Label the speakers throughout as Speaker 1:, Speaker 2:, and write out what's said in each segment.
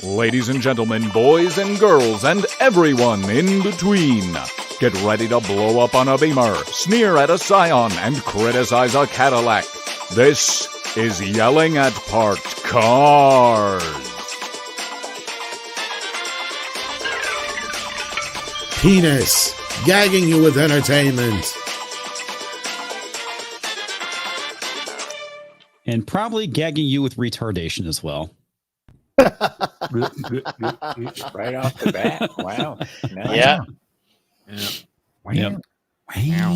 Speaker 1: Ladies and gentlemen, boys and girls, and everyone in between, get ready to blow up on a Beamer, sneer at a Scion, and criticize a Cadillac. This is Yelling at Parked Cars.
Speaker 2: Penis, gagging you with entertainment.
Speaker 3: And probably gagging you with retardation as well.
Speaker 4: Right off the bat. Wow. Nice.
Speaker 5: Yeah.
Speaker 3: Wow. Yep. Wow.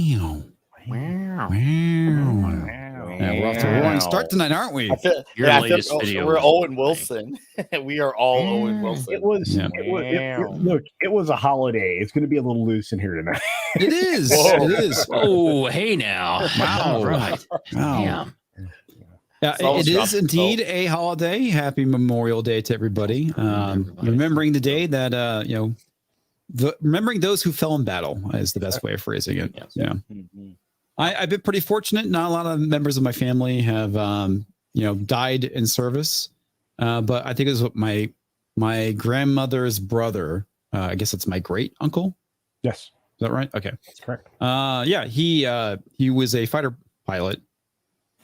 Speaker 4: Wow.
Speaker 3: Yeah, we're off to a roaring start tonight, aren't we?
Speaker 5: Your latest video. We're Owen Wilson. We are all Owen Wilson.
Speaker 4: It was, look, it was a holiday. It's going to be a little loose in here tonight.
Speaker 3: It is.
Speaker 5: Whoa.
Speaker 3: It is.
Speaker 6: Oh, hey now.
Speaker 3: Wow.
Speaker 6: Right.
Speaker 3: Wow.
Speaker 6: Yeah.
Speaker 3: Yeah, it is indeed a holiday. Happy Memorial Day to everybody. Remembering the day that, remembering those who fell in battle is the best way of phrasing it.
Speaker 6: Yes.
Speaker 3: Yeah.
Speaker 5: Mhm.
Speaker 3: I've been pretty fortunate. Not a lot of members of my family have, died in service. But I think it was my grandmother's brother. I guess it's my great uncle.
Speaker 4: Yes.
Speaker 3: Is that right? Okay.
Speaker 4: That's correct.
Speaker 3: Yeah, he was a fighter pilot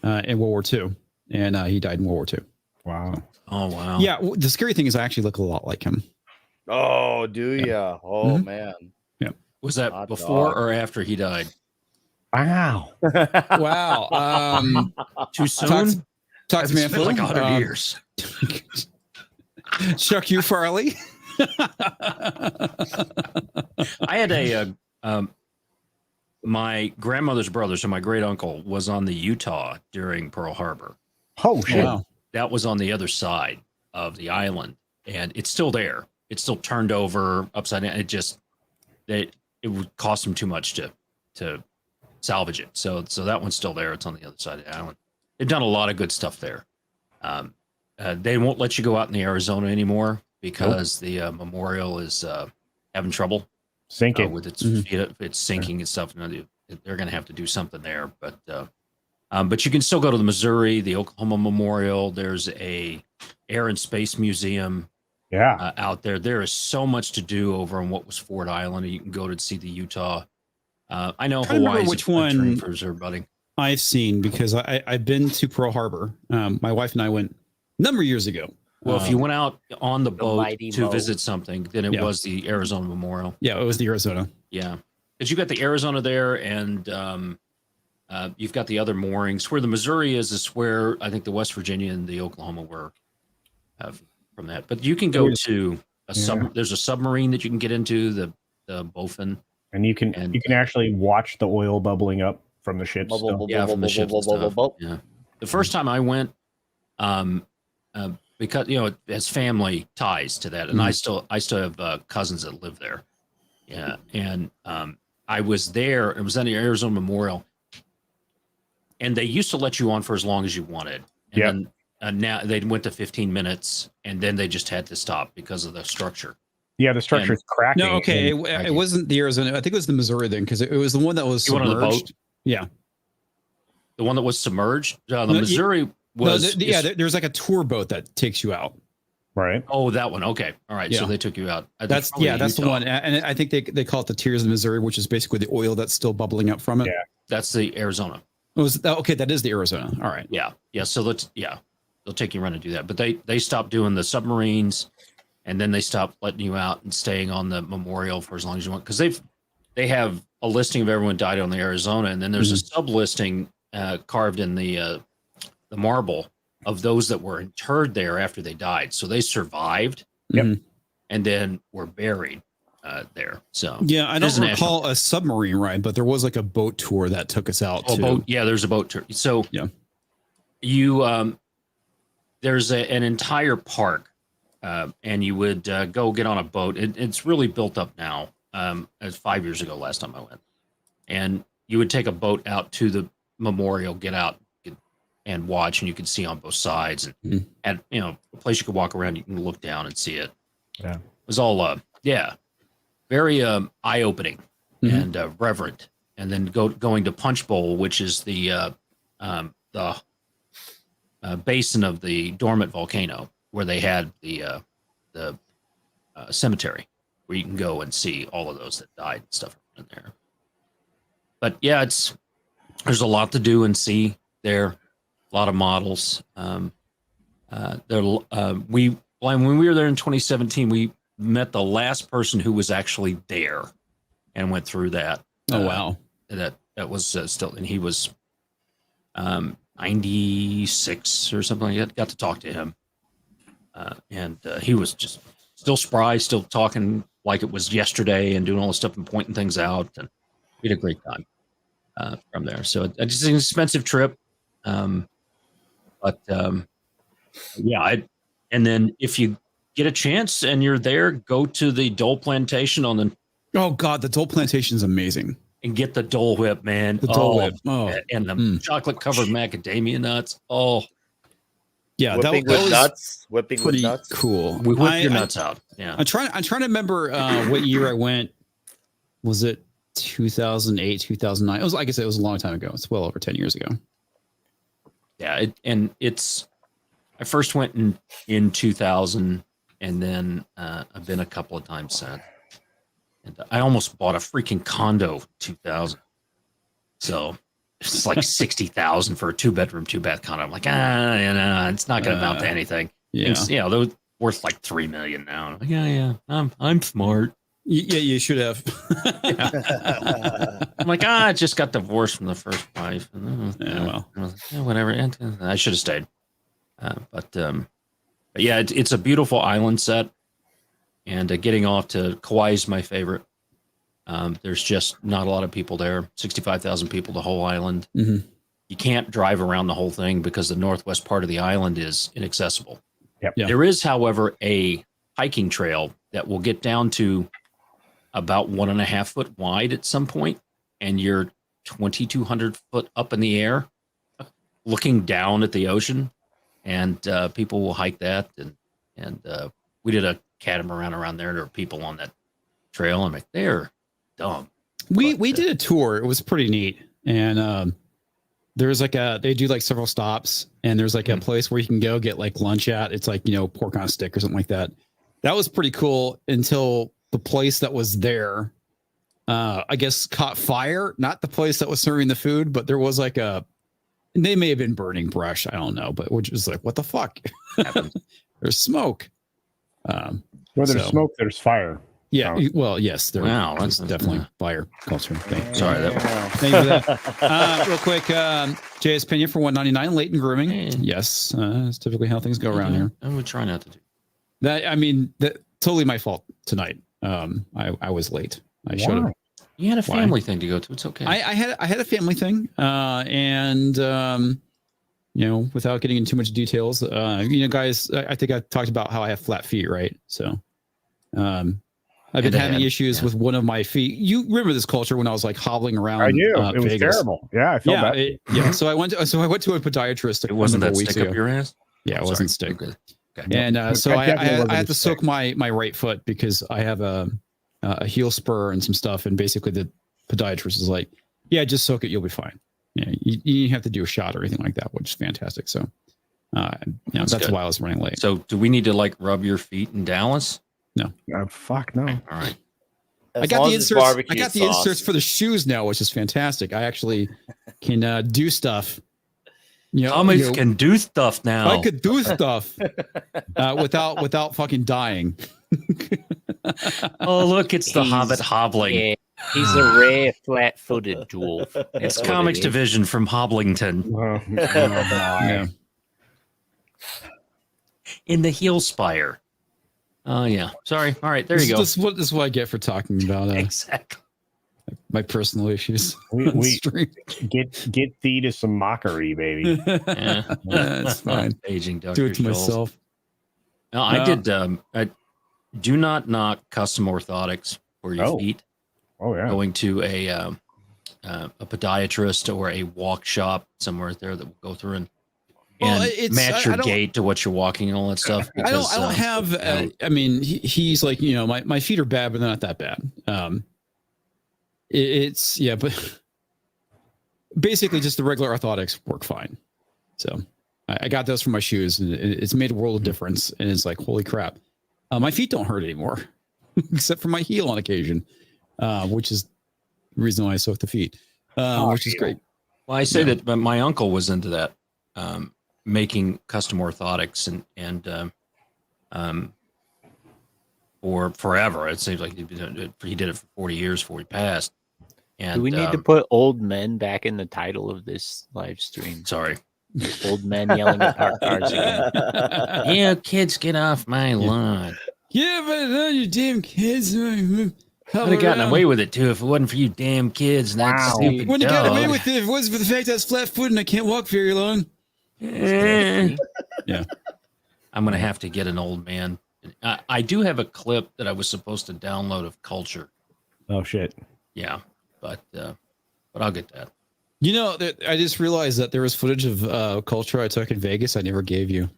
Speaker 3: in World War II, and he died in World War II.
Speaker 4: Wow.
Speaker 6: Oh, wow.
Speaker 3: Yeah, the scary thing is I actually look a lot like him.
Speaker 5: Oh, do ya? Oh, man.
Speaker 6: Was that
Speaker 5: Hot
Speaker 6: before
Speaker 5: dog.
Speaker 6: or after he died?
Speaker 4: Wow.
Speaker 3: Wow.
Speaker 6: Too soon?
Speaker 3: Talk to me,
Speaker 6: It's been like 100 years.
Speaker 3: Chuck you, Farley.
Speaker 6: I had my grandmother's brother, so my great uncle, was on the Utah during Pearl Harbor.
Speaker 4: Oh, shit.
Speaker 3: Wow.
Speaker 6: That was on the other side of the island, and it's still there. It's still turned over upside down. It would cost them too much to salvage it. So that one's still there. It's on the other side of the island. They've done a lot of good stuff there. They won't let you go out in the Arizona anymore because the memorial is having trouble
Speaker 4: Sinking.
Speaker 6: with its it's sinking and stuff. And they're going to have to do something there. But you can still go to the Missouri, the Oklahoma Memorial. There's a Air and Space Museum out there. There is so much to do over on what was Ford Island. You can go to see the Utah. I know Hawaii's
Speaker 3: which
Speaker 6: a
Speaker 3: one
Speaker 6: dream for everybody.
Speaker 3: I've seen because I've been to Pearl Harbor. My wife and I went a number of years ago.
Speaker 6: Well, if you went out on the boat
Speaker 5: mighty
Speaker 6: to
Speaker 5: Mo.
Speaker 6: visit something, then it was the Arizona Memorial.
Speaker 3: Yeah, it was the Arizona.
Speaker 6: Yeah, because you got the Arizona there, and you've got the other moorings. Where the Missouri is where I think the West Virginia and the Oklahoma were from that. But you can go to there's a submarine that you can get into, the Bowfin.
Speaker 4: And you can actually watch the oil bubbling up from the ships.
Speaker 6: Yeah, from the ships and stuff. Yeah. The first time I went, because it has family ties to that, and I still have cousins that live there. Yeah, and I was there. It was on the Arizona Memorial, and they used to let you on for as long as you wanted. And then now they went to 15 minutes, and then they just had to stop because of the structure.
Speaker 4: Yeah, the structure is cracking.
Speaker 3: No, okay, it wasn't the Arizona. I think it was the Missouri then, because it was the one that was
Speaker 6: You went
Speaker 3: submerged.
Speaker 6: on the boat?
Speaker 3: Yeah,
Speaker 6: The one that was submerged. The Missouri was.
Speaker 3: There's like a tour boat that takes you out.
Speaker 4: Right.
Speaker 6: Oh, that one. Okay. All right. So
Speaker 3: Yeah.
Speaker 6: they took you out.
Speaker 3: That's the one, and I think they call it the Tears of the Missouri, which is basically the oil that's still bubbling up from it.
Speaker 4: Yeah.
Speaker 6: That's the Arizona.
Speaker 3: Okay, that is the Arizona. All right.
Speaker 6: Yeah. So they'll take you around and do that. But they stopped doing the submarines, and then they stopped letting you out and staying on the memorial for as long as you want, because they have a listing of everyone died on the Arizona, and then there's a sub listing carved in the marble of those that were interred there after they died. So they survived, and then were buried there. So
Speaker 3: yeah, I don't recall a submarine ride, but there was like a boat tour that took us out.
Speaker 6: There's a boat tour. So you there's an entire park, and you would go get on a boat. It's really built up now. As 5 years ago, last time I went, and you would take a boat out to the memorial, get out and watch, and you could see on both sides, and a place you could walk around, you can look down and see it.
Speaker 4: Yeah,
Speaker 6: it was all very eye-opening and reverent. And then going to Punch Bowl, which is the basin of the dormant volcano where they had the the cemetery where you can go and see all of those that died and stuff in there. But yeah, there's a lot to do and see there. A lot of models. When we were there in 2017, we met the last person who was actually there and went through that.
Speaker 3: Oh wow,
Speaker 6: that was still, and he was 96 or something like that. Got to talk to him, and he was just still spry, still talking like it was yesterday, and doing all this stuff and pointing things out, and we had a great time from there. So it's an expensive trip, but yeah, and then if you get a chance and you're there, go to the Dole Plantation on the.
Speaker 3: Oh God, the Dole Plantation is amazing.
Speaker 6: And get the Dole Whip, man.
Speaker 3: The Dole Whip. Oh.
Speaker 6: And the chocolate covered macadamia nuts. Oh.
Speaker 3: Yeah,
Speaker 5: whipping with nuts. Whipping with nuts.
Speaker 3: Cool.
Speaker 6: We whip your nuts out. Yeah.
Speaker 3: I'm trying to remember what year I went. Was it 2008, 2009? It was, like I said, it was a long time ago. It's well over 10 years ago.
Speaker 6: Yeah, I first went in 2000, and then I've been a couple of times since. And I almost bought a freaking condo 2000. So it's like 60,000 for a 2-bedroom, 2-bath condo. I'm like, it's not going to amount to anything.
Speaker 3: Yeah.
Speaker 6: They're worth like $3 million now. I'm like, yeah, I'm smart.
Speaker 3: Yeah, you should have.
Speaker 6: I'm like, I just got divorced from the first wife.
Speaker 3: Well,
Speaker 6: I was like, yeah, whatever. I should have stayed. But yeah, it's a beautiful island set. And getting off to Kauai is my favorite. There's just not a lot of people there. 65,000 people, the whole island.
Speaker 3: Mm-hmm.
Speaker 6: You can't drive around the whole thing because the northwest part of the island is inaccessible.
Speaker 4: Yep.
Speaker 3: Yeah.
Speaker 6: There is, however, a hiking trail that will get down to about 1.5 foot wide at some point, and you're 2,200 foot up in the air, looking down at the ocean, and people will hike that. And we did a catamaran around there. There are people on that trail. I'm like, they're dumb.
Speaker 3: We did a tour. It was pretty neat. And there's like they do like several stops, and there's like a place where you can go get like lunch at. It's like, pork on a stick or something like that. That was pretty cool until the place that was there, I guess, caught fire. Not the place that was serving the food, but there was like they may have been burning brush. I don't know, but we're just like, what the fuck? There's smoke.
Speaker 4: Where there's smoke, there's fire.
Speaker 3: Yeah. Well, yes, there
Speaker 6: that's
Speaker 3: definitely fire culture thing.
Speaker 6: Sorry,
Speaker 3: thank you for that. Real quick, JS Pena for $199, latent grooming. Yes, it's typically how things go around here.
Speaker 6: I would try not to do
Speaker 3: that. I mean, totally my fault tonight. I was late. I should have.
Speaker 6: You had a family thing to go to. It's okay.
Speaker 3: I had a family thing, and without getting into too much details, guys, I think I talked about how I have flat feet, right? So, I've been having issues with one of my feet. You remember this culture when I was like hobbling around?
Speaker 4: I do. It was
Speaker 3: Vegas.
Speaker 4: terrible. Yeah, I felt bad.
Speaker 3: So I went to a podiatrist.
Speaker 6: It wasn't that
Speaker 3: weeks
Speaker 6: stick
Speaker 3: ago.
Speaker 6: up your ass?
Speaker 3: Yeah, it wasn't stick.
Speaker 6: Okay.
Speaker 3: And so I had to soak my right foot because I have a heel spur and some stuff. And basically the podiatrist is like, yeah, just soak it. You'll be fine. Yeah, you have to do a shot or anything like that, which is fantastic. So, that's why I was running late.
Speaker 6: So, do we need to like rub your feet in Dallas?
Speaker 3: No.
Speaker 4: Fuck no.
Speaker 6: All right.
Speaker 3: I got the inserts. I got the inserts for the shoes now, which is fantastic. I actually can do stuff.
Speaker 6: Thomas can do stuff now.
Speaker 3: I could do stuff without fucking dying.
Speaker 6: Oh, look, it's the Hobbit hobbling.
Speaker 7: Yeah. He's a rare flat-footed dwarf.
Speaker 6: It's Comics Division from Hobblington.
Speaker 3: Yeah.
Speaker 6: In the heel spire. Oh, yeah. Sorry. All right, there you go.
Speaker 3: This is what I get for talking about
Speaker 6: exactly
Speaker 3: my personal issues.
Speaker 4: We get thee to some mockery, baby.
Speaker 3: Yeah, it's fine.
Speaker 6: Aging Dr.
Speaker 3: Do it to
Speaker 6: Scholl's.
Speaker 3: myself.
Speaker 6: No, I did. I do not knock custom orthotics for your feet.
Speaker 4: Oh yeah.
Speaker 6: Going to a podiatrist or a walk shop somewhere there that will go through and match your gait to what you're walking and all that stuff. Because,
Speaker 3: I don't have. I mean, he's like, my feet are bad, but they're not that bad. But basically, just the regular orthotics work fine. So I got those for my shoes, and it's made a world of difference. And it's like, holy crap! My feet don't hurt anymore, except for my heel on occasion, which is the reason why I soak the feet, which is great.
Speaker 6: Well, I say that my uncle was into that, making custom orthotics and for forever. It seems like he did it for 40 years before he passed. And
Speaker 7: do we need to put old men back in the title of this live stream?
Speaker 6: Sorry.
Speaker 7: Old men yelling at parked cars again.
Speaker 6: Yeah, kids, get off my lawn.
Speaker 3: Yeah, but you damn kids.
Speaker 6: I'd have gotten away with it too if it wasn't for you damn kids and that stupid
Speaker 3: Wouldn't have
Speaker 6: dog.
Speaker 3: gotten away with it if it wasn't for the fact I was flat-footed and I can't walk very long.
Speaker 6: Yeah.
Speaker 3: Yeah.
Speaker 6: I'm going to have to get an old man. I do have a clip that I was supposed to download of Culture.
Speaker 4: Oh, shit.
Speaker 6: Yeah, but I'll get that.
Speaker 3: You know, I just realized that there was footage of Culture I took in Vegas I never gave you.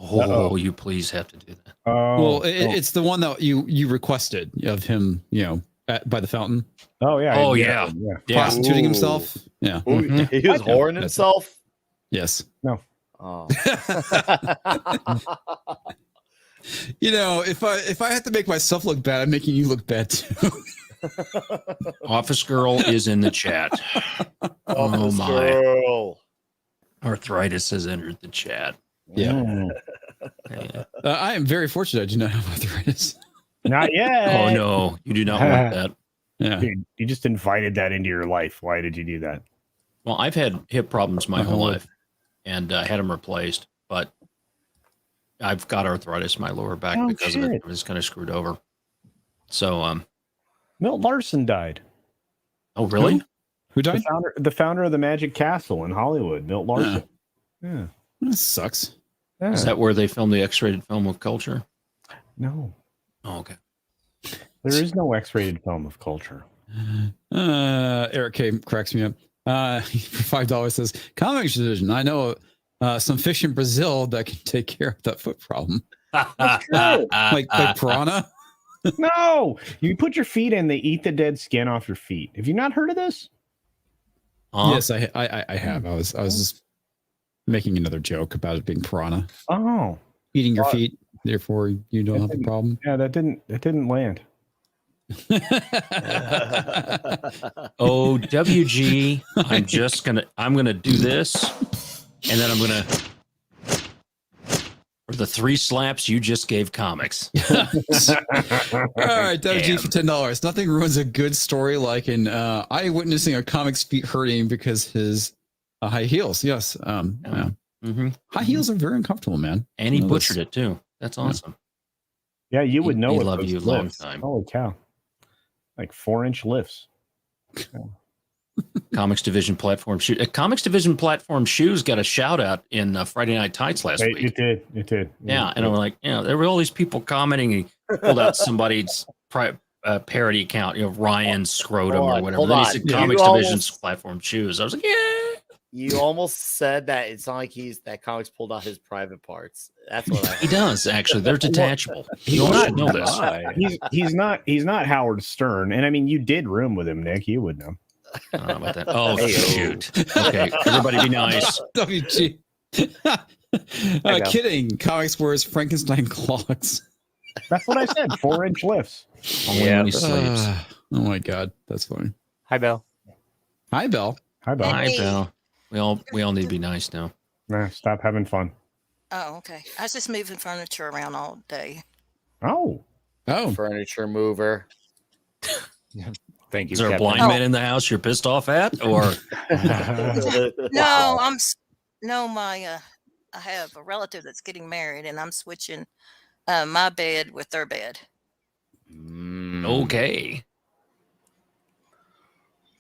Speaker 6: Oh, you please have to do that.
Speaker 3: Well, it's the one that you requested of him, by the fountain.
Speaker 4: Oh, yeah.
Speaker 6: Oh, yeah.
Speaker 3: Prostituting himself. Yeah.
Speaker 5: He was whoring himself?
Speaker 3: Yes.
Speaker 4: No.
Speaker 5: Oh.
Speaker 3: If I had to make myself look bad, I'm making you look bad too.
Speaker 6: Office Girl is in the chat. Oh, my.
Speaker 5: Girl.
Speaker 6: Arthritis has entered the chat.
Speaker 3: Yeah. I am very fortunate I do not have arthritis.
Speaker 4: Not yet.
Speaker 6: Oh, no. You do not want that.
Speaker 3: Yeah.
Speaker 4: Dude, you just invited that into your life. Why did you do that?
Speaker 6: Well, I've had hip problems my whole life and had them replaced, but I've got arthritis in my lower back because of it. I was kind of screwed over. So,
Speaker 4: Milt Larson died.
Speaker 6: Oh, really?
Speaker 3: Who died?
Speaker 4: The founder of the Magic Castle in Hollywood, Milt Larson. Yeah.
Speaker 3: That sucks.
Speaker 4: Yeah.
Speaker 6: Is that where they filmed the X-rated film of Culture?
Speaker 4: No.
Speaker 6: Oh, okay.
Speaker 4: There is no X-rated film of Culture.
Speaker 3: Eric K cracks me up. For $5 says, Comics Division. I know some fish in Brazil that can take care of that foot problem.
Speaker 4: That's true.
Speaker 3: like piranha.
Speaker 4: No, you put your feet in, they eat the dead skin off your feet. Have you not heard of this?
Speaker 3: Yes, I have. I was just making another joke about it being piranha.
Speaker 4: Oh,
Speaker 3: eating your feet, therefore you don't have a problem.
Speaker 4: Yeah, that didn't land.
Speaker 6: Oh, WG, I'm gonna do this, and then I'm gonna for the 3 slaps you just gave comics.
Speaker 3: All right, WG for $10. Nothing ruins a good story like in eyewitnessing a comic's feet hurting because his high heels. Yes. Yeah. High heels are very uncomfortable, man.
Speaker 6: And he butchered it too. That's awesome.
Speaker 4: Yeah, you would know.
Speaker 6: He loved you a long time.
Speaker 4: Holy cow! Like 4-inch lifts.
Speaker 6: Comics Division platform shoe. Comics Division platform shoes got a shout out in Friday Night Tights last week.
Speaker 4: It did.
Speaker 6: Yeah, and I'm like, there were all these people commenting. He pulled out somebody's parody account, Ryan Scrotum or whatever. Then he said Comics Division's platform shoes. I was like, yeah.
Speaker 5: You almost said that it's not like that comics pulled out his private parts. That's what
Speaker 6: he does. Actually, they're detachable. You should know this.
Speaker 4: He's not Howard Stern, and I mean, you did room with him, Nick. You would know.
Speaker 6: I don't know about that. Oh, shoot. Okay, everybody be nice.
Speaker 3: WG. Kidding. Comics wears Frankenstein clogs.
Speaker 4: That's what I said. 4-inch lifts.
Speaker 6: Only when he sleeps.
Speaker 3: Oh my God, that's funny.
Speaker 7: Hi, Belle.
Speaker 3: Hi, Belle.
Speaker 4: Hi, Belle.
Speaker 6: Hi, Belle. We all need to be nice now.
Speaker 4: Nah, stop having fun.
Speaker 8: Oh, okay. I was just moving furniture around all day.
Speaker 4: Oh.
Speaker 5: Furniture mover.
Speaker 7: Thank you.
Speaker 6: Is there a blind man in the house you're pissed off at, or?
Speaker 8: No, I have a relative that's getting married, and I'm switching my bed with their bed.
Speaker 6: Okay.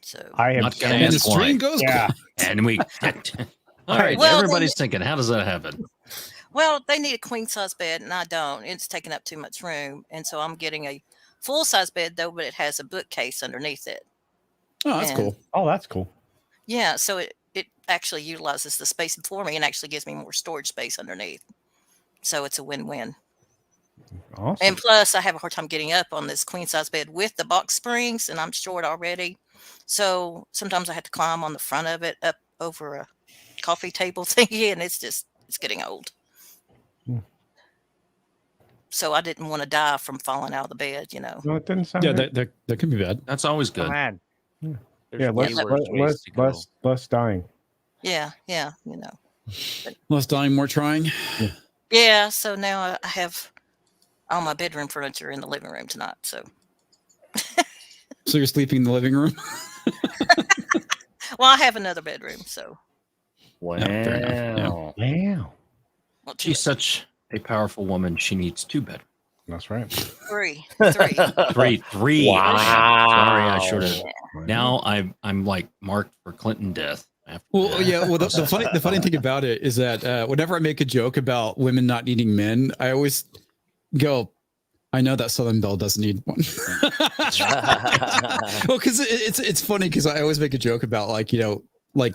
Speaker 8: So
Speaker 4: I am
Speaker 6: not going to ask why.
Speaker 4: Yeah.
Speaker 6: And we. All right.
Speaker 8: Well,
Speaker 6: everybody's thinking, how does that happen?
Speaker 8: Well, they need a queen size bed, and I don't. It's taking up too much room, and so I'm getting a full size bed though, but it has a bookcase underneath it.
Speaker 3: Oh, that's cool.
Speaker 4: Oh, that's cool.
Speaker 8: Yeah, so it actually utilizes the space for me and actually gives me more storage space underneath. So it's a win-win.
Speaker 4: Awesome.
Speaker 8: And plus, I have a hard time getting up on this queen size bed with the box springs, and I'm short already. So sometimes I have to climb on the front of it up over a coffee table thingy, and it's getting old. so I didn't want to die from falling out of the bed.
Speaker 4: No, it didn't sound
Speaker 3: Yeah,
Speaker 4: right.
Speaker 3: that can be bad.
Speaker 6: That's always good.
Speaker 7: Man.
Speaker 4: Yeah, less dying.
Speaker 8: Yeah.
Speaker 3: Less dying, more trying.
Speaker 8: Yeah. So now I have all my bedroom furniture in the living room tonight. So
Speaker 3: you're sleeping in the living room?
Speaker 8: well, I have another bedroom. So
Speaker 7: Wow.
Speaker 3: fair enough,
Speaker 4: Wow.
Speaker 8: well,
Speaker 6: She's such a powerful woman. She needs 2 bedrooms.
Speaker 4: That's right.
Speaker 8: three.
Speaker 6: 3.
Speaker 7: Wow.
Speaker 6: Sorry, I should have. Now I'm like marked for Clinton death.
Speaker 3: Well, yeah. Well, the funny thing about it is that whenever I make a joke about women not needing men, I always go, I know that Southern Belle doesn't need one. Well, because it's funny because I always make a joke about like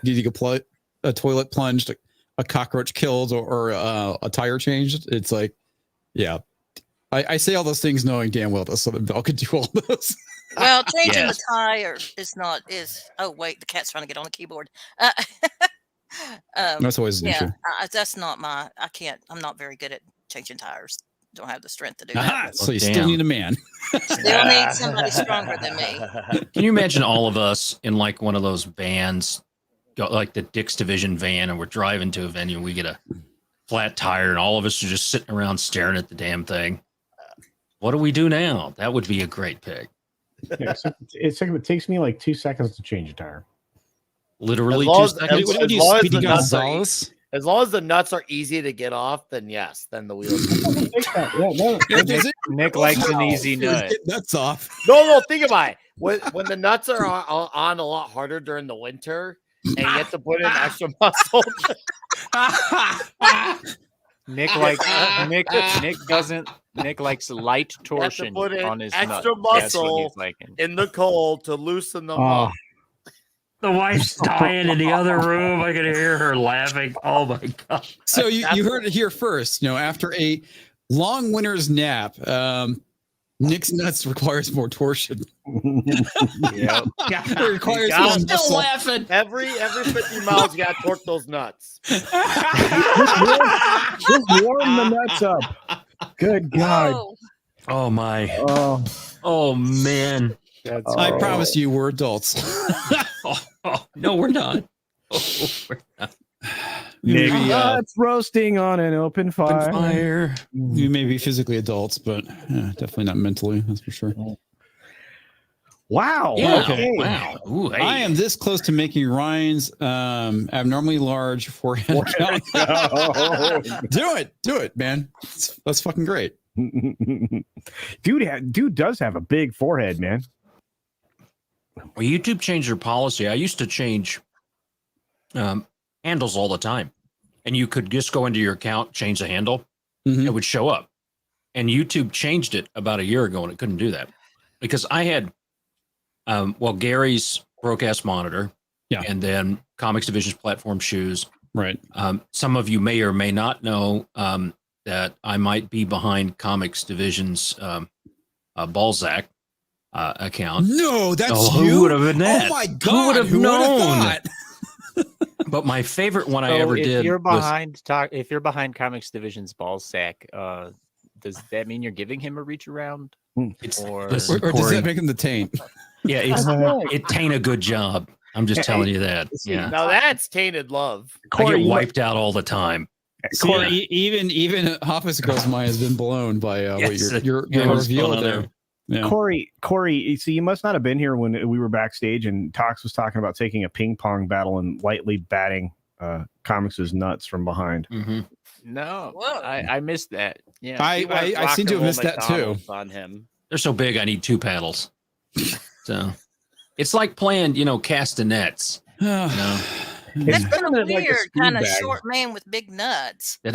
Speaker 3: needing a toilet plunged, a cockroach killed, or a tire changed. It's like, yeah, I say all those things knowing damn well that Southern Belle could do all those.
Speaker 8: Well, changing the tire is. Oh wait, the cat's trying to get on the keyboard.
Speaker 3: That's always an issue.
Speaker 8: That's not my. I can't. I'm not very good at changing tires. Don't have the strength to do
Speaker 3: Aha,
Speaker 8: that.
Speaker 3: so you still need a man.
Speaker 8: Still need somebody stronger than me.
Speaker 6: Can you imagine all of us in like one of those vans, like the Dick's Division van, and we're driving to a venue and we get a flat tire and all of us are just sitting around staring at the damn thing? What do we do now? That would be a great pick.
Speaker 4: Yeah, so it takes me like 2 seconds to change a tire.
Speaker 6: Literally,
Speaker 5: as long as the nuts are easy to get off, then yes, then the wheels.
Speaker 7: Nick likes an easy nut.
Speaker 3: Get nuts off.
Speaker 5: No, think about it. When the nuts are on a lot harder during the winter, and you have to put in extra muscle.
Speaker 7: Nick likes light torsion on his
Speaker 5: extra
Speaker 7: nut.
Speaker 5: muscle in the cold to loosen them up.
Speaker 6: The wife's dying in the other room. I can hear her laughing. Oh my god!
Speaker 3: So you heard it here first. After a long winter's nap, Nick's nuts requires more torsion.
Speaker 7: Yeah,
Speaker 3: it requires more
Speaker 5: still
Speaker 3: muscle.
Speaker 5: laughing. Every 50 miles, you got to torque those nuts.
Speaker 4: Just warm the nuts up. Good God.
Speaker 6: Oh my. Oh man.
Speaker 3: I promise you, we're adults.
Speaker 6: No, we're not. We're not.
Speaker 3: Maybe
Speaker 4: it's roasting on an open fire.
Speaker 3: You may be physically adults, but definitely not mentally. That's for sure.
Speaker 4: Wow.
Speaker 6: Yeah.
Speaker 4: Okay.
Speaker 6: Wow. Ooh, hey.
Speaker 3: I am this close to making Ryan's abnormally large forehead. Do it, man. That's fucking great.
Speaker 4: Dude does have a big forehead, man.
Speaker 6: Well, YouTube changed their policy. I used to change handles all the time, and you could just go into your account, change the handle, it would show up. And YouTube changed it about a year ago, and it couldn't do that because I had, Gary's broadcast monitor, and then Comics Division's platform shoes.
Speaker 3: Right.
Speaker 6: Some of you may or may not know that I might be behind Comics Division's Balzac account.
Speaker 3: No, that's
Speaker 6: you. Who would have been that?
Speaker 3: Oh my god!
Speaker 6: Who would have known?
Speaker 3: Thought?
Speaker 6: But my favorite one I ever did.
Speaker 7: If you're behind Comics Division's Balzac, does that mean you're giving him a reach around?
Speaker 3: Or does that make him the taint?
Speaker 6: Yeah, it tain't a good job. I'm just telling you that. Yeah.
Speaker 5: Now that's tainted love.
Speaker 6: I get wiped out all the time.
Speaker 3: Corey, even Office Girl's mind has been blown by what your reveal there. Yeah.
Speaker 4: Corey, so you must not have been here when we were backstage and Tox was talking about taking a ping pong battle and lightly batting Comics' nuts from behind.
Speaker 6: Mm-hmm.
Speaker 7: No, I missed that. Yeah,
Speaker 3: I seem to have missed that too.
Speaker 5: On him,
Speaker 6: they're so big. I need 2 paddles. So it's like playing, castanets.
Speaker 8: That's kind of weird, kind of short man with big nuts.
Speaker 4: Wow.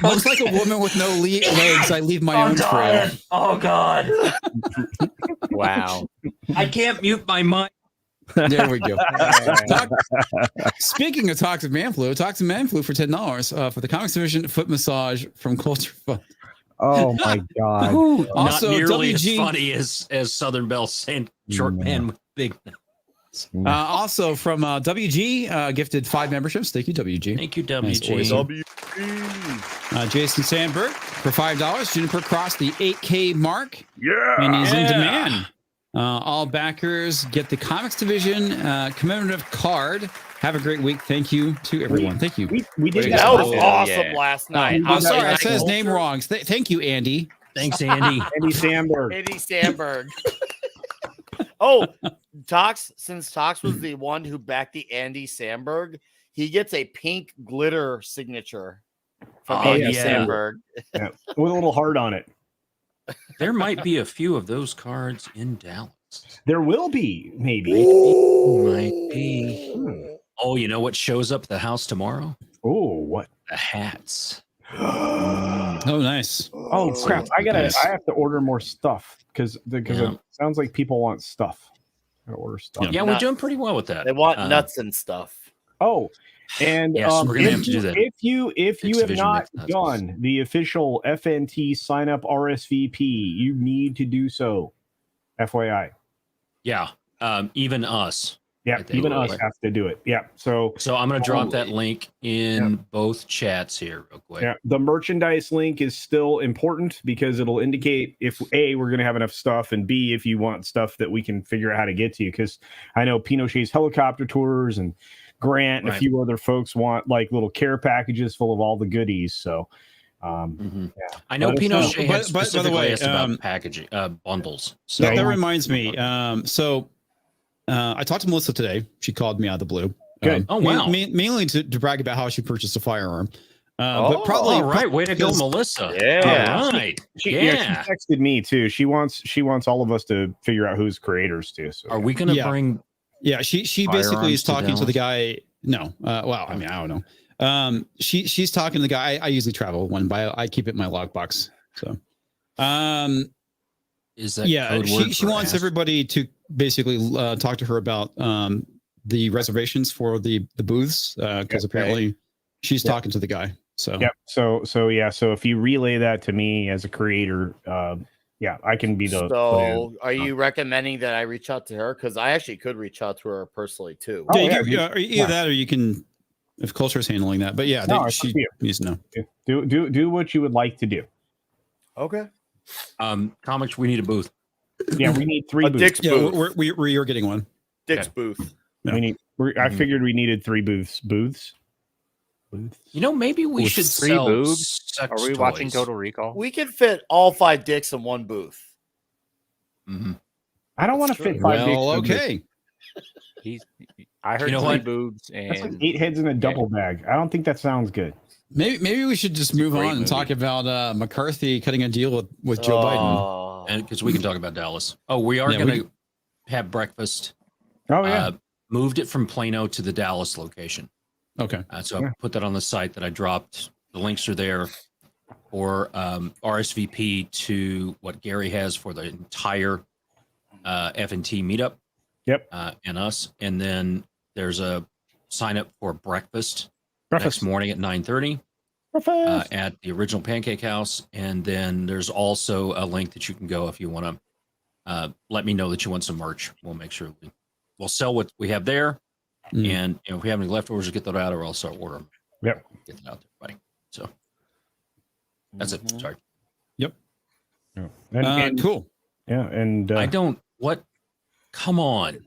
Speaker 3: Much like a woman with no legs, I leave my own trail.
Speaker 6: Oh God!
Speaker 7: Wow!
Speaker 6: I can't mute my mic.
Speaker 3: There we go. Speaking of Toxic Man Flu for $10 for the Comics Division foot massage from Culture Fund.
Speaker 4: Oh my God!
Speaker 3: Also,
Speaker 6: not nearly as funny as Southern Belle saying short man with big.
Speaker 3: Also from WG, gifted 5 memberships. Thank you, WG.
Speaker 6: Thank you,
Speaker 3: Nice,
Speaker 6: WG.
Speaker 3: Jason Sandberg for $5. Juniper crossed the 8K mark.
Speaker 4: Yeah.
Speaker 3: And he's in demand. All backers get the comics division commemorative card. Have a great week. Thank you to everyone. Thank you.
Speaker 4: We did
Speaker 5: That was awesome last night.
Speaker 3: Oh, sorry, I said his name wrong. Thank you, Andy.
Speaker 6: Thanks, Andy.
Speaker 4: Andy Sandberg.
Speaker 5: Andy Sandberg. Oh, since Tox was the one who backed the Andy Sandberg, he gets a pink glitter signature from Andy Sandberg.
Speaker 4: Yeah. With a little heart on it.
Speaker 6: There might be a few of those cards in Dallas.
Speaker 4: There will be, maybe.
Speaker 6: Might be. Oh, you know what shows up at the house tomorrow?
Speaker 4: Oh, what?
Speaker 6: The hats.
Speaker 3: Oh, nice.
Speaker 4: Oh, crap. I have to order more stuff because it sounds like people want stuff. I gotta order stuff.
Speaker 6: Yeah, we're doing pretty well with that.
Speaker 5: They want nuts and stuff.
Speaker 4: Oh, and
Speaker 6: so we're gonna have to do that.
Speaker 4: If you have not done the official FNT sign up RSVP, you need to do so. FYI.
Speaker 6: Yeah, even us.
Speaker 4: Yeah, even us have to do it. Yeah, so
Speaker 6: I'm gonna drop that link in both chats here real quick.
Speaker 4: Yeah, the merchandise link is still important because it'll indicate if A, we're gonna have enough stuff, and B, if you want stuff that we can figure out how to get to you. Because I know Pinochet's helicopter tours and Grant and a few other folks want like little care packages full of all the goodies. So
Speaker 6: I know Pinochet had specifically asked about packaging bundles. So
Speaker 3: that reminds me. I talked to Melissa today. She called me out of the blue.
Speaker 4: Good.
Speaker 6: Oh wow!
Speaker 3: Mainly to brag about how she purchased a firearm. But probably
Speaker 6: right. Way to go, Melissa.
Speaker 5: Yeah.
Speaker 6: All right.
Speaker 4: She texted me too. She wants all of us to figure out who's creators too. So
Speaker 6: are we going to bring?
Speaker 3: Yeah, she basically is talking to the guy. No, well, I mean, I don't know. She's talking to the guy. I usually travel one, but I keep it in my logbooks. So,
Speaker 6: is that code word
Speaker 3: she wants everybody to basically talk to her about the reservations for the booths because apparently she's talking to the guy. So
Speaker 4: So if you relay that to me as a creator, I can be the.
Speaker 5: So, are you recommending that I reach out to her? Because I actually could reach out to her personally too.
Speaker 3: Either that, or you can, if Culture is handling that. But she needs to know.
Speaker 4: Do what you would like to do.
Speaker 5: Okay.
Speaker 6: Comics, we need a booth.
Speaker 4: Yeah, we need 3 booths.
Speaker 5: Dick's booth.
Speaker 3: We're getting one.
Speaker 5: Dick's booth.
Speaker 4: Yeah. I figured we needed 3 booths. Booths.
Speaker 6: You know, maybe we should
Speaker 7: 3
Speaker 6: sell
Speaker 7: boobs.
Speaker 6: sex
Speaker 7: Are we
Speaker 6: toys.
Speaker 7: watching Total Recall?
Speaker 5: We can fit all 5 dicks in one booth.
Speaker 6: Mm-hmm.
Speaker 4: I don't want to fit 5 dicks.
Speaker 3: Okay.
Speaker 7: I heard 3 boobs and
Speaker 4: that's like 8 heads in a double bag. I don't think that sounds good.
Speaker 3: Maybe we should just move on and talk about McCarthy cutting a deal with Joe Biden.
Speaker 6: And because we can talk about Dallas. Oh, we are going to have breakfast.
Speaker 4: Oh yeah.
Speaker 6: Moved it from Plano to the Dallas location.
Speaker 3: Okay.
Speaker 6: So I put that on the site that I dropped. The links are there for RSVP to what Gary has for the entire F&T meetup.
Speaker 4: Yep.
Speaker 6: And us. And then there's a sign up for breakfast next morning at 9:30 at the original Pancake House. And then there's also a link that you can go if you want to let me know that you want some merch. We'll make sure we'll sell what we have there. And if we have any leftovers, get that out, or I'll start ordering.
Speaker 4: Yep.
Speaker 6: Get that out there, buddy. So that's it. Sorry.
Speaker 3: Yep.
Speaker 4: Yeah. And
Speaker 3: cool.
Speaker 4: Yeah. And
Speaker 6: I don't. What? Come on.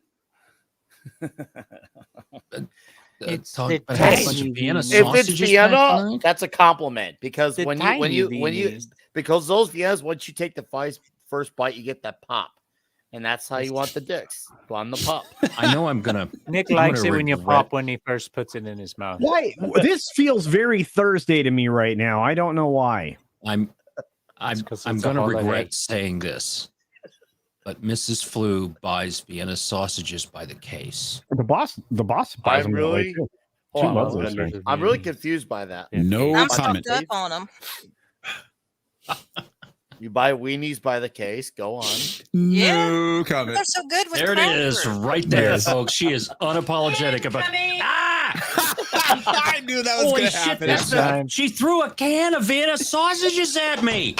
Speaker 7: It's
Speaker 6: talk
Speaker 7: the
Speaker 6: about a bunch
Speaker 7: tiny
Speaker 6: of Vienna
Speaker 5: If it's
Speaker 6: sausages
Speaker 5: Vienna,
Speaker 6: last night?
Speaker 5: that's a compliment because
Speaker 7: The
Speaker 5: when
Speaker 7: tiny
Speaker 5: you
Speaker 7: Viennas.
Speaker 5: because those Viennas, once you take the first bite, you get that pop, and that's how you want the dicks on the pop.
Speaker 6: I know I'm gonna.
Speaker 7: Nick
Speaker 6: I'm
Speaker 7: likes
Speaker 6: gonna
Speaker 7: it when you
Speaker 6: regret-
Speaker 7: pop when he first puts it in his mouth.
Speaker 4: why? This feels very Thursday to me right now. I don't know why.
Speaker 6: I'm
Speaker 7: 'cause
Speaker 6: I'm
Speaker 7: it's a
Speaker 6: gonna
Speaker 7: holiday.
Speaker 6: regret saying this, but Mrs. Flew buys Vienna sausages by the case.
Speaker 4: The boss buys them that way,
Speaker 5: really?
Speaker 4: too.
Speaker 5: Hold
Speaker 4: She
Speaker 5: on,
Speaker 4: loves
Speaker 5: hold
Speaker 4: those
Speaker 5: on.
Speaker 4: things.
Speaker 5: I'm really confused by that.
Speaker 3: No
Speaker 8: I'm
Speaker 3: comment.
Speaker 8: stocked up on them.
Speaker 5: You buy weenies by the case. Go on.
Speaker 3: No comment.
Speaker 8: They're so good with
Speaker 6: There it is,
Speaker 8: crackers.
Speaker 6: right there, folks. She is unapologetic about.
Speaker 3: I knew that was
Speaker 6: Holy
Speaker 3: going to
Speaker 6: shit!
Speaker 3: happen.
Speaker 6: That's she threw a can of Vienna sausages at me.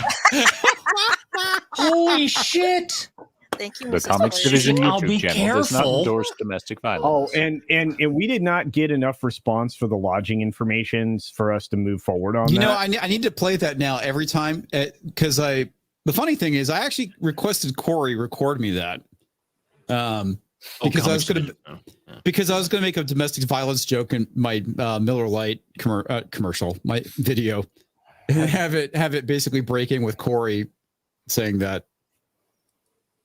Speaker 6: Holy shit!
Speaker 8: Thank you,
Speaker 7: The
Speaker 8: Mrs.
Speaker 7: Comics
Speaker 8: Blaze.
Speaker 7: Division
Speaker 6: I'll be
Speaker 7: YouTube channel does not
Speaker 6: careful.
Speaker 7: endorse domestic violence.
Speaker 4: Oh, and we did not get enough response for the lodging informations for us to move forward on
Speaker 3: You know,
Speaker 4: that.
Speaker 3: I need to play that now every time because the funny thing is I actually requested Corey record me that. Because I was gonna make a domestic violence joke in my Miller Lite commercial, my video, and have it basically break in with Corey saying that.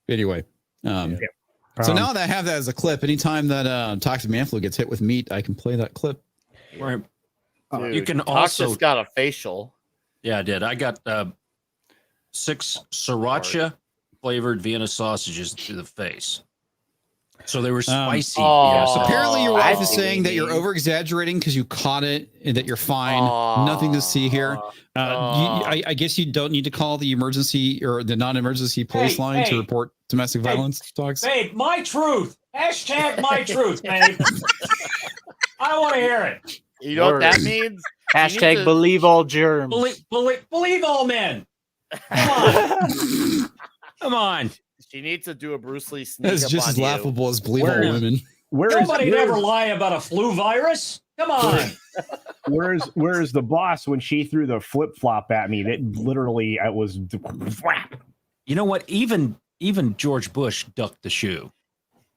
Speaker 3: Anyway, so now that I have that as a clip, anytime that Toxic Man Flu gets hit with meat, I can play that clip.
Speaker 6: Right.
Speaker 5: Dude,
Speaker 6: You can
Speaker 5: Tox
Speaker 6: also
Speaker 5: just got a facial.
Speaker 6: Yeah, I did. I got 6 sriracha flavored Vienna sausages to the face. So they were spicy.
Speaker 5: oh.
Speaker 3: Apparently, your wife is
Speaker 7: I
Speaker 3: saying that you're
Speaker 7: see.
Speaker 3: over exaggerating because you caught it and that you're fine. Nothing to see here. I guess you don't need to call the emergency or the non-emergency police line to report domestic violence talks.
Speaker 6: Babe, my truth. Hashtag my truth, babe. I want to hear it.
Speaker 5: You know what that means?
Speaker 7: Hashtag
Speaker 5: to-
Speaker 7: believe all germs.
Speaker 6: Believe all men. Come on. Come on.
Speaker 5: She needs to do a Bruce Lee sneak
Speaker 3: That's
Speaker 5: up
Speaker 3: just
Speaker 5: on
Speaker 3: as
Speaker 5: you.
Speaker 3: laughable as believe all women.
Speaker 6: Nobody'd ever lie about a flu virus. Come on.
Speaker 4: Where's the boss when she threw the flip flop at me? That literally it was.
Speaker 6: You know what? Even George Bush ducked the shoe.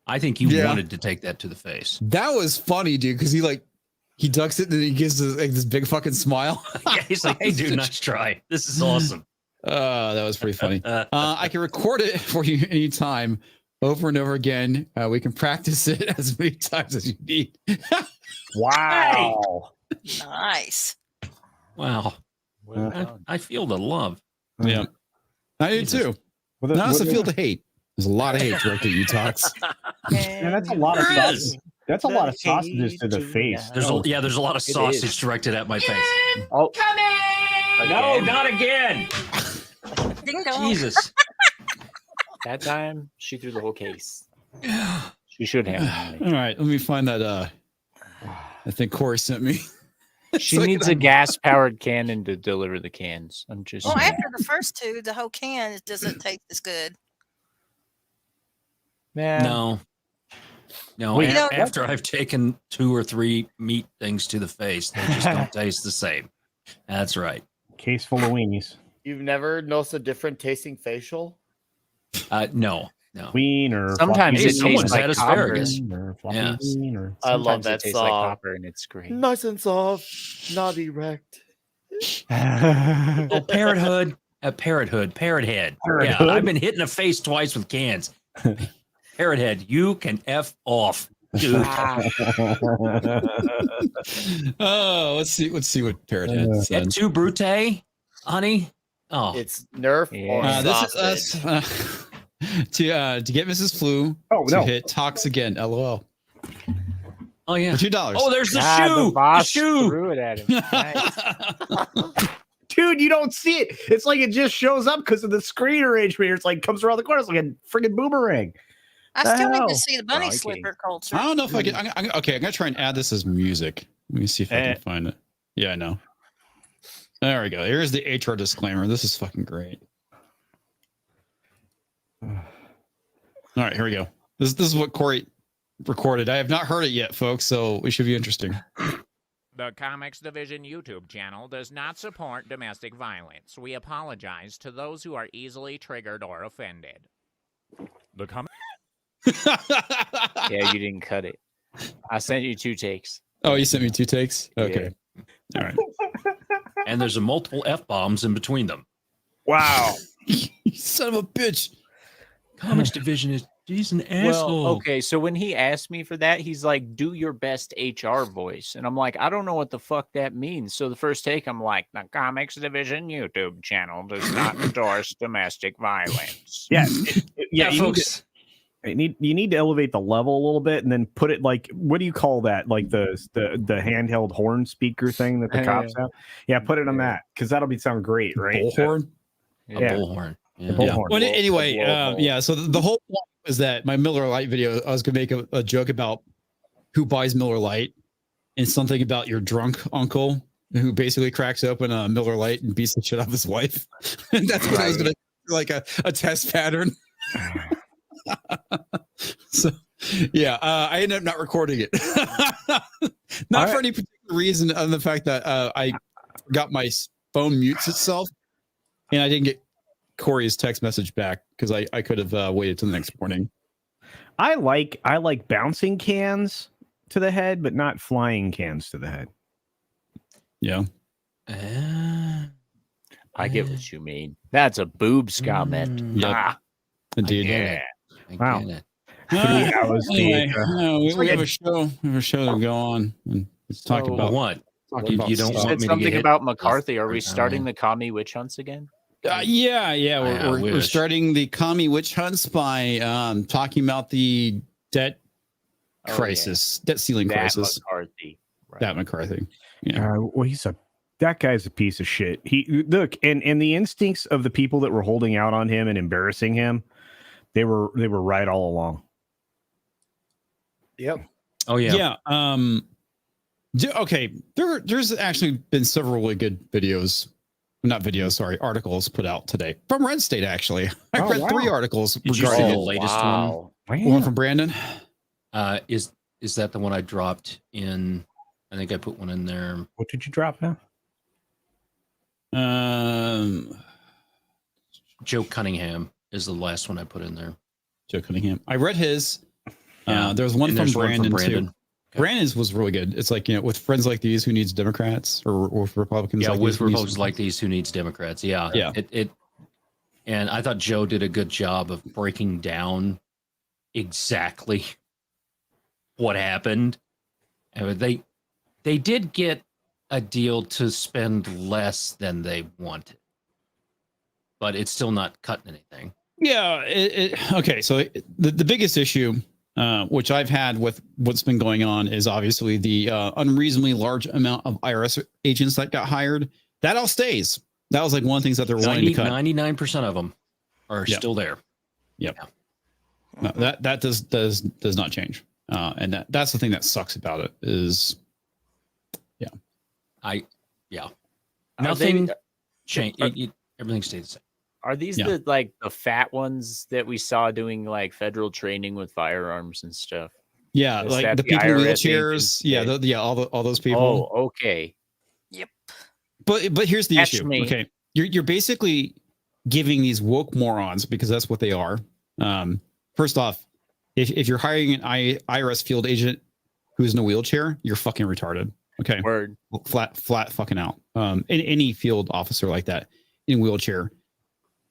Speaker 6: I think he wanted to take that to the face.
Speaker 3: That was funny, dude, because he ducks it and then he gives this big fucking smile.
Speaker 6: Yeah, he's like, "Hey, dude, nice try. This is awesome."
Speaker 3: That was pretty funny. I can record it for you anytime, over and over again. We can practice it as many times as you need.
Speaker 4: Wow.
Speaker 8: Nice.
Speaker 6: Wow.
Speaker 7: Well done.
Speaker 6: I feel the love.
Speaker 3: Yeah, I do too. Now I also feel the hate. There's a lot of hate directed at you, Tox.
Speaker 4: Yeah, that's a lot of
Speaker 5: There is.
Speaker 4: sausage. That's a lot of sausages to the face.
Speaker 6: There's a lot of
Speaker 7: It
Speaker 6: sausage
Speaker 7: is.
Speaker 6: directed at my face.
Speaker 7: Oh,
Speaker 6: No, not again.
Speaker 8: Ding dong.
Speaker 6: Jesus.
Speaker 7: that time she threw the whole case. She should have.
Speaker 3: All right, let me find that. I think Corey sent me.
Speaker 7: She needs a gas-powered cannon to deliver the cans. I'm just.
Speaker 8: Well, after the first two, the whole can doesn't taste as good.
Speaker 7: Man,
Speaker 6: No.
Speaker 8: You know-
Speaker 6: After I've taken 2 or 3 meat things to the face, they just don't taste the same. That's right.
Speaker 4: Case full of weenies.
Speaker 5: You've never noticed a different tasting facial?
Speaker 6: No.
Speaker 4: Ween or
Speaker 7: Sometimes
Speaker 6: Hey,
Speaker 7: it
Speaker 6: someone's
Speaker 7: tastes like
Speaker 6: had
Speaker 7: copper.
Speaker 6: asparagus.
Speaker 4: or fluffy
Speaker 6: Yeah.
Speaker 4: bean or
Speaker 5: I love
Speaker 7: Sometimes
Speaker 5: that
Speaker 7: it tastes like
Speaker 5: song.
Speaker 7: copper, and it's great.
Speaker 5: Nice and soft, not erect.
Speaker 6: Oh, parrot hood. Parrot head.
Speaker 4: Parrot
Speaker 6: Yeah,
Speaker 4: hood?
Speaker 6: I've been hit in the face twice with cans. Parrot head, you can F off, dude.
Speaker 3: Oh, let's see what Parrot had
Speaker 6: Get
Speaker 3: said.
Speaker 6: 2 brute, honey. Oh,
Speaker 5: It's Nerf or
Speaker 7: Yeah.
Speaker 3: This
Speaker 5: sausage.
Speaker 3: is us to get Mrs. Flu to
Speaker 4: no.
Speaker 3: hit Tox again. LOL.
Speaker 6: oh yeah.
Speaker 3: For $2.
Speaker 6: Oh, there's the
Speaker 7: God,
Speaker 6: shoe.
Speaker 7: the boss
Speaker 6: shoe.
Speaker 7: threw it at him. Nice.
Speaker 4: Dude, you don't see it. It's like it just shows up because of the screen arrangement. It's like comes around the corner. It's like a friggin' boomerang.
Speaker 8: I still need
Speaker 4: Hell.
Speaker 8: to see the bunny
Speaker 7: Crikey.
Speaker 8: slipper culture.
Speaker 3: I don't know if I can. Okay, I'm gonna try and add this as music. Let me see if I can find it. Yeah, I know. There we go. Here's the HR disclaimer. This is fucking great. All right, here we go. This is what Corey recorded. I have not heard it yet, folks, so it should be interesting.
Speaker 9: The Comics Division YouTube channel does not support domestic violence. We apologize to those who are easily triggered or offended. The comic
Speaker 7: Yeah, you didn't cut it. I sent you 2 takes.
Speaker 3: Oh, you sent me 2 takes? Okay. All right.
Speaker 6: And there's a multiple F-bombs in between them.
Speaker 4: Wow.
Speaker 3: You son of a bitch.
Speaker 6: Comics Division he's an asshole.
Speaker 7: Well, okay, so when he asked me for that, he's like, do your best HR voice. And I'm like, I don't know what the fuck that means. So the first take, I'm like, the Comics Division YouTube channel does not endorse domestic violence.
Speaker 4: Yeah.
Speaker 6: Yeah,
Speaker 4: you
Speaker 6: folks.
Speaker 4: you need to elevate the level a little bit and then put it like, what do you call that? Like the handheld horn speaker thing that the cops have? Yeah, put it on that because that'll sound great, right?
Speaker 3: Bullhorn?
Speaker 6: A
Speaker 4: Yeah.
Speaker 6: bullhorn. Yeah.
Speaker 4: Bullhorn.
Speaker 3: Well, anyway,
Speaker 7: Bullhorn.
Speaker 3: yeah. So the whole point was that my Miller Lite video, I was gonna make a joke about who buys Miller Lite and something about your drunk uncle who basically cracks open a Miller Lite and beats the shit out of his wife. And that's what I was gonna like a test pattern. So, yeah, I ended up not recording it. Not for any particular reason, other than the fact that I forgot my phone mutes itself, and I didn't get Corey's text message back because I could have waited till the next morning.
Speaker 4: I like bouncing cans to the head, but not flying cans to the head.
Speaker 3: Yeah.
Speaker 7: I get what you mean. That's a boobs comment.
Speaker 3: Yep. Indeed.
Speaker 6: Yeah.
Speaker 4: Wow.
Speaker 3: Anyway, we have a show. We have a show to go on and talk about
Speaker 6: what?
Speaker 3: You
Speaker 6: don't
Speaker 7: You
Speaker 6: want
Speaker 7: said
Speaker 6: me to
Speaker 7: something
Speaker 6: get
Speaker 7: about
Speaker 6: hit?
Speaker 7: McCarthy. Are we
Speaker 6: Yes.
Speaker 7: starting the commie witch hunts again?
Speaker 3: We're
Speaker 6: wish.
Speaker 3: starting the commie witch hunts by talking about the debt crisis, debt ceiling crisis.
Speaker 7: McCarthy. Right.
Speaker 3: That McCarthy. Yeah.
Speaker 4: Well, that guy's a piece of shit. He look, and the instincts of the people that were holding out on him and embarrassing him, they were right all along.
Speaker 5: Yep.
Speaker 6: Oh yeah.
Speaker 3: Yeah. Okay. There's actually been several really good articles put out today from Red State. Actually, I read 3 articles.
Speaker 6: Did you see the latest one?
Speaker 3: One from Brandon.
Speaker 6: Is that the one I dropped in? I think I put one in there.
Speaker 4: What did you drop now?
Speaker 6: Joe Cunningham is the last one I put in there.
Speaker 3: Joe Cunningham. I read his.
Speaker 6: Yeah.
Speaker 3: There was one
Speaker 6: And
Speaker 3: from
Speaker 6: there's
Speaker 3: Brandon, too.
Speaker 6: Okay.
Speaker 3: Brandon's was really good. It's like, with friends like these, who needs Democrats, or with Republicans?
Speaker 6: Yeah,
Speaker 3: like
Speaker 6: with
Speaker 3: these, who needs-
Speaker 6: Republicans like these, who needs Democrats? Yeah.
Speaker 3: Yeah.
Speaker 6: And I thought Joe did a good job of breaking down exactly what happened. And they did get a deal to spend less than they wanted, but it's still not cutting anything.
Speaker 3: Yeah. Okay. So the biggest issue, which I've had with what's been going on, is obviously the unreasonably large amount of IRS agents that got hired. That all stays. That was like one of the things that they're wanting to cut.
Speaker 6: 99% of them are still there.
Speaker 3: Yep. No, that does not change. And that's the thing that sucks about it is,
Speaker 6: nothing changed. Everything stayed the same.
Speaker 7: Are these the fat ones that we saw doing like federal training with firearms and stuff?
Speaker 3: Yeah,
Speaker 7: Is
Speaker 3: like
Speaker 7: that
Speaker 3: the people in
Speaker 7: IRS
Speaker 3: wheelchairs.
Speaker 7: agents?
Speaker 3: Yeah, all those people.
Speaker 7: Oh, okay.
Speaker 8: Yep.
Speaker 3: But here's the
Speaker 7: That's
Speaker 3: issue.
Speaker 7: me.
Speaker 3: Okay, you're basically giving these woke morons, because that's what they are. First off, if you're hiring an IRS field agent who's in a wheelchair, you're fucking retarded. Okay,
Speaker 7: Word.
Speaker 3: flat fucking out. Any field officer like that in a wheelchair,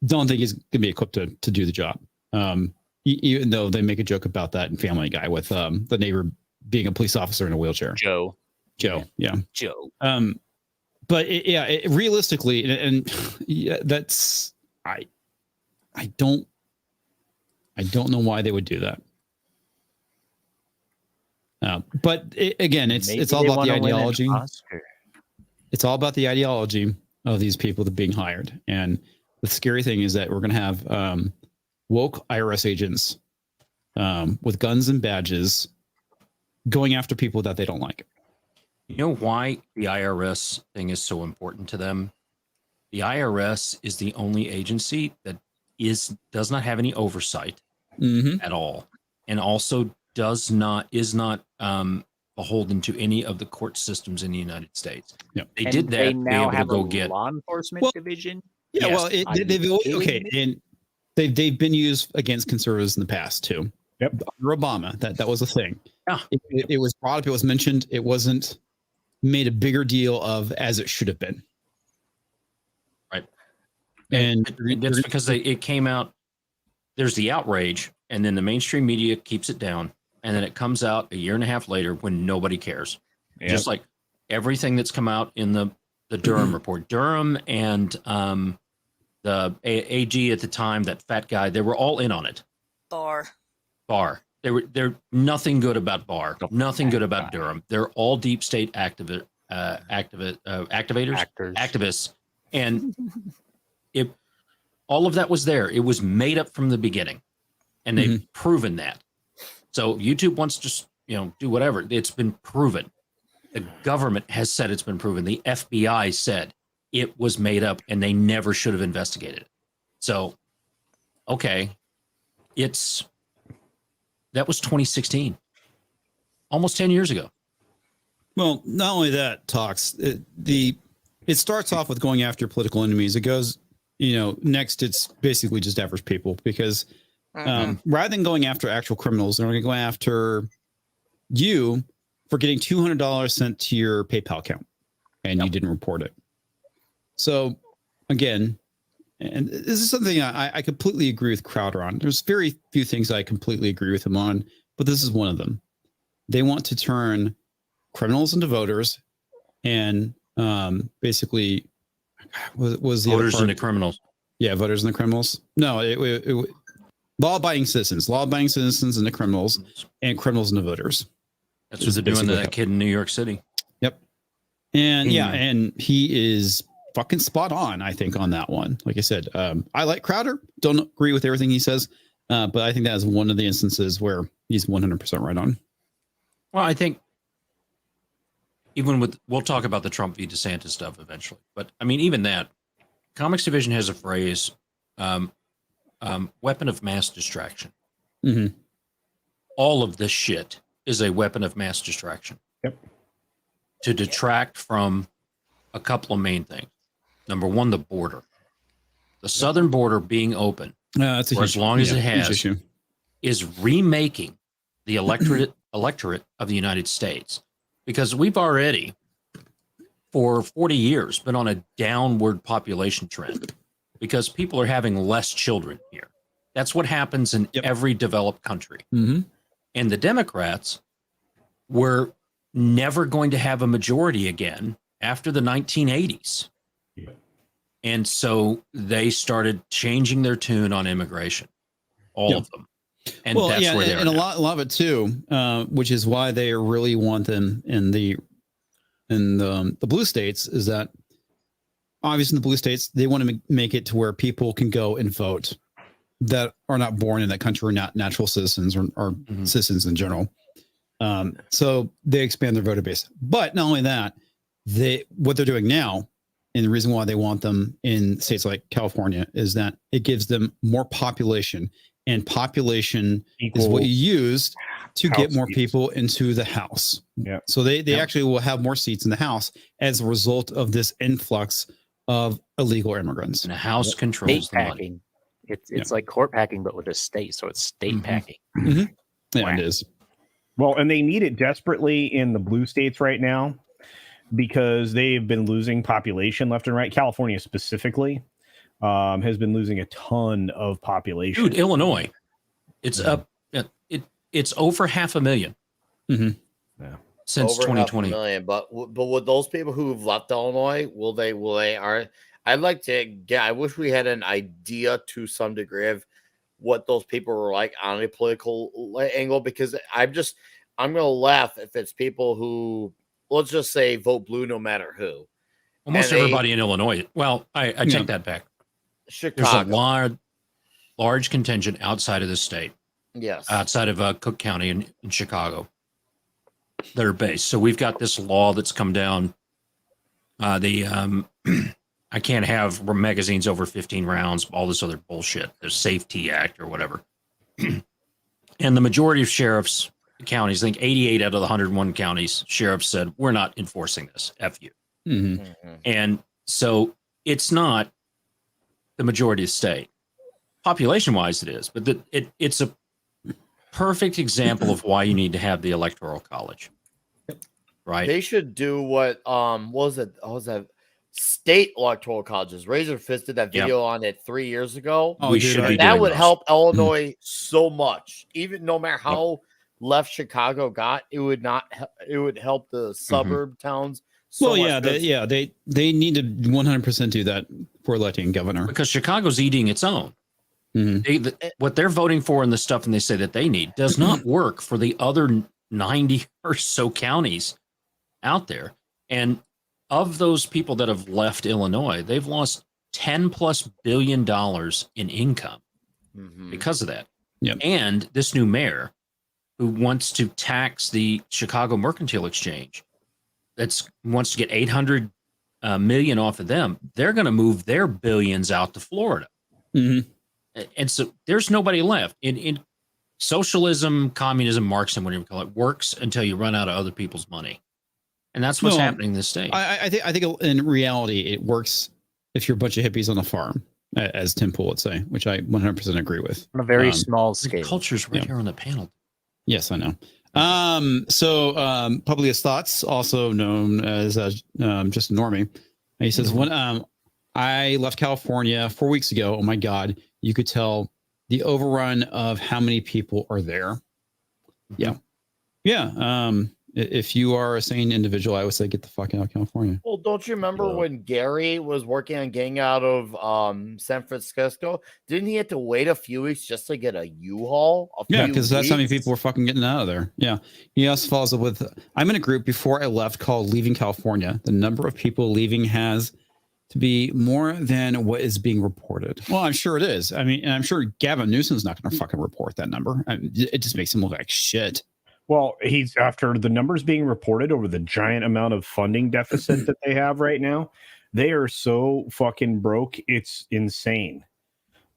Speaker 3: don't think he's gonna be equipped to do the job. Even though they make a joke about that in Family Guy with the neighbor being a police officer in a wheelchair.
Speaker 7: Joe.
Speaker 3: Yeah.
Speaker 7: Joe.
Speaker 3: But realistically, and that's I don't know why they would do that. But again, it's all about the ideology. It's all about the ideology of these people that are being hired. And the scary thing is that we're going to have woke IRS agents with guns and badges going after people that they don't like.
Speaker 6: You know why the IRS thing is so important to them? The IRS is the only agency that does not have any oversight at all, and also is not beholden to any of the court systems in the United States.
Speaker 3: Yeah.
Speaker 6: They
Speaker 7: And
Speaker 6: did that
Speaker 7: they
Speaker 6: to be
Speaker 7: now
Speaker 6: able to
Speaker 7: have
Speaker 6: go
Speaker 7: a
Speaker 6: get
Speaker 7: law enforcement division.
Speaker 3: Yeah,
Speaker 6: Yes.
Speaker 3: well, and they've been used against conservatives in the past too.
Speaker 4: Yep.
Speaker 3: Under Obama, that was a thing.
Speaker 6: Yeah.
Speaker 3: It was brought up. It was mentioned. It wasn't made a bigger deal of as it should have been.
Speaker 6: Right.
Speaker 3: And
Speaker 6: that's because it came out. There's the outrage, and then the mainstream media keeps it down, and then it comes out a year and a half later when nobody cares.
Speaker 7: Yep.
Speaker 6: Just like everything that's come out in the Durham report. Durham and the AG at the time, that fat guy, they were all in on it. Barr. They're nothing good about Barr. Nothing good about Durham. They're all deep state activists, and all of that was there. It was made up from the beginning, and they've proven that. So YouTube wants to do whatever. It's been proven. The government has said it's been proven. The FBI said it was made up, and they never should have investigated it. So, okay, it's That was 2016, almost 10 years ago.
Speaker 3: Well, not only that, it starts off with going after political enemies. It goes, next it's basically just average people, because rather than going after actual criminals, they're going to go after you for getting $200 sent to your PayPal account and you didn't report it. So again, and this is something I completely agree with Crowder on. There's very few things I completely agree with him on, but this is one of them. They want to turn criminals into voters, and basically was the
Speaker 6: voters into criminals.
Speaker 3: Yeah, voters into criminals. No, it law-abiding citizens into criminals, and criminals into voters.
Speaker 6: That's what they're doing to that kid in New York City. Yep.
Speaker 3: And and he is fucking spot on, I think, on that one. Like I said, I like Crowder. Don't agree with everything he says, but I think that is one of the instances where he's 100% right on.
Speaker 6: Well, I think we'll talk about the Trump v. DeSantis stuff eventually, but I mean, even that, Comics Division has a phrase, weapon of mass distraction.
Speaker 3: Mm-hmm.
Speaker 6: All of this shit is a weapon of mass distraction.
Speaker 4: Yep.
Speaker 6: To detract from a couple of main things. Number one, the border. The southern border being open
Speaker 3: that's
Speaker 6: for as long as it has is remaking the electorate of the United States, because we've already for 40 years been on a downward population trend because people are having less children here. That's what happens in every developed country.
Speaker 3: Mm-hmm.
Speaker 6: And the Democrats were never going to have a majority again after the 1980s.
Speaker 4: Yeah.
Speaker 6: And so they started changing their tune on immigration, all of them. And that's where they're
Speaker 3: and a lot of it too, which is why they really want them in the blue states, is that obviously in the blue states, they want to make it to where people can go and vote that are not born in that country, or not natural citizens or citizens in general. So they expand their voter base. But not only that, what they're doing now, and the reason why they want them in states like California, is that it gives them more population, and population is what you use to get more people into the House.
Speaker 4: Yeah.
Speaker 3: So they actually will have more seats in the House as a result of this influx of illegal immigrants.
Speaker 6: And the House controls the money.
Speaker 7: It's like court packing, but with a state. So it's state packing.
Speaker 3: Mm-hmm. Yeah, it is.
Speaker 4: Well, and they need it desperately in the blue states right now, because they've been losing population left and right. California specifically has been losing a ton of population.
Speaker 6: Dude, Illinois, it's up. It's over 500,000 since
Speaker 5: over
Speaker 6: 2020.
Speaker 5: 500,000. But with those people who've left Illinois, will they? I'd like to get. I wish we had an idea to some degree of what those people were like on a political angle, because I'm going to laugh if it's people who, let's just say, vote blue no matter who.
Speaker 6: Almost everybody in Illinois. Well, I take that back.
Speaker 5: Chicago.
Speaker 6: There's a large contingent outside of the state.
Speaker 5: Yes.
Speaker 6: Outside of Cook County in Chicago that are based. So we've got this law that's come down. I can't have magazines over 15 rounds, all this other bullshit. The Safety Act or whatever. And the majority of sheriffs counties, I think 88 out of the 101 counties, sheriffs said, we're not enforcing this. F you. And so it's not the majority of the state. Population-wise, it is. But it's a perfect example of why you need to have the Electoral College. Right?
Speaker 5: They should do what was that state electoral colleges. Razor Fist did that video on it 3 years ago.
Speaker 6: We should be
Speaker 5: that would
Speaker 6: those.
Speaker 5: help Illinois so much. Even no matter how left Chicago got, it would not. It would help the suburb towns. So
Speaker 3: Well, they need to 100% do that for electing governor.
Speaker 6: Because Chicago's eating its own. What they're voting for and the stuff and they say that they need does not work for the other 90 or so counties out there. And of those people that have left Illinois, they've lost $10+ billion in income because of that.
Speaker 3: Yep.
Speaker 6: And this new mayor who wants to tax the Chicago Mercantile Exchange, wants to get 800 million off of them. They're going to move their billions out to Florida. And so there's nobody left in socialism, communism, Marxism, whatever you call it, works until you run out of other people's money. And that's what's happening in this state.
Speaker 3: I think in reality, it works if you're a bunch of hippies on a farm, as Tim Pool would say, which I 100% agree with.
Speaker 7: On a very small scale.
Speaker 6: The culture's right here on the panel.
Speaker 3: Yes, I know. Publius Thoughts, also known as just Normie. He says, when I left California 4 weeks ago, oh my God, you could tell the overrun of how many people are there. Yeah. Yeah. If you are a sane individual, I would say get the fuck out of California.
Speaker 5: Well, don't you remember when Gary was working on getting out of San Francisco? Didn't he have to wait a few weeks just to get a U-Haul?
Speaker 3: Yeah, because that's how many people were fucking getting out of there. Yeah. He also follows up with, I'm in a group before I left called Leaving California. The number of people leaving has to be more than what is being reported. Well, I'm sure it is. I mean, and I'm sure Gavin Newsom's not going to fucking report that number. It just makes him look like shit.
Speaker 4: Well, he's after the numbers being reported over the giant amount of funding deficit that they have right now. They are so fucking broke. It's insane.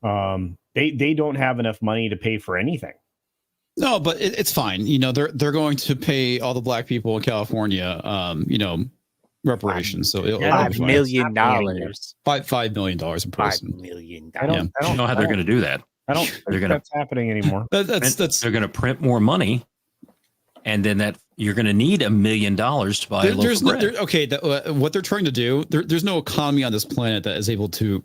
Speaker 4: They don't have enough money to pay for anything.
Speaker 3: No, but it's fine. You know, they're going to pay all the black people in California, reparations. So it'll
Speaker 7: $5 million.
Speaker 3: $5 million a person.
Speaker 7: $5 million.
Speaker 6: I don't know how they're going to do that.
Speaker 4: I don't think that's happening anymore.
Speaker 3: They're
Speaker 6: going to print more money. And then that you're going to need $1 million to buy loaf of bread.
Speaker 3: What they're trying to do, there's no economy on this planet that is able to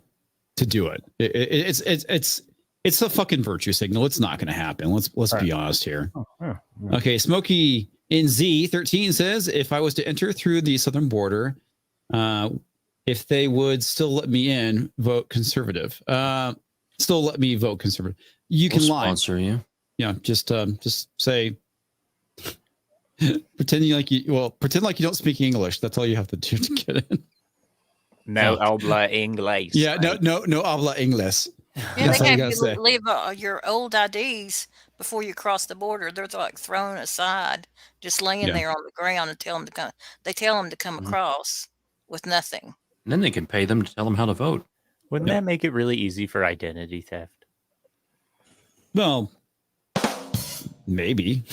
Speaker 3: do it. It's a fucking virtue signal. It's not going to happen. Let's be honest here. Okay, Smokey in Z13 says, if I was to enter through the southern border, if they would still let me in, vote conservative. Still let me vote conservative. You can lie.
Speaker 6: Sponsor you.
Speaker 3: Yeah, just say. Pretend like you don't speak English. That's all you have to do to get in.
Speaker 7: No habla inglés.
Speaker 3: Yeah, no habla inglés.
Speaker 8: Yeah, they have you leave your old IDs before you cross the border. They're like thrown aside, just laying there on the ground and tell them to come. They tell them to come across with nothing.
Speaker 6: And then they can pay them to tell them how to vote.
Speaker 7: Wouldn't that make it really easy for identity theft?
Speaker 3: Well, maybe.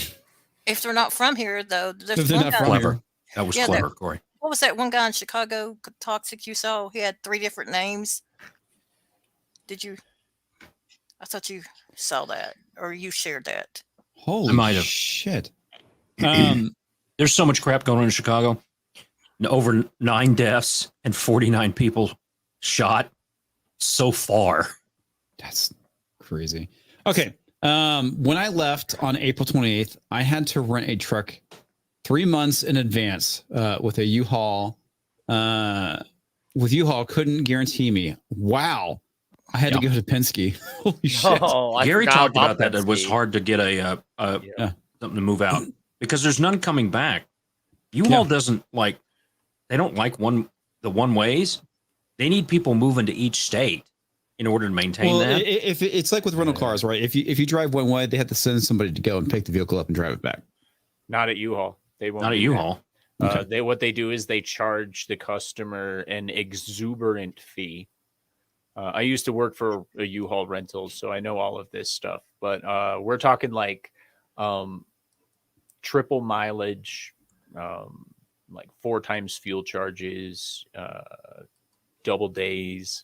Speaker 8: If they're not from here, though,
Speaker 3: if they're not from here.
Speaker 6: That was clever, Corey.
Speaker 8: What was that one guy in Chicago, Toxic, you saw? He had 3 different names. Did you? I thought you saw that, or you shared that.
Speaker 3: Holy shit.
Speaker 6: There's so much crap going on in Chicago. Over 9 deaths and 49 people shot so far.
Speaker 3: That's crazy. Okay. When I left on April 28th, I had to rent a truck 3 months in advance with a U-Haul. With U-Haul, couldn't guarantee me. Wow. I had to go to Penske. Holy shit.
Speaker 6: Gary talked about that. It was hard to get something to move out because there's none coming back. U-Haul doesn't like, they don't like the one ways. They need people moving to each state in order to maintain that.
Speaker 3: If it's like with rental cars, right? If you drive one way, they have to send somebody to go and pick the vehicle up and drive it back.
Speaker 7: Not at U-Haul. They won't.
Speaker 6: Not at U-Haul.
Speaker 7: What they do is they charge the customer an exuberant fee. I used to work for a U-Haul rental, so I know all of this stuff. But we're talking like triple mileage, like 4 times fuel charges, double days,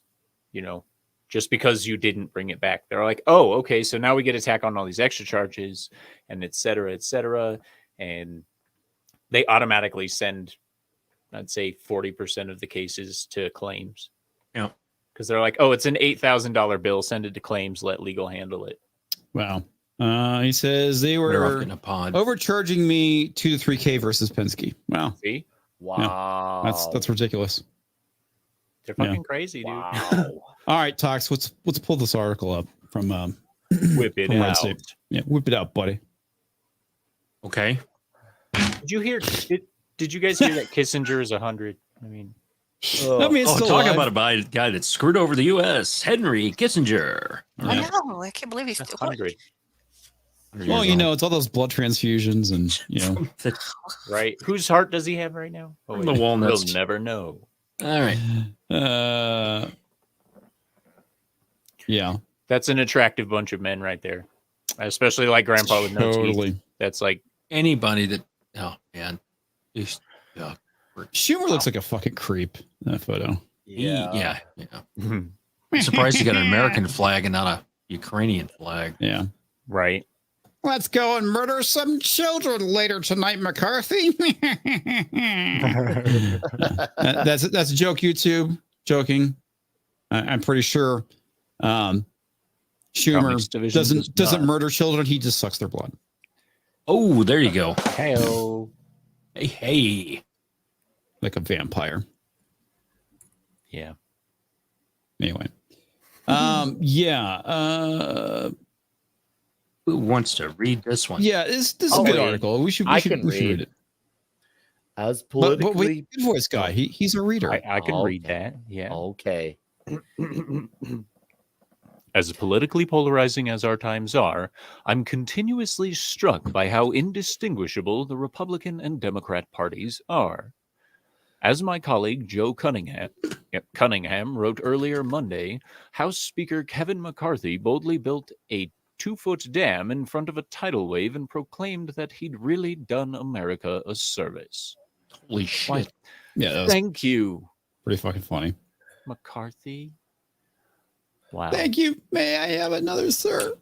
Speaker 7: just because you didn't bring it back. They're like, oh, okay, so now we get a tack on all these extra charges and et cetera, et cetera. And they automatically send, I'd say 40% of the cases to claims.
Speaker 6: Yeah.
Speaker 7: Because they're like, oh, it's an $8,000 bill. Send it to claims. Let legal handle it.
Speaker 3: Wow. He says they were overcharging me $2 to $3K versus Penske. Wow.
Speaker 7: See?
Speaker 5: Wow.
Speaker 3: Yeah. That's ridiculous.
Speaker 7: They're fucking crazy, dude.
Speaker 5: Wow.
Speaker 3: All right, Tox, let's pull this article up from
Speaker 7: Whip it
Speaker 3: from
Speaker 7: out.
Speaker 3: Yeah, whip it out, buddy.
Speaker 6: Okay.
Speaker 7: Did you hear? Did you guys hear that Kissinger is 100? I mean,
Speaker 3: it's still
Speaker 6: talking about a guy that screwed over the U.S. Henry Kissinger.
Speaker 8: I know. I can't believe he's
Speaker 7: that's
Speaker 8: still
Speaker 7: 100.
Speaker 3: Well, it's all those blood transfusions and
Speaker 7: Right. Whose heart does he have right now? Oh,
Speaker 6: the walnuts.
Speaker 7: We'll never know.
Speaker 6: All right.
Speaker 3: Yeah.
Speaker 7: That's an attractive bunch of men right there. Especially like Grandpa with no teeth.
Speaker 3: Totally.
Speaker 7: That's like
Speaker 6: Anybody that, oh man, He's- yeah,
Speaker 3: Schumer looks like a fucking creep in that photo.
Speaker 6: yeah. I'm surprised he got an American flag and not a Ukrainian flag.
Speaker 3: Yeah.
Speaker 7: right.
Speaker 3: Let's go and murder some children later tonight, McCarthy. That's a joke, YouTube. Joking. I'm pretty sure Schumer
Speaker 7: Comics division does
Speaker 3: doesn't
Speaker 7: not.
Speaker 3: murder children. He just sucks their blood.
Speaker 6: Oh, there you go.
Speaker 7: Heyo.
Speaker 6: Hey.
Speaker 3: Like a vampire.
Speaker 7: Yeah.
Speaker 3: Anyway. Yeah.
Speaker 6: Who wants to read this one?
Speaker 3: Yeah, this is a good article. We should read it.
Speaker 5: As
Speaker 3: But
Speaker 5: politically,
Speaker 3: wait, good voice guy. He's a reader.
Speaker 7: I can read
Speaker 5: Okay.
Speaker 7: that. Yeah.
Speaker 5: Okay.
Speaker 10: As politically polarizing as our times are, I'm continuously struck by how indistinguishable the Republican and Democrat parties are. As my colleague Joe Cunningham wrote earlier Monday, House Speaker Kevin McCarthy boldly built a 2-foot dam in front of a tidal wave and proclaimed that he'd really done America a service.
Speaker 6: Holy shit.
Speaker 10: Why,
Speaker 3: Yeah, that was
Speaker 10: thank you,
Speaker 3: pretty fucking funny.
Speaker 10: McCarthy.
Speaker 7: Wow.
Speaker 3: Thank you. May I have another, sir?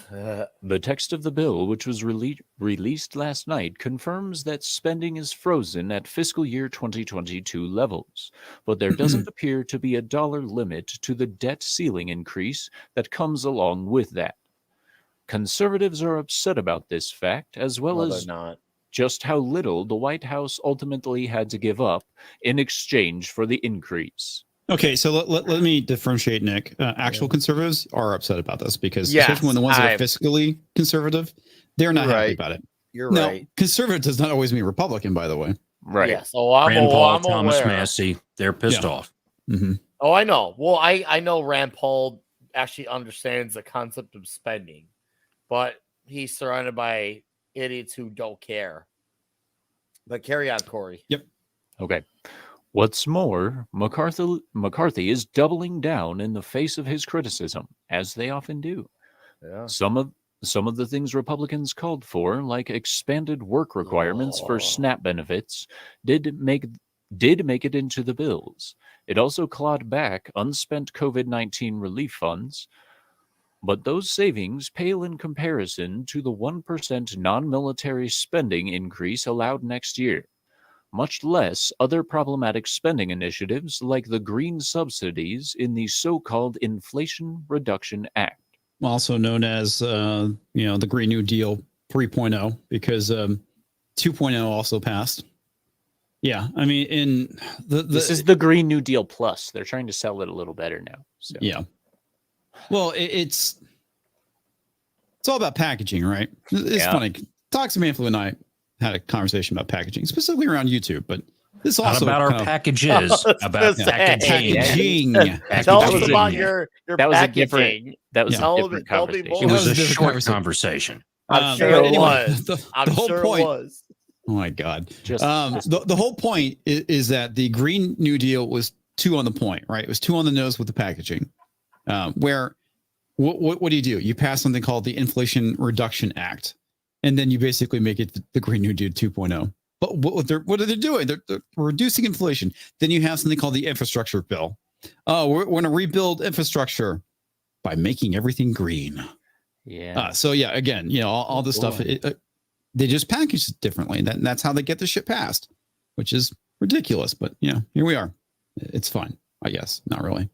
Speaker 10: The text of the bill, which was released last night, confirms that spending is frozen at fiscal year 2022 levels, but there doesn't appear to be a dollar limit to the debt ceiling increase that comes along with that. Conservatives are upset about this fact, as well
Speaker 5: No,
Speaker 10: as
Speaker 5: they're not.
Speaker 10: just how little the White House ultimately had to give up in exchange for the increase.
Speaker 3: Okay, so let me differentiate, Nick. Actual conservatives are upset about this because
Speaker 5: Yes,
Speaker 3: especially when the ones that are fiscally conservative, they're not
Speaker 5: You're
Speaker 3: happy
Speaker 5: right.
Speaker 3: about it.
Speaker 5: You're
Speaker 3: Now,
Speaker 5: right.
Speaker 3: conservative does not always mean Republican, by the way.
Speaker 7: Right.
Speaker 5: Yes. Oh, I'm
Speaker 6: Rand Paul,
Speaker 5: I'm
Speaker 6: Thomas
Speaker 5: aware.
Speaker 6: Massey, they're pissed
Speaker 3: Yeah.
Speaker 6: off.
Speaker 3: Mm-hmm.
Speaker 5: Oh, I know. Well, I know Rand Paul actually understands the concept of spending, but he's surrounded by idiots who don't care. But carry on, Corey.
Speaker 10: Okay. What's more, McCarthy is doubling down in the face of his criticism, as they often do.
Speaker 5: Yeah.
Speaker 10: Some of the things Republicans called for, like expanded work requirements for SNAP benefits, did make it into the bills. It also clawed back unspent COVID-19 relief funds, but those savings pale in comparison to the 1% non-military spending increase allowed next year, much less other problematic spending initiatives like the green subsidies in the so-called Inflation Reduction Act.
Speaker 3: Also known as the Green New Deal 3.0, because 2.0 also passed. Yeah, I mean, in
Speaker 7: This is the Green New Deal Plus. They're trying to sell it a little better now. So.
Speaker 3: yeah. Well, it's all about packaging, right? It's funny. Toxic Manflu and I had a conversation about packaging, specifically around YouTube, but this
Speaker 6: Not
Speaker 3: also
Speaker 6: about our
Speaker 3: kind of-
Speaker 6: packages, about
Speaker 5: say.
Speaker 6: packaging.
Speaker 3: packaging.
Speaker 5: Tell
Speaker 7: That
Speaker 5: us
Speaker 7: was
Speaker 5: about
Speaker 7: a-
Speaker 5: your
Speaker 7: that was a
Speaker 5: packaging.
Speaker 7: different. That was
Speaker 5: Tell
Speaker 7: a
Speaker 5: them-
Speaker 7: different
Speaker 5: tell people-
Speaker 6: It was
Speaker 3: That
Speaker 6: a
Speaker 3: was a different
Speaker 6: short
Speaker 3: conversation.
Speaker 6: conversation.
Speaker 5: I'm sure
Speaker 3: but
Speaker 5: it
Speaker 3: anyway,
Speaker 5: was.
Speaker 3: the
Speaker 5: I'm
Speaker 3: whole
Speaker 5: sure
Speaker 3: point-
Speaker 5: it was.
Speaker 3: Oh my God.
Speaker 7: Just
Speaker 3: The whole point is that the Green New Deal was 2 on the point, right? It was 2 on the nose with the packaging. Where what do? You pass something called the Inflation Reduction Act, and then you basically make it the Green New Deal 2.0. But what are they doing? They're reducing inflation. Then you have something called the infrastructure bill. Oh, we're going to rebuild infrastructure by making everything green.
Speaker 7: yeah.
Speaker 3: So yeah, again, all this stuff, they just package it differently. And that's how they get the shit passed, which is ridiculous. But here we are. It's fine, I guess. Not really.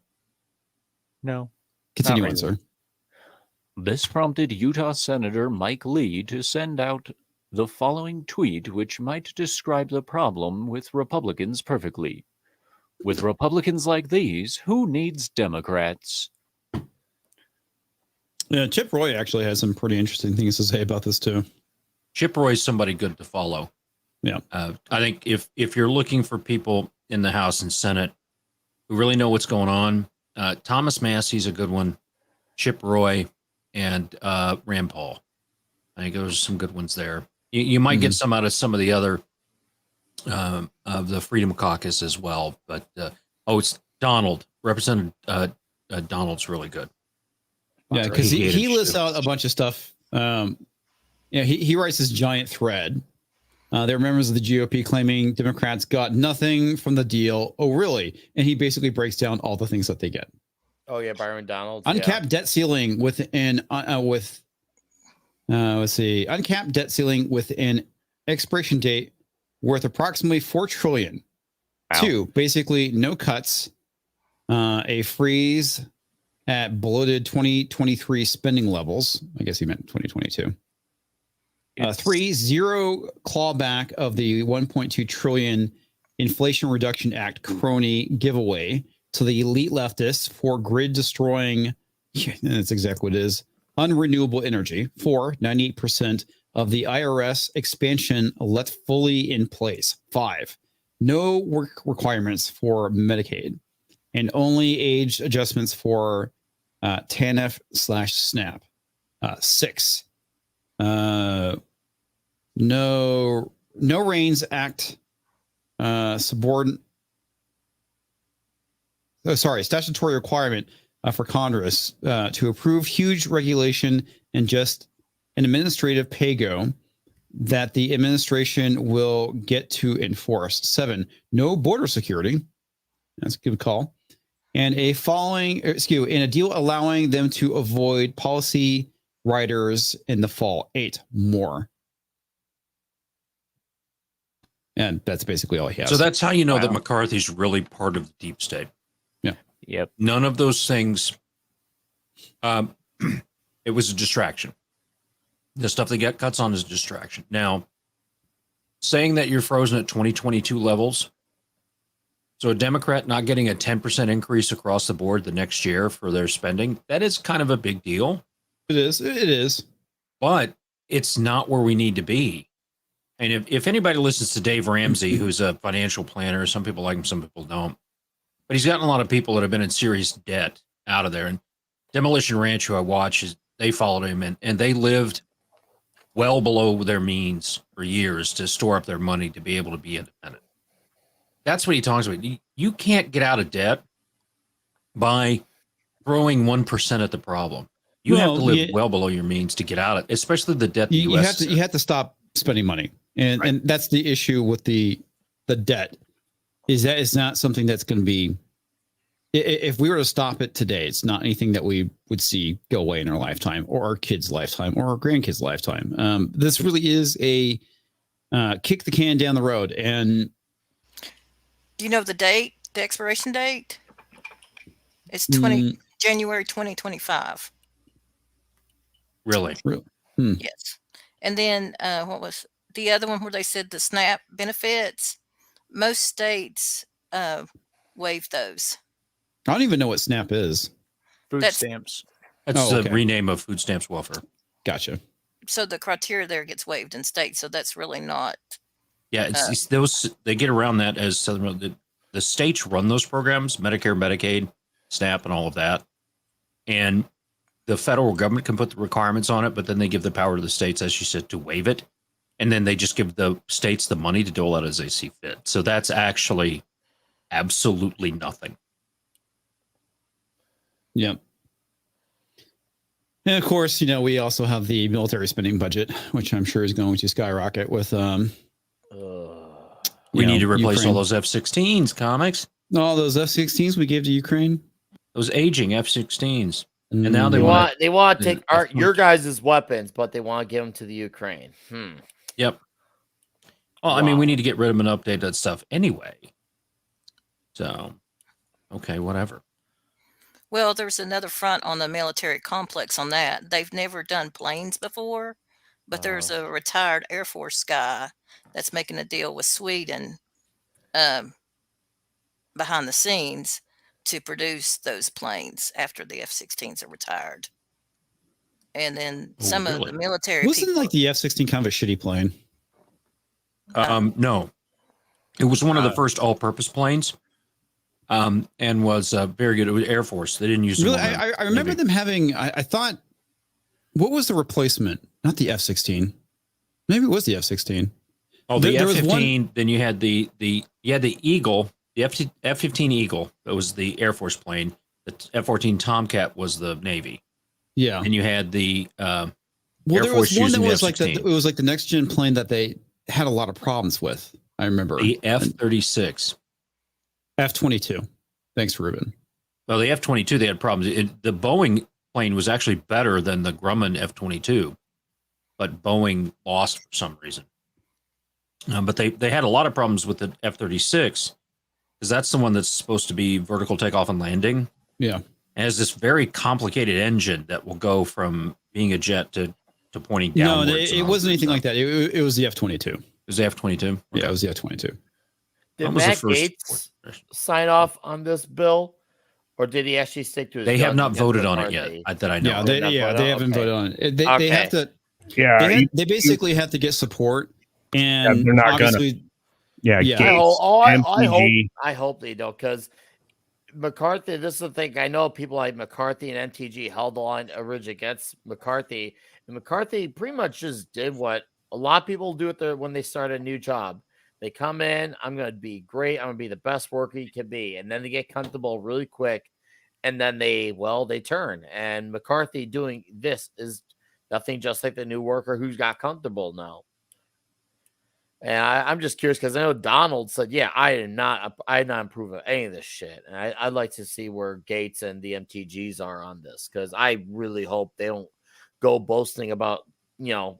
Speaker 7: No.
Speaker 3: Continue
Speaker 7: Not
Speaker 3: on,
Speaker 7: really.
Speaker 3: sir.
Speaker 10: This prompted Utah Senator Mike Lee to send out the following tweet, which might describe the problem with Republicans perfectly. With Republicans like these, who needs Democrats?
Speaker 3: Yeah, Chip Roy actually has some pretty interesting things to say about this too.
Speaker 6: Chip Roy's somebody good to follow.
Speaker 3: Yeah.
Speaker 6: I think if you're looking for people in the House and Senate who really know what's going on, Thomas Massey's a good one, Chip Roy, and Rand Paul. I think those are some good ones there. You might get some out of some of the other of the Freedom Caucus as well. But it's Donald. Representative Donald's really good.
Speaker 3: Yeah, because he lists out a bunch of stuff. He writes this giant thread. There are members of the GOP claiming Democrats got nothing from the deal. Oh, really? And he basically breaks down all the things that they get.
Speaker 5: Oh yeah, Byron Donalds.
Speaker 3: Uncapped debt ceiling uncapped debt ceiling with an expiration date worth approximately $4 trillion. Wow. 2, basically no cuts, a freeze at bloated 2023 spending levels. I guess he meant 2022. Yes. 3, zero clawback of the $1.2 trillion Inflation Reduction Act crony giveaway to the elite leftists for grid destroying. Yeah, that's exactly what it is. Unrenewable energy. 4, 98% of the IRS expansion left fully in place. 5, no work requirements for Medicaid and only age adjustments for TANF/SNAP. 6, no Reigns Act statutory requirement for Congress to approve huge regulation and just an administrative pay-go that the administration will get to enforce. 7, no border security. That's a good call. And a deal allowing them to avoid policy riders in the fall. 8, more. And that's basically all he has.
Speaker 6: So that's how you know that McCarthy's really part of the deep state.
Speaker 3: Yeah.
Speaker 7: Yep.
Speaker 6: None of those things. It was a distraction. The stuff they get cuts on is a distraction. Now, saying that you're frozen at 2022 levels, so a Democrat not getting a 10% increase across the board the next year for their spending, that is kind of a big deal.
Speaker 3: It is.
Speaker 6: But it's not where we need to be. And if anybody listens to Dave Ramsey, who's a financial planner, some people like him, some people don't. But he's gotten a lot of people that have been in serious debt out of there. And Demolition Ranch, who I watch, they followed him, and they lived well below their means for years to store up their money to be able to be independent. That's what he talks about. You can't get out of debt by throwing 1% at the problem. You have to live well below your means to get out of it, especially the debt.
Speaker 3: You have to stop spending money. And that's the issue with the debt, is that it's not something that's going to be, if we were to stop it today, it's not anything that we would see go away in our lifetime or our kids' lifetime or our grandkids' lifetime. This really is a kick the can down the road. And
Speaker 8: do you know the date, the expiration date? It's January 2025.
Speaker 6: Really?
Speaker 8: Yes. And then what was the other one where they said the SNAP benefits? Most states waive those.
Speaker 3: I don't even know what SNAP is.
Speaker 7: Food stamps.
Speaker 6: That's the rename of food stamps welfare.
Speaker 3: Gotcha.
Speaker 8: So the criteria there gets waived in states. So that's really not.
Speaker 6: Yeah, it's those, they get around that as the states run those programs, Medicare, Medicaid, SNAP, and all of that. And the federal government can put the requirements on it, but then they give the power to the states, as you said, to waive it. And then they just give the states the money to dole out as they see fit. So that's actually absolutely nothing.
Speaker 3: Yep. And of course, we also have the military spending budget, which I'm sure is going to skyrocket with.
Speaker 6: We need to replace Ukraine. All those F-16s, comics.
Speaker 3: All those F-16s we gave to Ukraine.
Speaker 6: Those aging F-16s. And now
Speaker 5: they want to take your guys' weapons, but they want to give them to the Ukraine.
Speaker 6: Yep. Well, I mean, we need to get rid of them and update that stuff anyway. So, okay, whatever.
Speaker 8: Well, there's another front on the military complex on that. They've never done planes before, but there's a retired Air Force guy that's making a deal with Sweden behind the scenes to produce those planes after the F-16s are retired. And then some of the military
Speaker 3: Wasn't like the F-16 kind of a shitty plane?
Speaker 6: No. It was one of the first all-purpose planes. And was very good. It was Air Force. They didn't use it.
Speaker 3: Really, I remember them having. I thought, what was the replacement? Not the F-16. Maybe it was the F-16.
Speaker 6: Oh, the F-15. Then you had the Eagle, the F-15 Eagle. That was the Air Force plane. The F-14 Tomcat was the Navy.
Speaker 3: Yeah.
Speaker 6: And you had the Air
Speaker 3: there
Speaker 6: Force
Speaker 3: was one that
Speaker 6: using the
Speaker 3: was like
Speaker 6: F-16.
Speaker 3: it was like the next gen plane that they had a lot of problems with. I remember
Speaker 6: the F-36.
Speaker 3: F-22. Thanks, Ruben.
Speaker 6: Well, the F-22 they had problems. The Boeing plane was actually better than the Grumman F-22, but Boeing lost for some reason. But they had a lot of problems with the F-36 because that's the one that's supposed to be vertical takeoff and landing.
Speaker 3: Yeah.
Speaker 6: It has this very complicated engine that will go from being a jet to pointing downwards.
Speaker 3: No, it wasn't anything like that. It was the F-22. It
Speaker 6: was the F-22? Okay.
Speaker 3: Yeah, it was the F-22.
Speaker 5: Did Matt Gaetz sign off on this bill, or did he actually stick to his?
Speaker 6: They have not voted on it yet. That I know.
Speaker 3: Yeah, they haven't voted on it. They have to.
Speaker 4: Yeah,
Speaker 3: they basically have to get support, and
Speaker 4: they're not
Speaker 3: obviously,
Speaker 4: gonna. Yeah,
Speaker 5: Gaetz, I hope they don't, because McCarthy. This is the thing. I know people like McCarthy and MTG held on originally against McCarthy, and McCarthy pretty much just did what a lot of people do when they start a new job. They come in, I'm going to be great. I'm going to be the best worker you can be. And then they get comfortable really quick. And then they turn. And McCarthy doing this is nothing just like the new worker who's got comfortable now. And I'm just curious because I know Donald said, yeah, I did not approve of any of this shit. And I'd like to see where Gaetz and the MTGs are on this, because I really hope they don't go boasting about,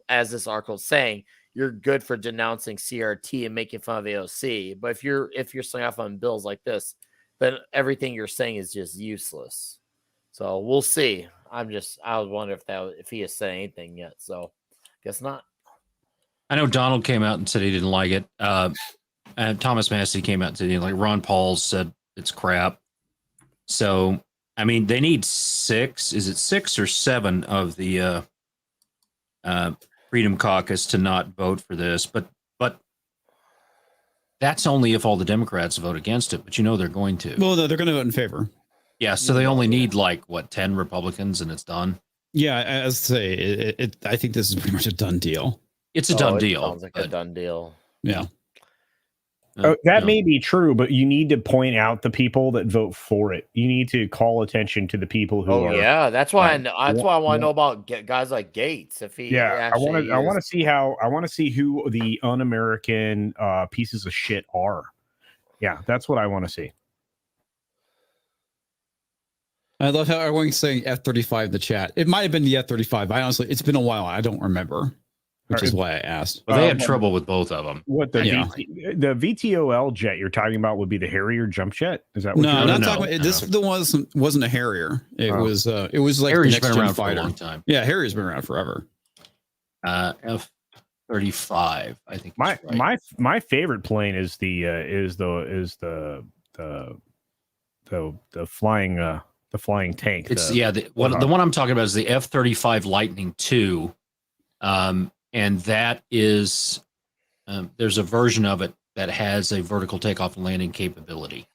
Speaker 5: as this article is saying, you're good for denouncing CRT and making fun of AOC. But if you're signing off on bills like this, then everything you're saying is just useless. So we'll see. I was wondering if he has said anything yet. So guess not.
Speaker 6: I know Donald came out and said he didn't like it. And Thomas Massey came out and said, like Ron Paul said it's crap. So, I mean, they need 6 or 7 of the Freedom Caucus to not vote for this, but that's only if all the Democrats vote against it. But they're going to.
Speaker 3: Well, they're going to vote in favor.
Speaker 6: Yeah, so they only need 10 Republicans, and it's done.
Speaker 3: Yeah, as I say, I think this is pretty much a done deal.
Speaker 6: It's a done deal.
Speaker 5: Sounds like a done deal.
Speaker 3: Yeah.
Speaker 4: That may be true, but you need to point out the people that vote for it. You need to call attention to the people who are.
Speaker 5: Yeah, that's why. That's why I want to know about guys like Gaetz. If he,
Speaker 4: I want to see who the un-American pieces of shit are. Yeah, that's what I want to see.
Speaker 3: I love how everyone's saying F-35 in the chat. It might have been the F-35. Honestly, it's been a while. I don't remember. Which is why I asked.
Speaker 6: Well, they had trouble with both of them.
Speaker 4: What the VTOL jet you're talking about would be the Harrier jump jet? Is that what
Speaker 3: no?
Speaker 4: you're
Speaker 3: Not talking about. This wasn't a Harrier. It was like
Speaker 6: Harrier's
Speaker 3: the next
Speaker 6: been around
Speaker 3: gen fighter.
Speaker 6: for a long time.
Speaker 3: Yeah, Harrier's been around forever.
Speaker 6: F-35, I think.
Speaker 4: My favorite plane is the flying tank.
Speaker 6: The one I'm talking about is the F-35 Lightning II. And that is, there's a version of it that has a vertical takeoff and landing capability.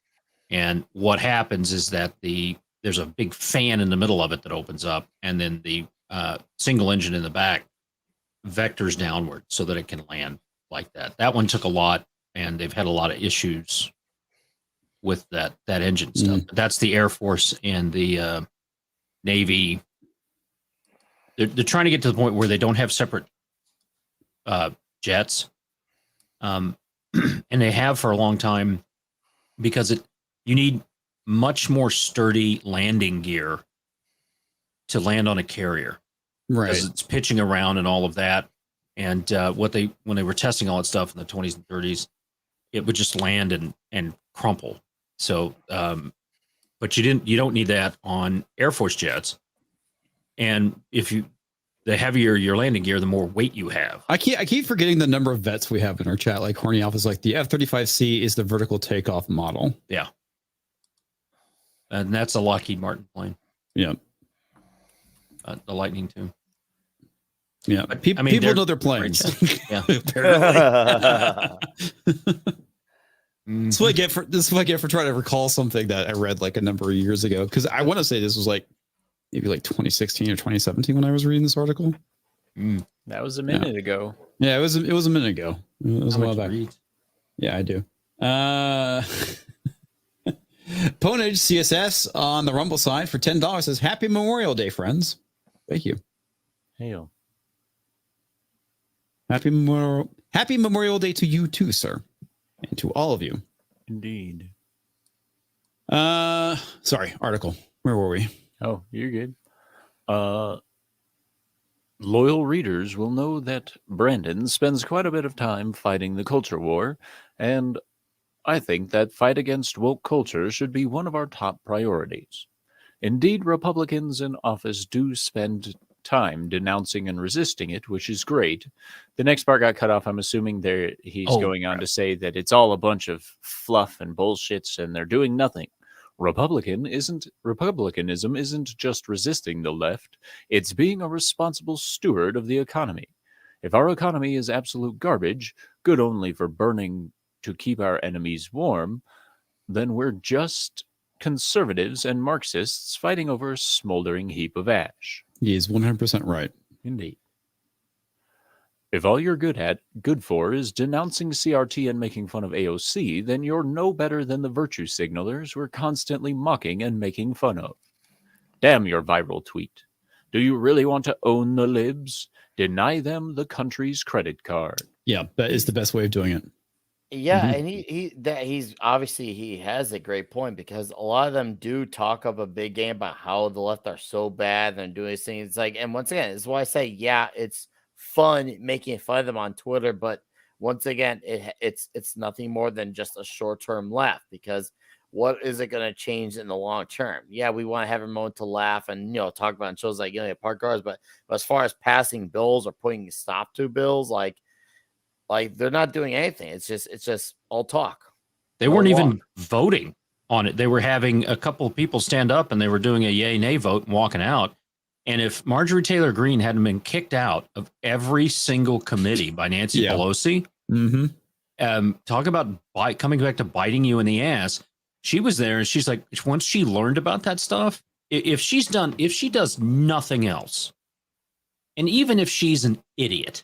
Speaker 6: And what happens is that there's a big fan in the middle of it that opens up, and then the single engine in the back vectors downward so that it can land like that. That one took a lot, and they've had a lot of issues with that engine stuff. But that's the Air Force and the Navy. They're trying to get to the point where they don't have separate jets, and they have for a long time, because you need much more sturdy landing gear to land on a carrier,
Speaker 3: right?
Speaker 6: Because it's pitching around and all of that. And when they were testing all that stuff in the 20s and 30s, it would just land and crumple. So, but you don't need that on Air Force jets. And the heavier your landing gear, the more weight you have.
Speaker 3: I keep forgetting the number of vets we have in our chat. Like Horny Alpha's like the F-35C is the vertical takeoff model.
Speaker 6: Yeah. And that's a Lockheed Martin plane.
Speaker 3: Yeah.
Speaker 6: The Lightning II.
Speaker 3: Yeah.
Speaker 6: But,
Speaker 3: people know their planes.
Speaker 6: Yeah.
Speaker 3: This is what I get for trying to recall something that I read like a number of years ago. Because I want to say this was like maybe like 2016 or 2017 when I was reading this article.
Speaker 7: That was a minute ago.
Speaker 3: Yeah, it was a minute ago. It was a while back. Yeah, I do. Ponage CSS on the Rumble side for $10 says Happy Memorial Day, friends. Thank you.
Speaker 10: Hail.
Speaker 3: Happy Memorial Day to you too, sir, and to all of you.
Speaker 10: Indeed.
Speaker 3: Sorry, article. Where were we?
Speaker 10: Oh, you're good. Loyal readers will know that Brandon spends quite a bit of time fighting the culture war, and I think that fight against woke culture should be one of our top priorities. Indeed, Republicans in office do spend time denouncing and resisting it, which is great. The next part got cut off. I'm assuming he's going on to say that it's all a bunch of fluff and bullshits and they're doing nothing. Republicanism isn't just resisting the left, it's being a responsible steward of the economy. If our economy is absolute garbage, good only for burning to keep our enemies warm, then we're just conservatives and Marxists fighting over a smoldering heap of ash.
Speaker 3: He is 100% right.
Speaker 10: Indeed. If all you're good for is denouncing CRT and making fun of AOC, then you're no better than the virtue signalers we're constantly mocking and making fun of. Damn your viral tweet. Do you really want to own the libs? Deny them the country's credit card.
Speaker 3: Yeah, that is the best way of doing it.
Speaker 5: Yeah, and he's obviously he has a great point because a lot of them do talk up a big game about how the left are so bad and doing these things. It's like, and once again, this is why I say, yeah, it's fun making fun of them on Twitter, but once again, it's nothing more than just a short-term laugh, because what is it going to change in the long term? Yeah, we want to have a moment to laugh and talk about shows like park cars, but as far as passing bills or putting a stop to bills, like they're not doing anything. It's just all talk.
Speaker 6: They weren't even voting on it. They were having a couple of people stand up and they were doing a yay nay vote and walking out. And if Marjorie Taylor Greene hadn't been kicked out of every single committee by Nancy Pelosi, talk about coming back to biting you in the ass. She was there and she's like, once she learned about that stuff, if she does nothing else, and even if she's an idiot,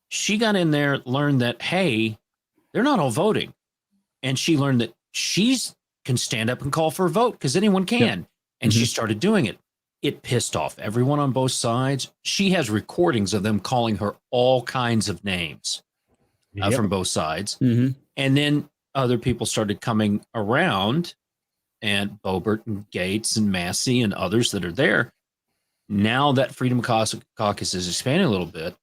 Speaker 6: she got in there, learned that, hey, they're not all voting. And she learned that she's can stand up and call for a vote because anyone can. Yeah. And she started doing it. It pissed off everyone on both sides. She has recordings of them calling her all kinds of names from both sides. And then other people started coming around, and Boebert and Gates and Massey and others that are there. Now that Freedom Caucus is expanding a little bit,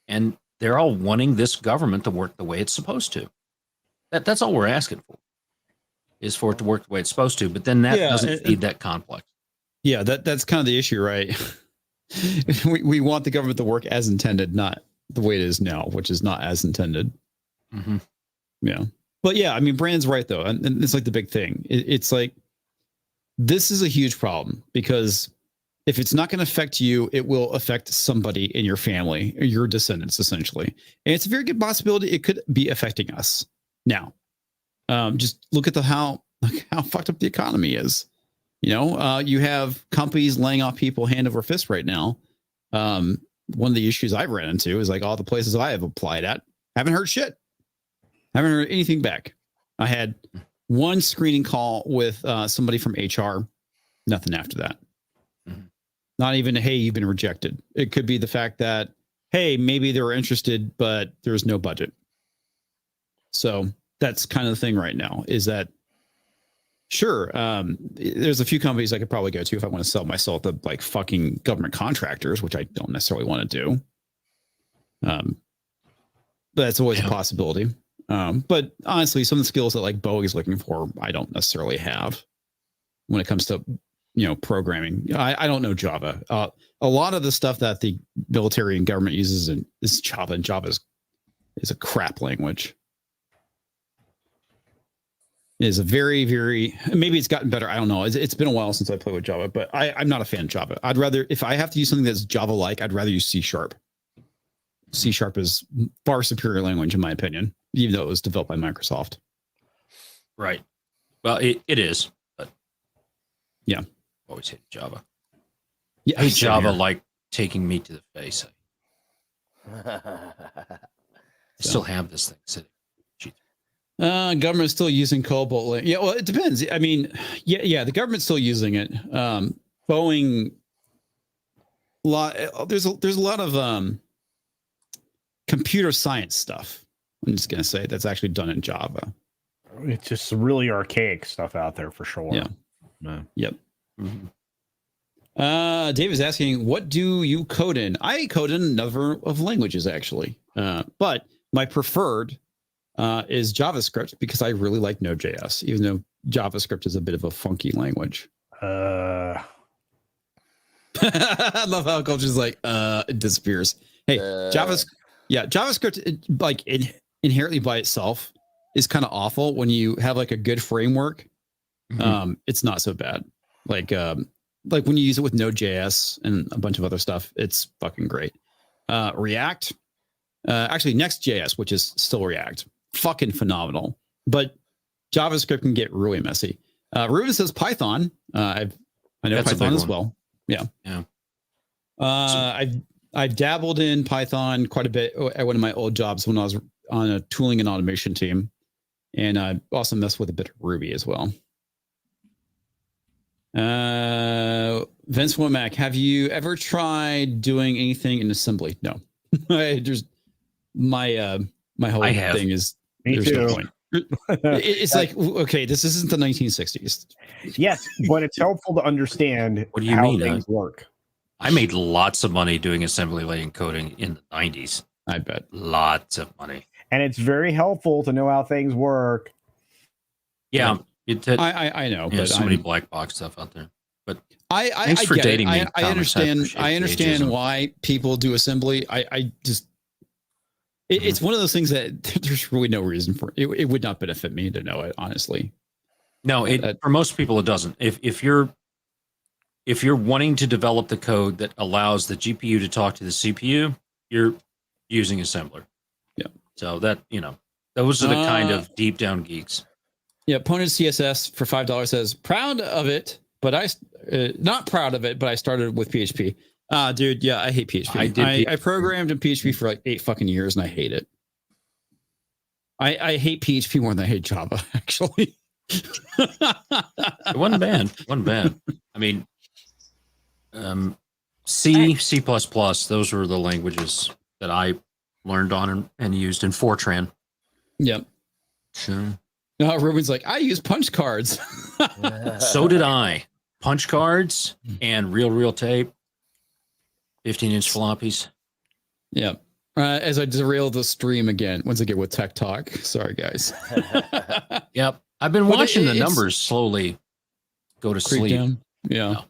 Speaker 6: and they're all wanting this government to work the way it's supposed to. That's all we're asking for, is for it to work the way it's supposed to. But then that doesn't feed that complex.
Speaker 3: Yeah, that's kind of the issue, right? we want the government to work as intended, not the way it is now, which is not as intended. Yeah. But yeah, I mean, Brandon's right, though. And it's like the big thing. It's like, this is a huge problem, because if it's not going to affect you, it will affect somebody in your family, or your descendants, essentially. And it's a very good possibility it could be affecting us now. Just look at how fucked up the economy is. You have companies laying off people hand over fist right now. One of the issues I've ran into is like all the places I have applied at, haven't heard shit. Haven't heard anything back. I had one screening call with somebody from HR. Nothing after that. Not even, hey, you've been rejected. It could be the fact that, hey, maybe they were interested, but there's no budget. So that's kind of the thing right now, is that, sure, there's a few companies I could probably go to if I want to sell myself to like fucking government contractors, which I don't necessarily want to do. But that's always a possibility. But honestly, some of the skills that like Boeing is looking for, I don't necessarily have when it comes to programming. I don't know Java. A lot of the stuff that the military and government uses is Java, and Java is a crap language. It is a very, very, maybe it's gotten better. I don't know. It's been a while since I played with Java, but I'm not a fan of Java. I'd rather, if I have to use something that's Java-like, I'd rather use C#. C# is far superior language, in my opinion, even though it was developed by Microsoft.
Speaker 6: Right. Well, it is. But
Speaker 3: yeah.
Speaker 6: Always hate Java.
Speaker 3: Yeah,
Speaker 6: I hate Java like taking me to the face. I still have this thing sitting.
Speaker 3: Government's still using Cobalt. Yeah, well, it depends. I mean, yeah, the government's still using it. Boeing there's a lot of computer science stuff. I'm just gonna say that's actually done in Java.
Speaker 4: It's just really archaic stuff out there for sure.
Speaker 3: Yeah.
Speaker 4: Yeah.
Speaker 3: Yep. Dave is asking, what do you code in? I code in a number of languages actually, but my preferred is JavaScript because I really like Node.js, even though JavaScript is a bit of a funky language.
Speaker 4: Uh,
Speaker 3: I love how culture's like it disappears. Hey, JavaScript like inherently by itself is kind of awful. When you have like a good framework, it's not so bad. Like when you use it with Node.js and a bunch of other stuff, it's fucking great. React, actually Next.js, which is still React, fucking phenomenal. But JavaScript can get really messy. Ruben says Python. I know
Speaker 6: That's
Speaker 3: Python as well. Yeah. I've dabbled in Python quite a bit at one of my old jobs when I was on a tooling and automation team, and I also messed with a bit of Ruby as well. Vince Womack, have you ever tried doing anything in assembly? No. There's my whole thing is
Speaker 4: Me
Speaker 3: there's
Speaker 4: too.
Speaker 3: no point. It's like, okay, this isn't the 1960s.
Speaker 4: Yes, but it's helpful to understand
Speaker 6: What do you
Speaker 4: how
Speaker 6: mean?
Speaker 4: things work.
Speaker 6: I made lots of money doing assembly line coding in the 90s.
Speaker 3: I bet.
Speaker 6: Lots of money.
Speaker 4: And it's very helpful to know how things work.
Speaker 6: Yeah.
Speaker 3: I know,
Speaker 6: Yeah,
Speaker 3: but
Speaker 6: so many black box stuff out there. But
Speaker 3: I
Speaker 6: thanks for
Speaker 3: get
Speaker 6: dating
Speaker 3: it.
Speaker 6: me.
Speaker 3: I
Speaker 6: Thomas.
Speaker 3: understand.
Speaker 6: appreciate
Speaker 3: I
Speaker 6: the
Speaker 3: understand
Speaker 6: ageism.
Speaker 3: why people do assembly. I just it's one of those things that there's really no reason for it. It would not benefit me to know it, honestly.
Speaker 6: No, for most people it doesn't. If you're wanting to develop the code that allows the GPU to talk to the CPU, you're using assembler.
Speaker 3: Yeah.
Speaker 6: So that those are the kind of deep down geeks.
Speaker 3: Yeah, Ponent CSS for $5 says proud of it, but not proud of it, but I started with PHP. Dude, yeah, I hate PHP. I programmed in PHP for like 8 fucking years and I hate it. I hate PHP more than I hate Java, actually.
Speaker 6: It wasn't bad. I mean, C, C++, those were the languages that I learned on and used in Fortran.
Speaker 3: Yep.
Speaker 6: So,
Speaker 3: Ruben's like, I use punch cards.
Speaker 6: so did I. Punch cards and real tape, 15-inch floppies.
Speaker 3: Yep. As I derail the stream again, once again with Tech Talk. Sorry, guys.
Speaker 6: Yep. I've been watching the numbers slowly go to sleep.
Speaker 3: Down. Yeah.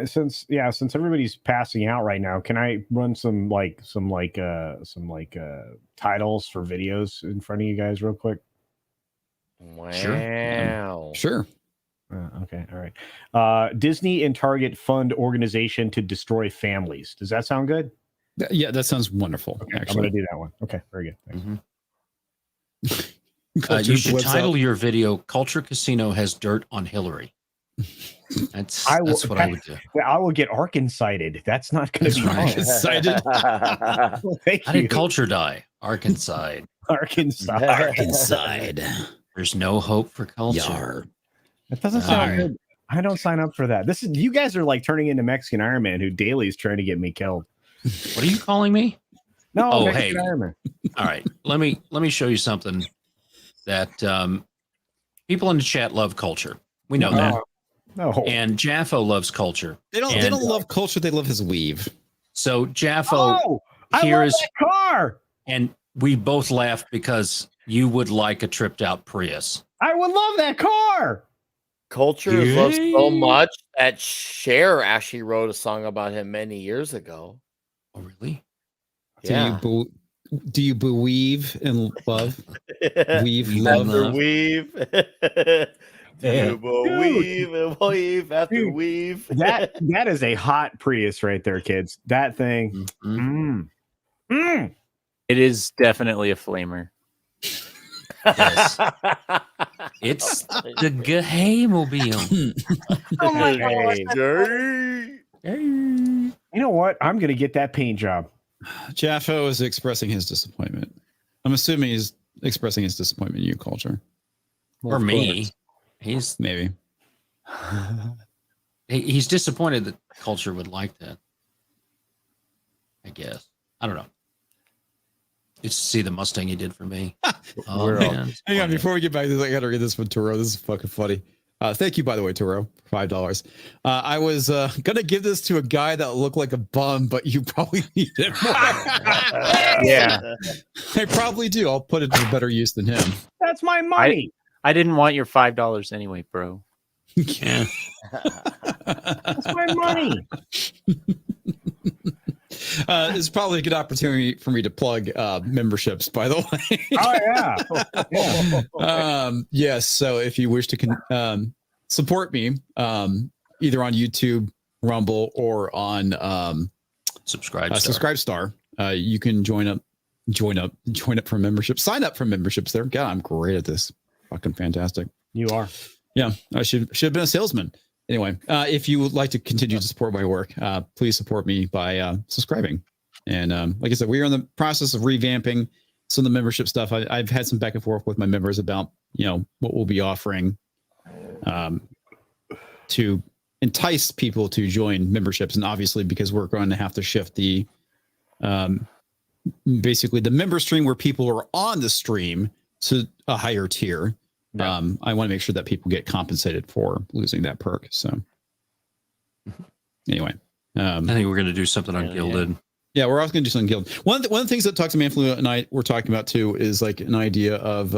Speaker 4: Since everybody's passing out right now, can I run some titles for videos in front of you guys real quick?
Speaker 5: Wow.
Speaker 3: Sure.
Speaker 4: Okay. All right. Disney and Target fund organization to destroy families. Does that sound good?
Speaker 3: Yeah, that sounds wonderful.
Speaker 4: Okay,
Speaker 3: actually,
Speaker 4: I'm going to do that one. Okay, very good. Thanks.
Speaker 6: You should title your video "Culture Casino has dirt on Hillary." That's what I would do.
Speaker 4: I will get Arkansas-ed. That's not going to be
Speaker 3: Arkansas-ed.
Speaker 6: How did culture die? Arkansas.
Speaker 4: Arkansas.
Speaker 6: There's no hope for culture.
Speaker 3: Yar.
Speaker 4: That doesn't sound good. I don't sign up for that. You guys are like turning into Mexican Iron Man, who daily is trying to get me killed.
Speaker 6: What are you calling me?
Speaker 4: No,
Speaker 6: Mexican Iron Man. All right, let me show you something that people in the chat love culture. We know that.
Speaker 4: No.
Speaker 6: And Jaffo loves culture.
Speaker 3: They don't love culture. They love his weave.
Speaker 6: So Jaffo,
Speaker 4: here is that car.
Speaker 6: And we both laughed because you would like a tripped out Prius.
Speaker 4: I would love that car.
Speaker 5: Culture is loved so much that Cher actually wrote a song about him many years ago.
Speaker 6: Oh, really?
Speaker 5: Yeah.
Speaker 3: Do you believe in love? Weave,
Speaker 5: love. Weave. You believe and weave after weave.
Speaker 4: That is a hot Prius right there, kids. That thing.
Speaker 7: It is definitely a flamer.
Speaker 6: Yes. It's the Geheimobile.
Speaker 8: Oh my God.
Speaker 4: You know what? I'm going to get that paint job.
Speaker 3: Jaffo is expressing his disappointment. I'm assuming he's expressing his disappointment in you, culture.
Speaker 6: Or me. He's
Speaker 3: maybe.
Speaker 6: He's disappointed that culture would like that. I guess. I don't know. It's to see the Mustang he did for me.
Speaker 3: Hang on, before we get back to this, I gotta read this from Turo. This is fucking funny. Thank you, by the way, Turo, $5. I was gonna give this to a guy that looked like a bum, but you probably need it more.
Speaker 7: Yeah,
Speaker 3: I probably do. I'll put it to better use than him.
Speaker 4: That's my money.
Speaker 7: I didn't want your $5 anyway, bro.
Speaker 6: Yeah.
Speaker 4: That's my money.
Speaker 3: It's probably a good opportunity for me to plug memberships, by the way.
Speaker 4: Oh yeah.
Speaker 3: Yes. So if you wish to support me, either on YouTube, Rumble, or on Subscribe Star, you can join up for membership. Sign up for memberships there. God, I'm great at this. Fucking fantastic.
Speaker 4: You are.
Speaker 3: Yeah, I should have been a salesman. Anyway, if you would like to continue to support my work, please support me by subscribing. And like I said, we are in the process of revamping some of the membership stuff. I've had some back and forth with my members about, what we'll be offering to entice people to join memberships. And obviously, because we're going to have to shift the basically the member stream where people are on the stream to a higher tier. Yeah. I want to make sure that people get compensated for losing that perk. So anyway, I
Speaker 6: think we're going to do something on Gilded.
Speaker 3: Yeah, we're also going to do something Gilded. One of the things that Talks to Manflu and I were talking about too is like an idea of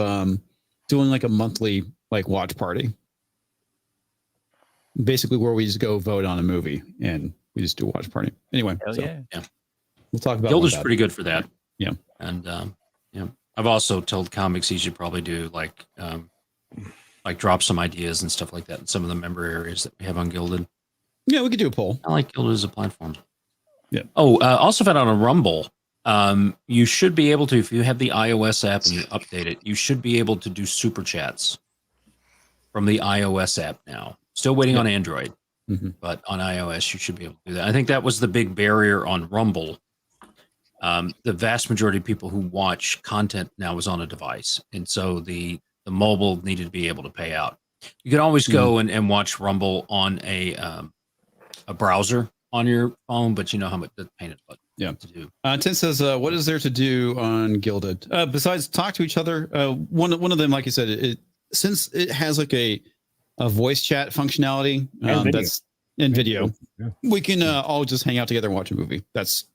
Speaker 3: doing like a monthly like watch party. Basically, where we just go vote on a movie and we just do a watch party. Anyway,
Speaker 6: yeah,
Speaker 3: we'll talk about
Speaker 6: Gilded's pretty good for that.
Speaker 3: Yeah,
Speaker 6: and I've also told comics he should probably do like drop some ideas and stuff like that in some of the member areas that we have on Gilded.
Speaker 3: Yeah, we could do a poll.
Speaker 6: I like Gilded as a platform.
Speaker 3: Yeah.
Speaker 6: Oh, also found out on Rumble, you should be able to, if you have the iOS app and you update it, you should be able to do super chats from the iOS app now. Still waiting on Android, but on iOS you should be able to do that. I think that was the big barrier on Rumble. The vast majority of people who watch content now is on a device, and so the mobile needed to be able to pay out. You can always go and watch Rumble on a browser on your phone, but you know how much the pain it's to do.
Speaker 3: Tim says, what is there to do on Gilded? Besides talk to each other, one of them, like you said, since it has like a voice chat functionality, that's in video, we can all just hang out together and watch a movie. That's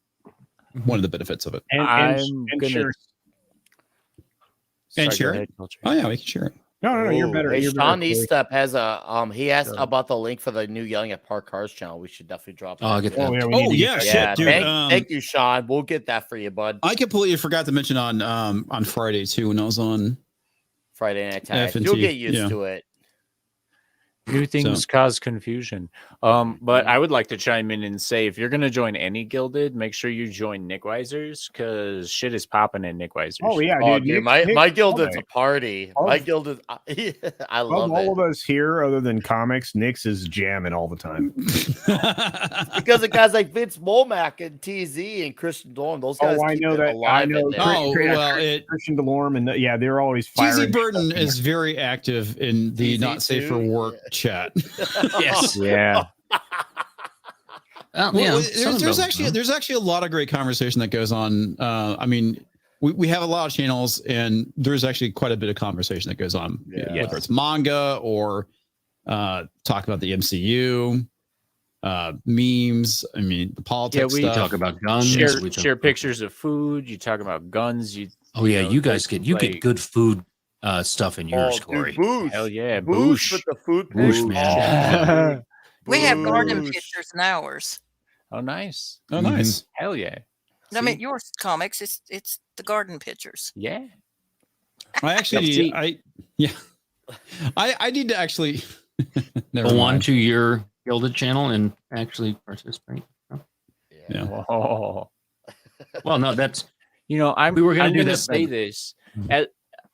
Speaker 3: one of the benefits of it.
Speaker 4: And share.
Speaker 3: And share it. Oh yeah, we can share it.
Speaker 4: No, you're better.
Speaker 5: Hey,
Speaker 4: You're
Speaker 5: Sean
Speaker 4: better.
Speaker 5: Eastep has a he asked about the link for the new Yelling at Park Cars channel. We should definitely drop that.
Speaker 6: I'll get that.
Speaker 3: Oh yeah, shit, dude.
Speaker 5: Thank you, Sean. We'll get that for you, bud.
Speaker 3: I completely forgot to mention on Friday too when I was on
Speaker 5: Friday Night Tag.
Speaker 3: F&T,
Speaker 5: You'll get used to it.
Speaker 7: New things cause confusion. But I would like to chime in and say, if you're going to join any Gilded, make sure you join Nick Weiser's, because shit is popping in Nick Weiser's.
Speaker 4: Oh yeah,
Speaker 5: Oh,
Speaker 4: dude.
Speaker 5: dude, my Gilded's a party. My Gilded, I love
Speaker 4: all
Speaker 5: it.
Speaker 4: of us here, other than comics, Nick's is jamming all the time.
Speaker 5: Because of guys like Vince Molmack and TZ and Christian Dorm, those guys.
Speaker 4: I
Speaker 5: keep
Speaker 4: know
Speaker 5: it
Speaker 4: that. I
Speaker 5: alive
Speaker 4: know.
Speaker 5: in there.
Speaker 4: Christian DeLorme, and they're always firing.
Speaker 3: TZ Burton is very active in the
Speaker 5: TZ
Speaker 3: not safe for work chat.
Speaker 6: Yes.
Speaker 7: Yeah.
Speaker 3: There's actually a lot of great conversation that goes on. I mean, we have a lot of channels, and there's actually quite a bit of conversation that goes on, whether it's manga or talk about the MCU, memes. I mean, the politics.
Speaker 6: We
Speaker 3: stuff.
Speaker 6: talk about guns.
Speaker 7: Share pictures of food. You talk about guns. You
Speaker 6: guys get good food stuff in yours, Corey.
Speaker 5: Boosh.
Speaker 7: Hell yeah,
Speaker 5: Boosh with the food.
Speaker 6: Boosh, man.
Speaker 8: We have garden pictures in ours.
Speaker 7: Oh, nice.
Speaker 3: Oh, nice.
Speaker 7: Hell yeah.
Speaker 8: I mean, yours comics. It's the garden pictures.
Speaker 7: Yeah.
Speaker 3: I actually, I need to actually
Speaker 6: go on to your Gilded channel and actually participate.
Speaker 3: Yeah.
Speaker 7: Oh.
Speaker 6: Well, no, that's
Speaker 7: we were going to say
Speaker 6: that.
Speaker 7: this.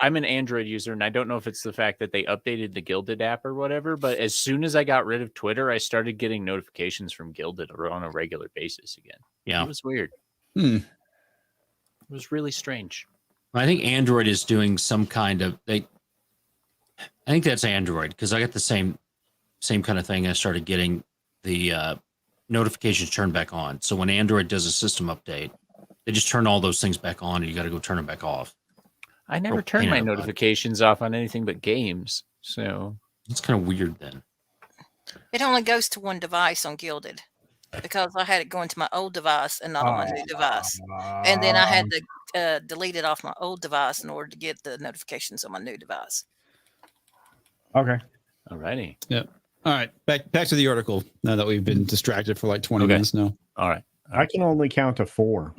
Speaker 7: I'm an Android user, and I don't know if it's the fact that they updated the Gilded app or whatever, but as soon as I got rid of Twitter, I started getting notifications from Gilded on a regular basis again.
Speaker 6: Yeah.
Speaker 7: It was weird.
Speaker 3: Hmm.
Speaker 7: It was really strange.
Speaker 6: I think Android is doing some kind of I think that's Android, because I got the same kind of thing. I started getting the notifications turned back on. So when Android does a system update, they just turn all those things back on, and you got to go turn them back off.
Speaker 7: I never turn my notifications off on anything but games, so
Speaker 6: it's kind of weird then.
Speaker 8: It only goes to one device on Gilded because I had it going to my old device and not on my new device. And then I had to delete it off my old device in order to get the notifications on my new device.
Speaker 4: Okay.
Speaker 7: Alrighty.
Speaker 3: Yeah. All right. Back to the article now that we've been distracted for like 20 minutes now.
Speaker 7: All right.
Speaker 4: I can only count to 4.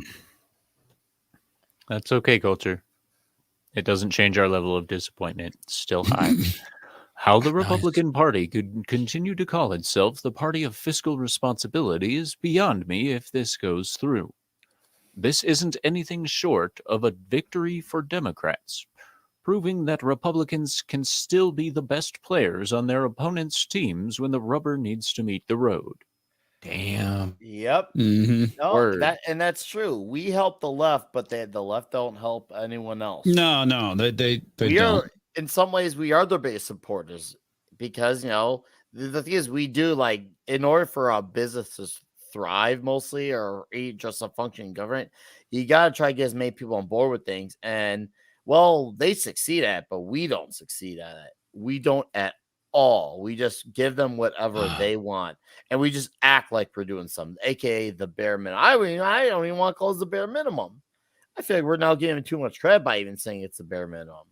Speaker 7: That's okay, Culture. It doesn't change our level of disappointment. It's still high. How the Republican Party could continue to call itself the party of fiscal responsibility is beyond me if this goes through. This isn't anything short of a victory for Democrats, proving that Republicans can still be the best players on their opponents' teams when the rubber needs to meet the road.
Speaker 6: Damn.
Speaker 5: Yep.
Speaker 3: Mm-hmm.
Speaker 5: No, that's true. We help the left, but the left don't help anyone else.
Speaker 3: No, they
Speaker 5: we
Speaker 3: don't.
Speaker 5: Are, in some ways, we are their biggest supporters because, the thing is, we do like, in order for a business to thrive mostly or just a functioning government, you got to try to get as many people on board with things. And, well, they succeed at it, but we don't succeed at it. We don't at all. We just give them whatever they want, and we just act like we're doing something, aka the bare minimum. I don't even want to call it the bare minimum. I feel like we're now giving too much credit by even saying it's the bare minimum.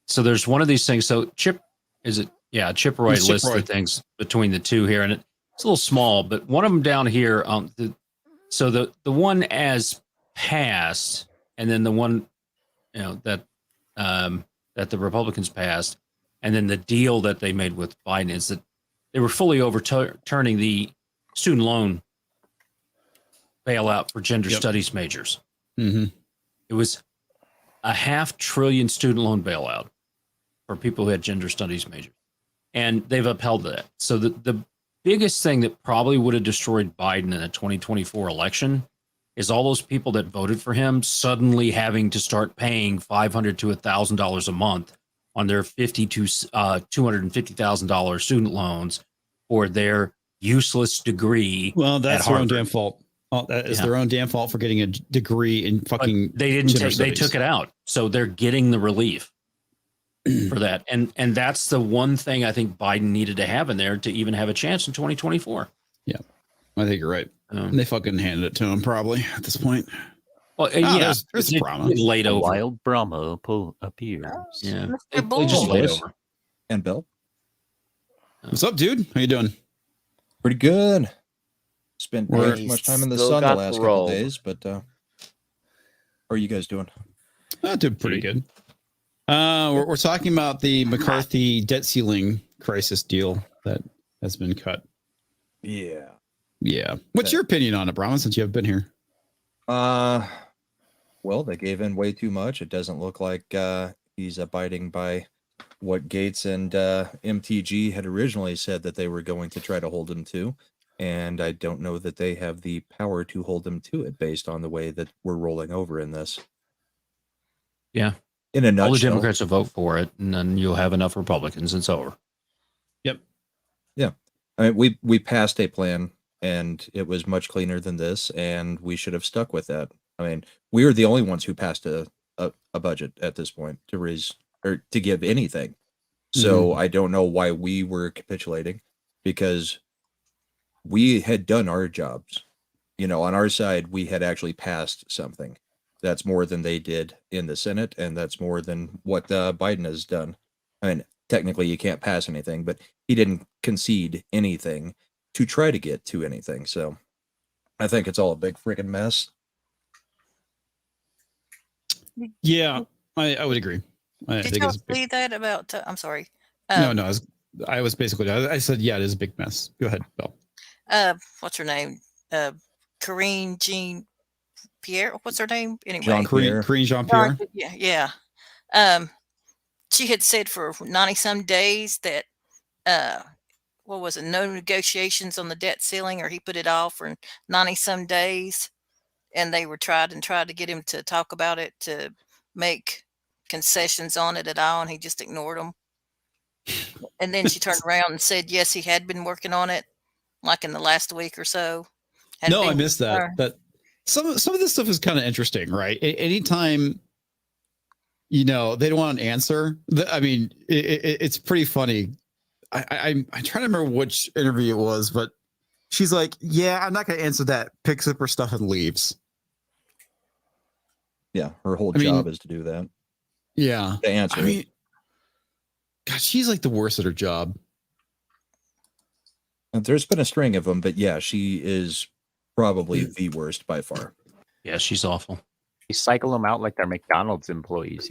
Speaker 6: So there's one of these things. So Chip Roy lists the things between the two here, and it's a little small, but one of them down here, the one as passed, and then the one that the Republicans passed. And then the deal that they made with Biden is that they were fully overturning the student loan bailout for gender studies majors.
Speaker 3: Mm-hmm.
Speaker 6: It was a $500 billion student loan bailout for people who had gender studies majors. And they've upheld that. So the biggest thing that probably would have destroyed Biden in a 2024 election is all those people that voted for him suddenly having to start paying $500 to $1,000 a month on their $50,000 to $250,000 student loans for their useless degree.
Speaker 3: Well, that's their own damn fault. Oh, that is their own damn fault for getting a degree in fucking.
Speaker 6: But they didn't. They took it out, so they're getting the relief for that. And that's the one thing I think Biden needed to have in there to even have a chance in 2024.
Speaker 3: Yeah, I think you're right. They fucking handed it to him probably at this point.
Speaker 6: Well,
Speaker 3: there's Brahma.
Speaker 6: Laid over.
Speaker 7: Wild Brahma appears.
Speaker 6: Yeah,
Speaker 8: Mr. Bull.
Speaker 6: just laid over.
Speaker 11: And Bill,
Speaker 3: what's up, dude? How you doing?
Speaker 11: pretty good. Spent way too much time in the sun the last couple of days, but how are you guys doing?
Speaker 3: I did pretty good. We're talking about the McCarthy debt ceiling crisis deal that has been cut.
Speaker 11: Yeah.
Speaker 3: What's your opinion on it, Brahma, since you have been here?
Speaker 11: Well, they gave in way too much. It doesn't look like he's abiding by what Gates and MTG had originally said that they were going to try to hold him to. And I don't know that they have the power to hold him to it based on the way that we're rolling over in this.
Speaker 6: Yeah.
Speaker 11: In a nutshell.
Speaker 6: All the Democrats will vote for it, and then you'll have enough Republicans. It's over.
Speaker 3: Yep.
Speaker 11: Yeah. I mean, we passed a plan, and it was much cleaner than this, and we should have stuck with that. I mean, we are the only ones who passed a budget at this point to raise or to give anything. So I don't know why we were capitulating, because we had done our jobs. You know, on our side, we had actually passed something. That's more than they did in the Senate, and that's more than what Biden has done. I mean, technically you can't pass anything, but he didn't concede anything to try to get to anything. So I think it's all a big freaking mess.
Speaker 3: Yeah, I would agree.
Speaker 8: Did y'all see that about? I'm sorry.
Speaker 3: No, I was basically. I said, yeah, it is a big mess. Go ahead, Bill.
Speaker 8: What's her name? Corinne Jean Pierre. What's her name? Anyway,
Speaker 3: Corinne Jean Pierre.
Speaker 8: Yeah. She had said for 90 some days that what was it? No negotiations on the debt ceiling, or he put it off for 90 some days, and they were tried to get him to talk about it, to make concessions on it at all, and he just ignored them. And then she turned around and said, yes, he had been working on it, like in the last week or so?
Speaker 3: No, I missed that. But some of this stuff is kind of interesting, right? Anytime, they don't want an answer. It's pretty funny. I'm trying to remember which interview it was, but she's like, "Yeah, I'm not going to answer that." Picks up her stuff and leaves.
Speaker 11: Yeah, her whole job is to do that.
Speaker 3: Yeah,
Speaker 11: to answer.
Speaker 3: God, she's like the worst at her job.
Speaker 11: There's been a string of them, but yeah, she is probably the worst by far.
Speaker 6: Yeah, she's awful.
Speaker 7: They cycle them out like they're McDonald's employees,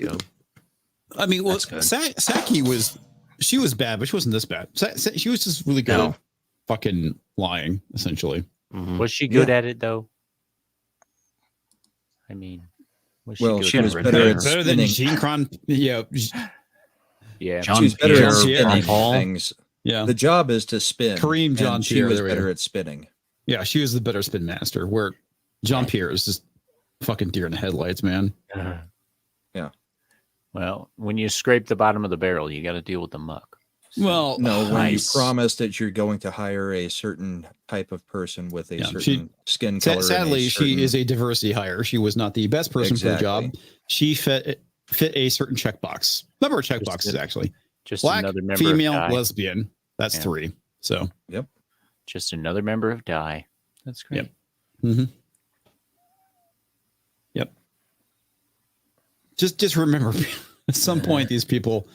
Speaker 3: Saki was bad, but she wasn't this bad. She was just really good at fucking lying, essentially.
Speaker 7: Mm-hmm. Was she good at it, though? I mean,
Speaker 11: she was better
Speaker 3: than Gene Cron. Yeah.
Speaker 11: She was better at spinning things. Yeah. The job is to spin.
Speaker 3: Kareem Jean-Pierre.
Speaker 11: She was better at spinning.
Speaker 3: Yeah, she was the better spin master, where Jean-Pierre is just fucking deer in the headlights, man.
Speaker 11: Yeah.
Speaker 7: Well, when you scrape the bottom of the barrel, you got to deal with the muck.
Speaker 3: Well,
Speaker 11: when you promise that you're going to hire a certain type of person with a certain skin color.
Speaker 3: Sadly, she is a diversity hire. She was not the best person for the job. She fit a certain checkbox. Number of checkboxes, actually.
Speaker 7: Just
Speaker 3: Black,
Speaker 7: another member
Speaker 3: female,
Speaker 7: of
Speaker 3: lesbian. That's 3. So,
Speaker 11: yep.
Speaker 7: Just another member of Die. That's great.
Speaker 3: Yep. Mm-hmm. Yep. Just remember, at some point, these people,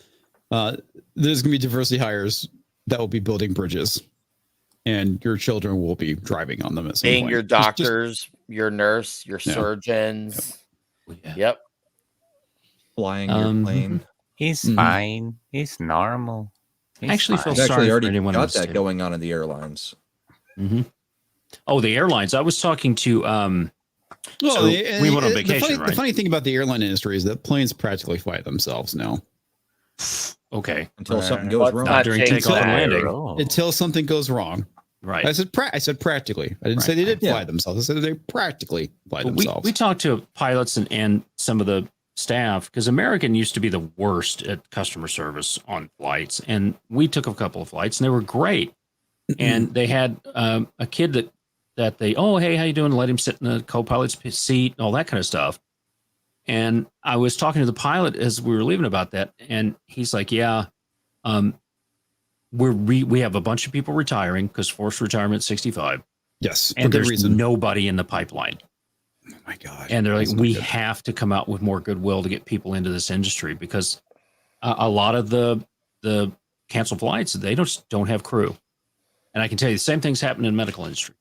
Speaker 3: there's going to be diversity hires that will be building bridges, and your children will be driving on them at some point.
Speaker 5: Your doctors, your nurse, your surgeons. Yep.
Speaker 11: Flying your plane.
Speaker 7: He's fine. He's normal.
Speaker 6: I actually feel sorry for anyone
Speaker 11: got that going on in the airlines.
Speaker 6: Mm-hmm. Oh, the airlines. I was talking to. We went on vacation.
Speaker 3: The funny thing about the airline industry is that planes practically fly themselves now.
Speaker 6: Okay.
Speaker 11: Until something goes wrong.
Speaker 6: Not during takeoff and landing.
Speaker 3: Until something goes wrong.
Speaker 6: Right.
Speaker 3: I said practically. I didn't say they did fly themselves. I said they practically fly themselves.
Speaker 6: We talked to pilots and some of the staff, because American used to be the worst at customer service on flights, and we took a couple of flights and they were great. And they had a kid that they, oh, hey, how you doing? Let him sit in the co-pilot's seat, all that kind of stuff. And I was talking to the pilot as we were leaving about that, and he's like, yeah, we have a bunch of people retiring because forced retirement 65.
Speaker 3: Yes,
Speaker 6: and there's nobody in the pipeline.
Speaker 3: Oh my God.
Speaker 6: And they're like, we have to come out with more goodwill to get people into this industry, because a lot of the canceled flights, they don't have crew. And I can tell you the same thing's happening in the medical industry.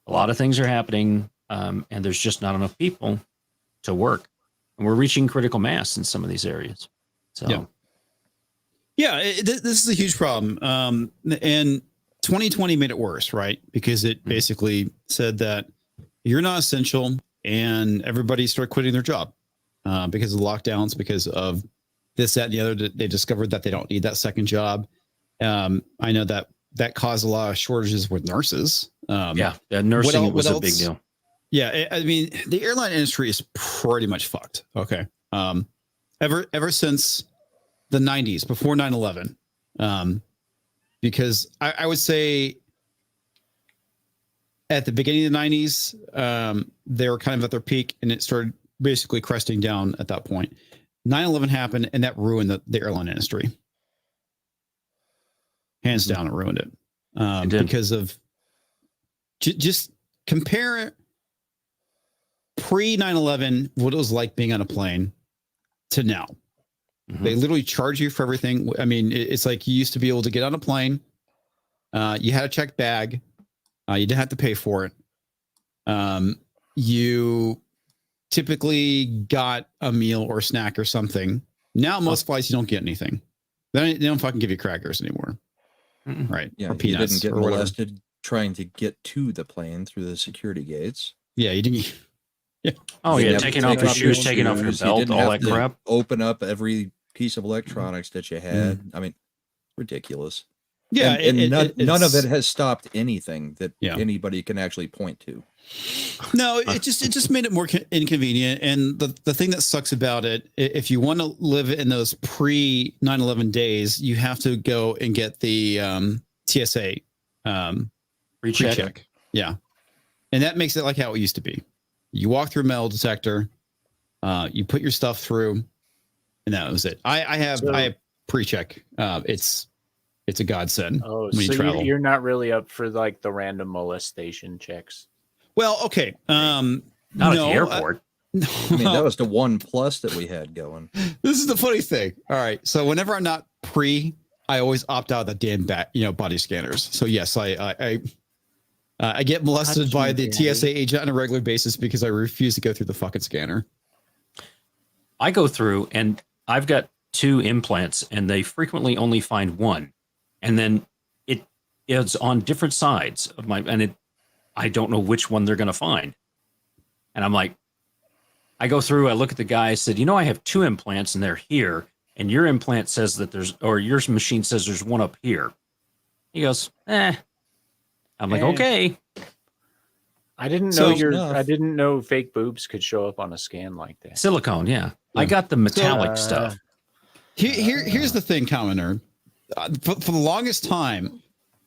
Speaker 6: A lot of things are happening, and there's just not enough people to work. And we're reaching critical mass in some of these areas. So,
Speaker 3: this is a huge problem. And 2020 made it worse, right? Because it basically said that you're not essential, and everybody started quitting their job because of the lockdowns, because of this, that, and the other. They discovered that they don't need that second job. I know that caused a lot of shortages with nurses.
Speaker 6: Nursing was a big deal.
Speaker 3: Yeah, I mean, the airline industry is pretty much fucked. Okay, ever since the 90s, before 9/11, because I would say at the beginning of the 90s, they were kind of at their peak, and it started basically cresting down at that point. 9/11 happened, and that ruined the airline industry. Hands down, it ruined it. Because of just compare pre 9/11, what it was like being on a plane, to now. They literally charge you for everything. I mean, it's like you used to be able to get on a plane. You had a checked bag. You didn't have to pay for it. You typically got a meal or snack or something. Now, most flights, you don't get anything. They don't fucking give you crackers anymore. Right.
Speaker 11: Yeah.
Speaker 3: Or peanuts.
Speaker 11: You didn't get
Speaker 3: or
Speaker 11: molested trying to get to the plane through the security gates.
Speaker 3: Yeah. You didn't. Yeah.
Speaker 6: Oh, yeah. Taking off your shoes, taking off your belt, all that crap.
Speaker 11: Open up every piece of electronics that you had. I mean, ridiculous.
Speaker 3: Yeah.
Speaker 11: And none of it has stopped anything that anybody can actually point to.
Speaker 3: No, it just made it more inconvenient. And the thing that sucks about it, if you want to live in those pre 9/11 days, you have to go and get the TSA Pre-check. Yeah. And that makes it like how it used to be. You walk through a metal detector, you put your stuff through, and that was it. I have pre-check. It's a godsend when you travel.
Speaker 7: You're not really up for like the random molestation checks.
Speaker 3: Well, okay.
Speaker 6: Not at the airport.
Speaker 11: I mean, that was the one plus that we had going.
Speaker 3: This is the funny thing. All right. So whenever I'm not I always opt out of the damn body scanners. So yes, I get molested by the TSA agent on a regular basis because I refuse to go through the fucking scanner.
Speaker 6: I go through and I've got 2 implants and they frequently only find one. And then it's on different sides of I don't know which one they're going to find. And I'm like, I go through, I look at the guy, I said, I have 2 implants and they're here. And your implant says that your machine says there's one up here. He goes, I'm like, okay.
Speaker 7: I didn't know fake boobs could show up on a scan like that.
Speaker 6: Silicone, yeah. I got the metallic stuff.
Speaker 3: Here's the thing, commenter. For the longest time,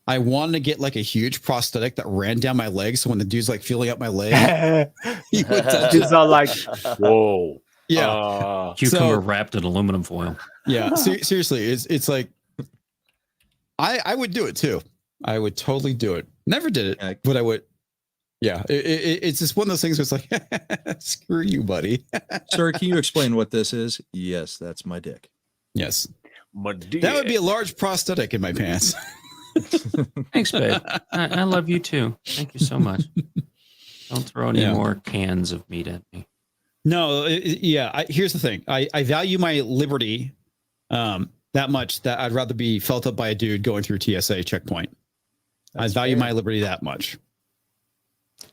Speaker 3: I wanted to get like a huge prosthetic that ran down my leg. So when the dude's like feeling up my leg, he would touch
Speaker 7: it's all like, whoa.
Speaker 3: Yeah.
Speaker 6: Cucumber wrapped in aluminum foil.
Speaker 3: Yeah. Seriously, it's like, I would do it too. I would totally do it. Never did it, but I would. Yeah. It's just one of those things where it's like, screw you, buddy.
Speaker 11: Sir, can you explain what this is? Yes, that's my dick.
Speaker 3: Yes. That would be a large prosthetic in my pants.
Speaker 6: Thanks, babe. I love you too. Thank you so much. Don't throw any more cans of meat at me.
Speaker 3: No, here's the thing. I value my liberty that much that I'd rather be felt up by a dude going through TSA checkpoint. I value my liberty that much.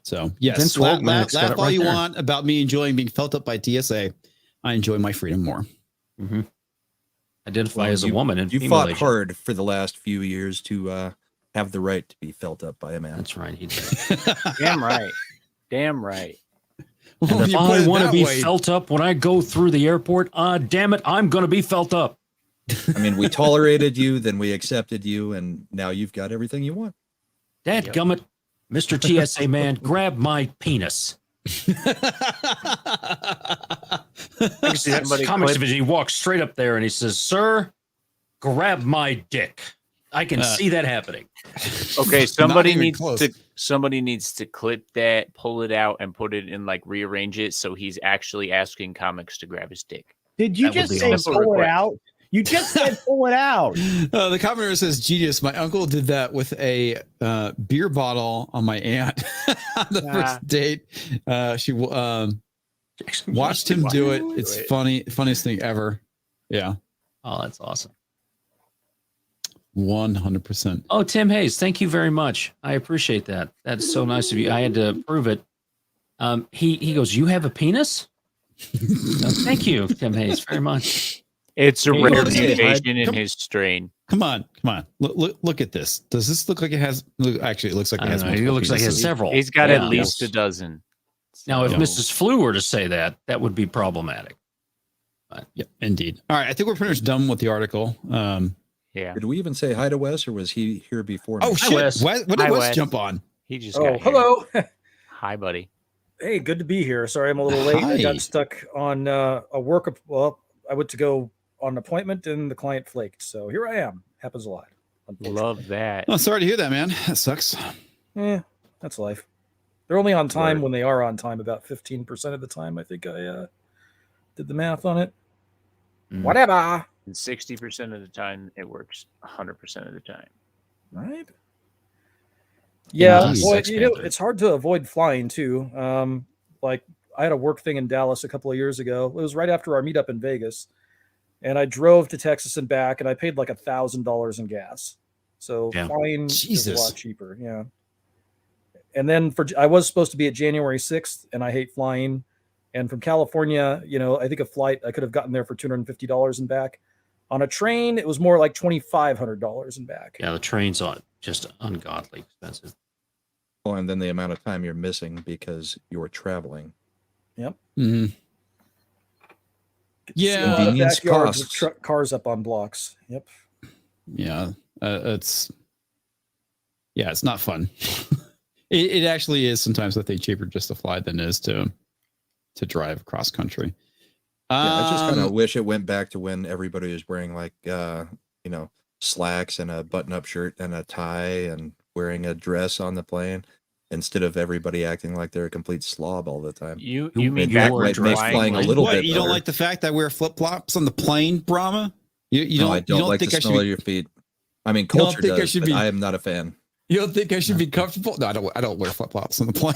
Speaker 3: So, yes, laugh all you want about me enjoying being felt up by TSA. I enjoy my freedom more.
Speaker 6: Mm-hmm. Identify as a woman. And
Speaker 11: you fought hard for the last few years to have the right to be felt up by a man.
Speaker 6: That's right. He did.
Speaker 7: Damn right. Damn right.
Speaker 6: And if I want to be felt up when I go through the airport, damn it, I'm going to be felt up.
Speaker 11: I mean, we tolerated you, then we accepted you, and now you've got everything you want.
Speaker 6: Dadgummit, Mr. TSA man, grab my penis. I can see that comics division. He walks straight up there and he says, "Sir, grab my dick." I can see that happening.
Speaker 7: Okay, somebody needs to clip that, pull it out, and put it in, like, rearrange it so he's actually asking comics to grab his dick.
Speaker 4: Did you just say pull it out? You just said pull it out.
Speaker 3: The commenter says, "Genius. My uncle did that with a beer bottle on my aunt on the first date. She watched him do it. It's funny, funniest thing ever." Yeah.
Speaker 6: Oh, that's awesome.
Speaker 3: 100%.
Speaker 6: Oh, Tim Hayes, thank you very much. I appreciate that. That's so nice of you. I had to prove it. He goes, "You have a penis?" Thank you, Tim Hayes, very much.
Speaker 7: It's a rare mutation in his strain.
Speaker 3: Come on. Look at this. Does this look like it has? Actually, it looks like it has.
Speaker 6: It looks like it has several.
Speaker 7: He's got at least a dozen.
Speaker 6: Now, if Mrs. Flew were to say that, that would be problematic.
Speaker 3: But, yeah, indeed. All right, I think we're pretty much done with the article.
Speaker 7: Yeah.
Speaker 11: Did we even say hi to Wes, or was he here before?
Speaker 3: Oh, shit. Wes. When did Wes jump on?
Speaker 7: He just got here.
Speaker 12: Hello.
Speaker 7: Hi, buddy.
Speaker 12: Hey, good to be here. Sorry I'm a little late. I got stuck on a work. Well, I went to go on an appointment and the client flaked. So here I am. Happens a lot.
Speaker 7: Love that.
Speaker 3: Oh, sorry to hear that, man. That sucks.
Speaker 12: Yeah, that's life. They're only on time when they are on time. About 15% of the time, I think I did the math on it. Whatever.
Speaker 7: And 60% of the time, it works 100% of the time.
Speaker 12: Right? Yeah, boy, it's hard to avoid flying too. Like I had a work thing in Dallas a couple of years ago. It was right after our meetup in Vegas, and I drove to Texas and back, and I paid like $1,000 in gas. So flying is a lot cheaper. Yeah. And then I was supposed to be at January 6th, and I hate flying. And from California, I think a flight I could have gotten there for $250 and back. On a train, it was more like $2,500 and back.
Speaker 6: Yeah, the train's just ungodly expensive.
Speaker 11: Oh, and then the amount of time you're missing because you're traveling.
Speaker 12: Yep.
Speaker 3: Mm-hmm. Yeah.
Speaker 11: Convenience costs.
Speaker 12: Cars up on blocks. Yep.
Speaker 3: Yeah. It's not fun. It actually is sometimes I think cheaper just to fly than it is to drive across country.
Speaker 11: Yeah, I just kind of wish it went back to when everybody was wearing like slacks and a button-up shirt and a tie and wearing a dress on the plane instead of everybody acting like they're a complete slob all the time.
Speaker 7: You mean
Speaker 11: that
Speaker 7: back
Speaker 11: might make flying a little bit
Speaker 3: You
Speaker 11: better.
Speaker 3: don't like the fact that I wear flip-flops on the plane, Brahma? You don't,
Speaker 11: I don't like
Speaker 3: think
Speaker 11: the
Speaker 3: I
Speaker 11: smell of
Speaker 3: should
Speaker 11: your feet. I mean,
Speaker 3: You don't
Speaker 11: culture
Speaker 3: think I
Speaker 11: does,
Speaker 3: should
Speaker 11: but
Speaker 3: be-
Speaker 11: I am not a fan.
Speaker 3: You don't think I should be comfortable? No, I don't wear flip-flops on the plane.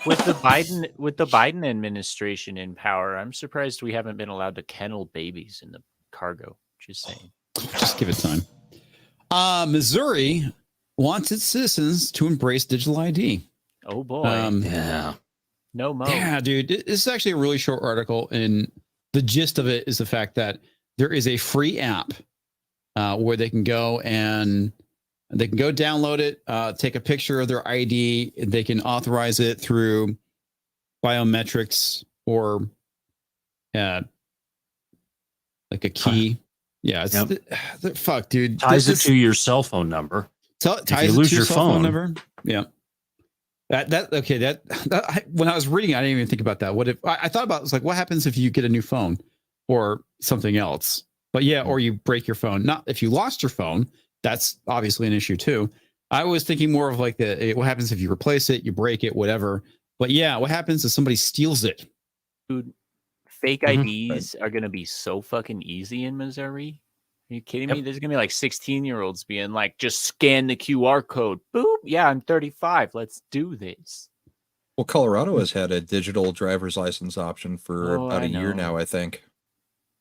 Speaker 7: with the Biden administration in power, I'm surprised we haven't been allowed to kennel babies in the cargo. Just saying.
Speaker 3: Just give it time. Missouri wants its citizens to embrace digital ID.
Speaker 7: Oh boy.
Speaker 6: Yeah.
Speaker 7: No mo.
Speaker 3: Yeah, dude. This is actually a really short article, and the gist of it is the fact that there is a free app where they can go download it, take a picture of their ID. They can authorize it through biometrics or like a key. Yeah, it's fuck, dude.
Speaker 6: Ties it to your cell phone number.
Speaker 3: Ties
Speaker 6: if you
Speaker 3: it
Speaker 6: lose
Speaker 3: to
Speaker 6: your phone
Speaker 3: number. Yeah. That when I was reading, I didn't even think about that. What if I thought about it, was like, what happens if you get a new phone or something else? But yeah, or you break your phone. Not if you lost your phone, that's obviously an issue too. I was thinking more of like what happens if you replace it, you break it, whatever. But yeah, what happens if somebody steals it?
Speaker 7: Dude, fake IDs are gonna be so fucking easy in Missouri. Are you kidding me? There's gonna be like 16-year-olds being like, just scan the QR code. Boop. Yeah, I'm 35. Let's do this.
Speaker 11: Well, Colorado has had a digital driver's license option for about a year now, I think.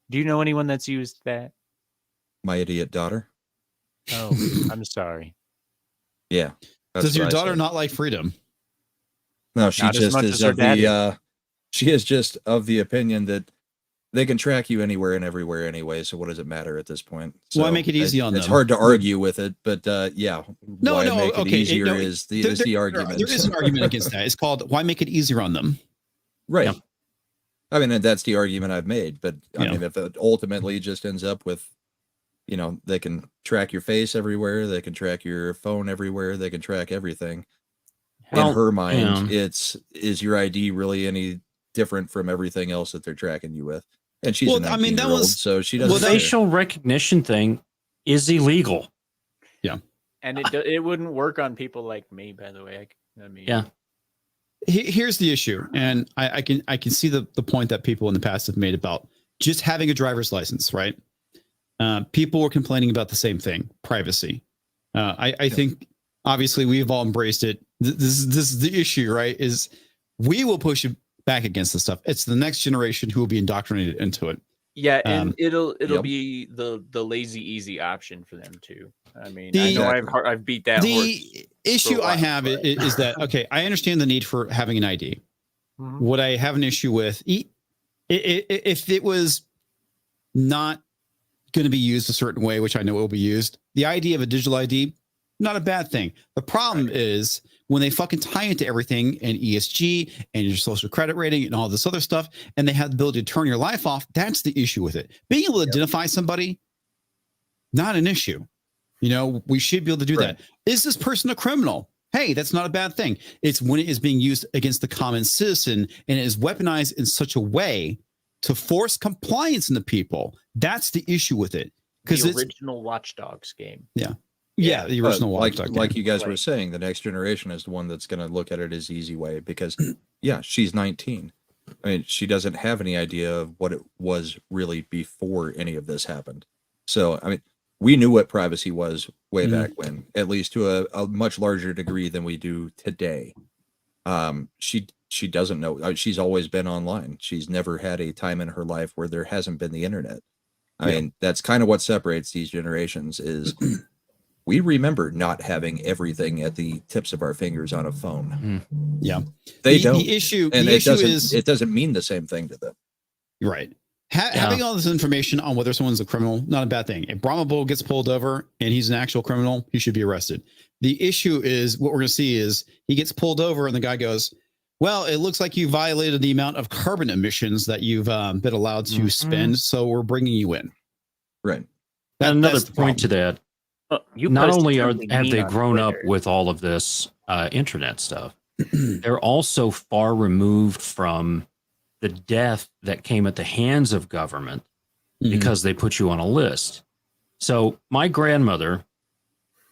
Speaker 7: Do you know anyone that's used that?
Speaker 11: My idiot daughter.
Speaker 7: Oh, I'm sorry.
Speaker 11: Yeah.
Speaker 3: Does your daughter not like freedom?
Speaker 11: No, she
Speaker 7: Not as
Speaker 11: just
Speaker 7: much
Speaker 11: is
Speaker 7: as her
Speaker 11: of
Speaker 7: daddy.
Speaker 11: she is just of the opinion that they can track you anywhere and everywhere anyway. So what does it matter at this point? So
Speaker 3: Why make it easy on them?
Speaker 11: It's hard to argue with it, but yeah.
Speaker 3: No,
Speaker 11: why
Speaker 3: no,
Speaker 11: make it
Speaker 3: okay.
Speaker 11: easier is the argument.
Speaker 3: There is an argument against that. It's called why make it easier on them?
Speaker 11: Right.
Speaker 3: Yeah.
Speaker 11: I mean, that's the argument I've made, but I mean, if it ultimately just ends up with, they can track your face everywhere, they can track your phone everywhere, they can track everything. In her mind, is your ID really any different from everything else that they're tracking you with? And she's a 19-year-old, so she doesn't.
Speaker 6: The facial recognition thing is illegal.
Speaker 3: Yeah,
Speaker 7: and it wouldn't work on people like me, by the way. I mean,
Speaker 3: yeah. Here's the issue, and I can see the point that people in the past have made about just having a driver's license, right? People were complaining about the same thing, privacy. I think obviously we've all embraced it. This is the issue, right? Is we will push it back against this stuff. It's the next generation who will be indoctrinated into it.
Speaker 7: Yeah, and it'll be the lazy easy option for them too. I mean, I know I've beat that.
Speaker 3: The issue I have is that okay, I understand the need for having an ID. Mm-hmm. What I have an issue with, if it was not going to be used a certain way, which I know it will be used, the idea of a digital ID, not a bad thing. The problem is when they fucking tie into everything and ESG and your social credit rating and all this other stuff, and they have the ability to turn your life off. That's the issue with it. Being able to identify somebody, not an issue. We should be able to do that. Is this person a criminal? Hey, that's not a bad thing. It's when it is being used against the common citizen and it is weaponized in such a way to force compliance in the people. That's the issue with it.
Speaker 7: Because the original Watch Dogs game.
Speaker 3: Yeah. Yeah, the original Watchdog.
Speaker 11: Like you guys were saying, the next generation is the one that's going to look at it as easy way because, yeah, she's 19. I mean, she doesn't have any idea of what it was really before any of this happened. So, I mean, we knew what privacy was way back when, at least to a much larger degree than we do today. She doesn't know. She's always been online. She's never had a time in her life where there hasn't been the internet. I mean, that's kind of what separates these generations is we remember not having everything at the tips of our fingers on a phone.
Speaker 3: Yeah.
Speaker 11: They don't.
Speaker 3: The issue
Speaker 11: is it doesn't mean the same thing to them.
Speaker 3: Right. Having all this information on whether someone's a criminal, not a bad thing. If Brahma Bull gets pulled over and he's an actual criminal, he should be arrested. The issue is what we're going to see is he gets pulled over and the guy goes, well, it looks like you violated the amount of carbon emissions that you've been allowed to spend. So we're bringing you in.
Speaker 11: Right.
Speaker 6: Another point to that. Not only have they grown up with all of this, internet stuff. They're also far removed from the death that came at the hands of government because they put you on a list. So my grandmother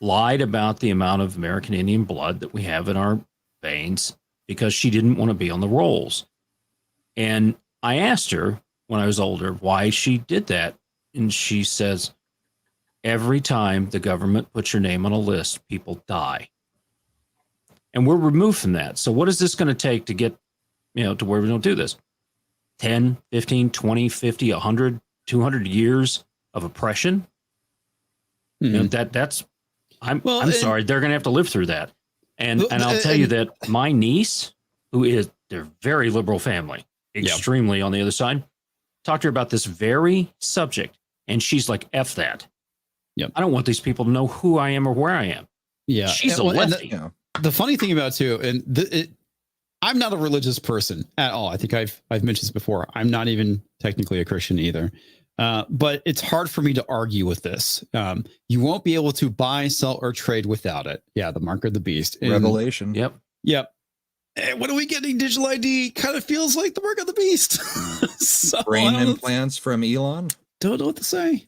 Speaker 6: lied about the amount of American Indian blood that we have in our veins because she didn't want to be on the rolls. And I asked her when I was older why she did that. And she says, every time the government puts your name on a list, people die. And we're removed from that. So what is this going to take to get, to where we don't do this? 10, 15, 20, 50, 100, 200 years of oppression? I'm sorry, they're going to have to live through that. And I'll tell you that my niece, they're very liberal family, extremely on the other side, talked to her about this very subject. And she's like, F that.
Speaker 3: Yep.
Speaker 6: I don't want these people to know who I am or where I am.
Speaker 3: Yeah.
Speaker 6: She's a lefty.
Speaker 3: The funny thing about it too, and I'm not a religious person at all. I think I've mentioned this before. I'm not even technically a Christian either. But it's hard for me to argue with this. You won't be able to buy, sell, or trade without it. Yeah, the mark of the beast.
Speaker 11: Revelation.
Speaker 6: Yep.
Speaker 3: And what are we getting? Digital ID kind of feels like the mark of the beast. So,
Speaker 11: brain implants from Elon.
Speaker 3: Don't know what to say.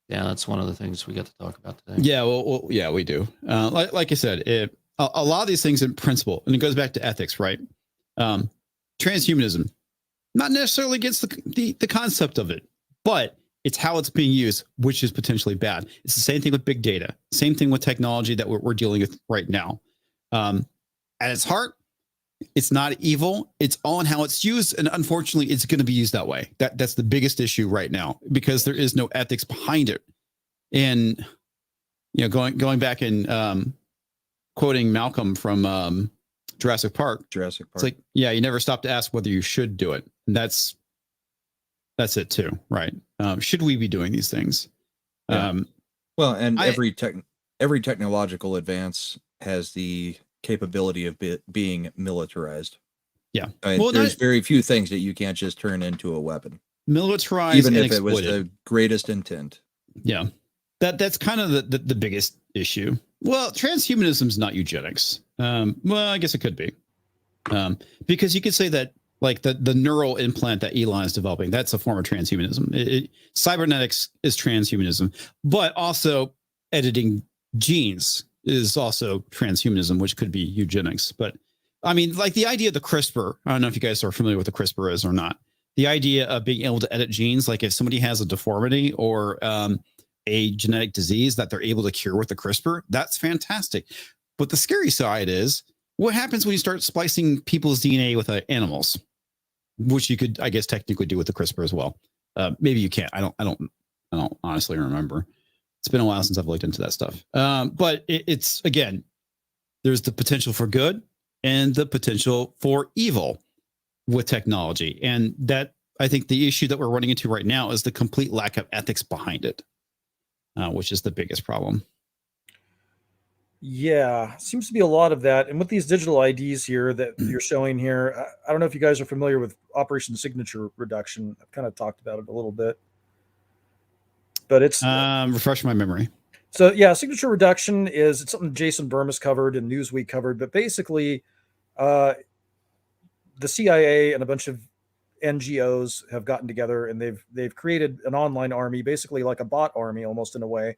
Speaker 6: Yeah, that's one of the things we got to talk about today.
Speaker 3: Yeah, well yeah, we do. Like I said, a lot of these things in principle, and it goes back to ethics, right? Transhumanism, not necessarily against the concept of it, but it's how it's being used, which is potentially bad. It's the same thing with big data, same thing with technology that we're dealing with right now. At its heart, it's not evil. It's all in how it's used, and unfortunately, it's going to be used that way. That's the biggest issue right now because there is no ethics behind it. And going back and quoting Malcolm from Jurassic Park.
Speaker 11: It's
Speaker 3: like, yeah, you never stop to ask whether you should do it. And that's it too, right? Should we be doing these things?
Speaker 11: Yeah. Every technological advance has the capability of being militarized.
Speaker 3: Yeah.
Speaker 11: There's very few things that you can't just turn into a weapon.
Speaker 3: Militarized,
Speaker 11: even if
Speaker 3: exploited.
Speaker 11: It was the greatest intent.
Speaker 3: Yeah. That's kind of the biggest issue. Well, transhumanism is not eugenics. Well, I guess it could be. Because you could say that like the neural implant that Elon is developing, that's a form of transhumanism. Cybernetics is transhumanism, but also editing genes is also transhumanism, which could be eugenics. But I mean, like the idea of the CRISPR, I don't know if you guys are familiar with the CRISPR is or not. The idea of being able to edit genes, like if somebody has a deformity or a genetic disease that they're able to cure with the CRISPR, that's fantastic. But the scary side is what happens when you start splicing people's DNA with animals, which you could, I guess, technically do with the CRISPR as well. Maybe you can't. I don't honestly remember. It's been a while since I've looked into that stuff. But it's again, there's the potential for good and the potential for evil with technology. And that, I think the issue that we're running into right now is the complete lack of ethics behind it, which is the biggest problem.
Speaker 12: Yeah, seems to be a lot of that. And with these digital IDs here that you're showing here, I don't know if you guys are familiar with Operation Signature Reduction. I've kind of talked about it a little bit. But it's
Speaker 3: refresh my memory.
Speaker 12: So yeah, signature reduction it's something Jason Burmis covered and Newsweek covered, but basically the CIA and a bunch of NGOs have gotten together and they've created an online army, basically like a bot army almost in a way.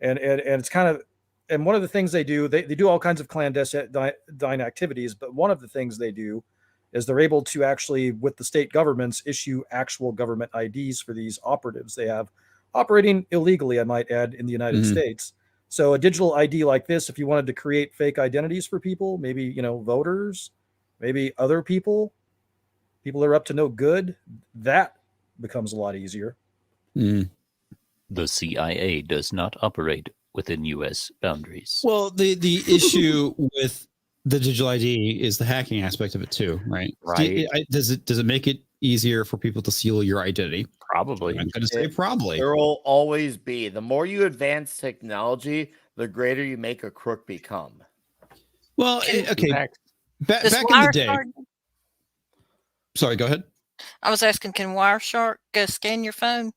Speaker 12: And it's kind of, and one of the things they do all kinds of clandestine activities, but one of the things they do is they're able to actually, with the state governments, issue actual government IDs for these operatives they have operating illegally, I might add, in the United States. So a digital ID like this, if you wanted to create fake identities for people, maybe, voters, maybe other people that are up to no good, that becomes a lot easier.
Speaker 10: The CIA does not operate within U.S. boundaries.
Speaker 3: Well, the issue with the digital ID is the hacking aspect of it too, right?
Speaker 7: Right.
Speaker 3: Does it make it easier for people to steal your identity?
Speaker 7: Probably.
Speaker 3: I'm going to say probably.
Speaker 5: There will always be. The more you advance technology, the greater you make a crook become.
Speaker 3: Well, okay. Back in the day. Sorry, go ahead.
Speaker 8: I was asking, can Wireshark scan your phone?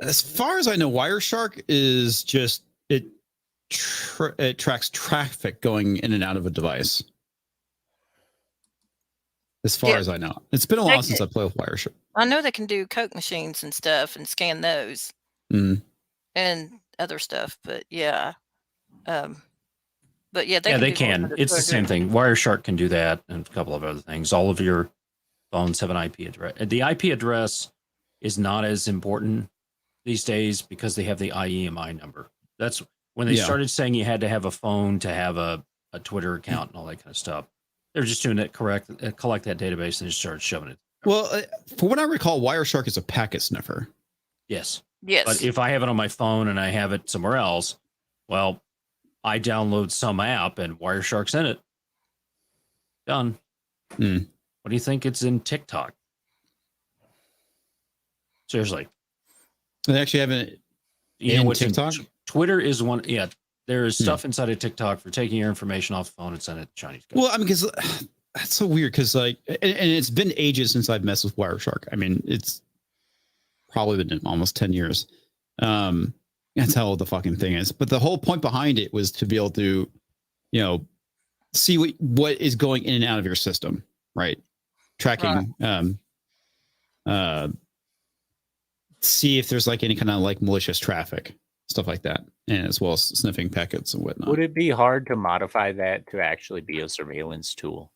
Speaker 3: As far as I know, Wireshark is just it tracks traffic going in and out of a device. As far as I know, it's been a while since I played with Wireshark.
Speaker 8: I know they can do Coke machines and stuff and scan those and other stuff, but yeah. But yeah,
Speaker 6: they can. It's the same thing. Wireshark can do that and a couple of other things. All of your phones have an IP address. The IP address is not as important these days because they have the IEMI number. That's when they started saying you had to have a phone to have a Twitter account and all that kind of stuff. They're just doing it collect that database and just started shoving it.
Speaker 3: Well, for what I recall, Wireshark is a packet sniffer.
Speaker 6: Yes.
Speaker 8: Yes.
Speaker 6: But if I have it on my phone and I have it somewhere else, well, I download some app and Wireshark's in it. Done. What do you think it's in TikTok? Seriously.
Speaker 3: They actually have it in TikTok?
Speaker 6: Twitter is one. Yeah. There is stuff inside of TikTok for taking your information off the phone and sending it to Chinese guys.
Speaker 3: Well, I mean, because that's so weird because and it's been ages since I've messed with Wireshark. I mean, it's probably been almost 10 years. That's how old the fucking thing is. But the whole point behind it was to be able to, see what is going in and out of your system, right? Tracking, see if there's like any kind of like malicious traffic, stuff like that, and as well as sniffing packets and whatnot.
Speaker 7: Would it be hard to modify that to actually be a surveillance tool?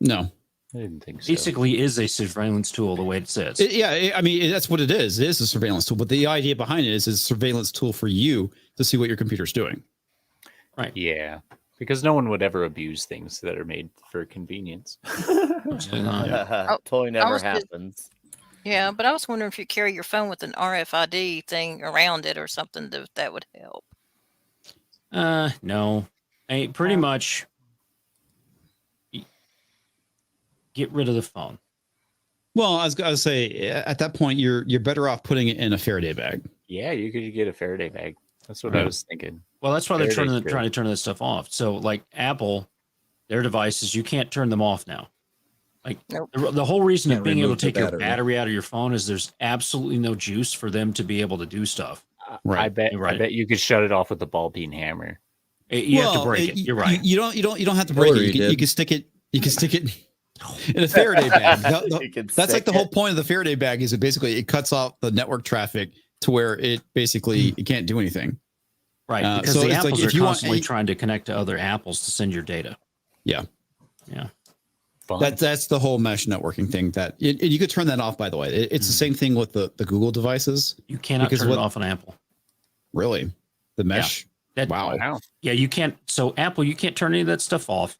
Speaker 3: No.
Speaker 7: I didn't think so.
Speaker 6: Basically is a surveillance tool the way it says.
Speaker 3: I mean, that's what it is. It is a surveillance tool. But the idea behind it is a surveillance tool for you to see what your computer's doing.
Speaker 6: Right.
Speaker 7: Yeah. Because no one would ever abuse things that are made for convenience.
Speaker 6: Absolutely not.
Speaker 5: Totally never happens.
Speaker 8: Yeah, but I was wondering if you carry your phone with an RFID thing around it or something that would help.
Speaker 6: No. Pretty much get rid of the phone.
Speaker 3: Well, I was going to say, at that point, you're better off putting it in a Faraday bag.
Speaker 7: Yeah, you could get a Faraday bag. That's what I was thinking.
Speaker 6: Well, that's why they're trying to turn this stuff off. So, like Apple, their devices, you can't turn them off now. Like the whole reason of being able to take your battery out of your phone is there's absolutely no juice for them to be able to do stuff.
Speaker 7: I bet you could shut it off with a ball peen hammer.
Speaker 6: You have to break it. You're right.
Speaker 3: You don't have to break it. You can stick it. You can stick it in a Faraday bag. That's like the whole point of the Faraday bag is it basically it cuts off the network traffic to where it basically it can't do anything.
Speaker 6: Right, because the apples are constantly trying to connect to other apples to send your data.
Speaker 3: Yeah.
Speaker 7: Fun.
Speaker 3: That's the whole mesh networking thing. That you could turn that off. By the way, it's the same thing with the Google devices.
Speaker 6: You cannot turn it off on Apple.
Speaker 3: Really, the mesh.
Speaker 6: Yeah.
Speaker 3: Wow.
Speaker 6: Yeah, you can't. So Apple, you can't turn any of that stuff off.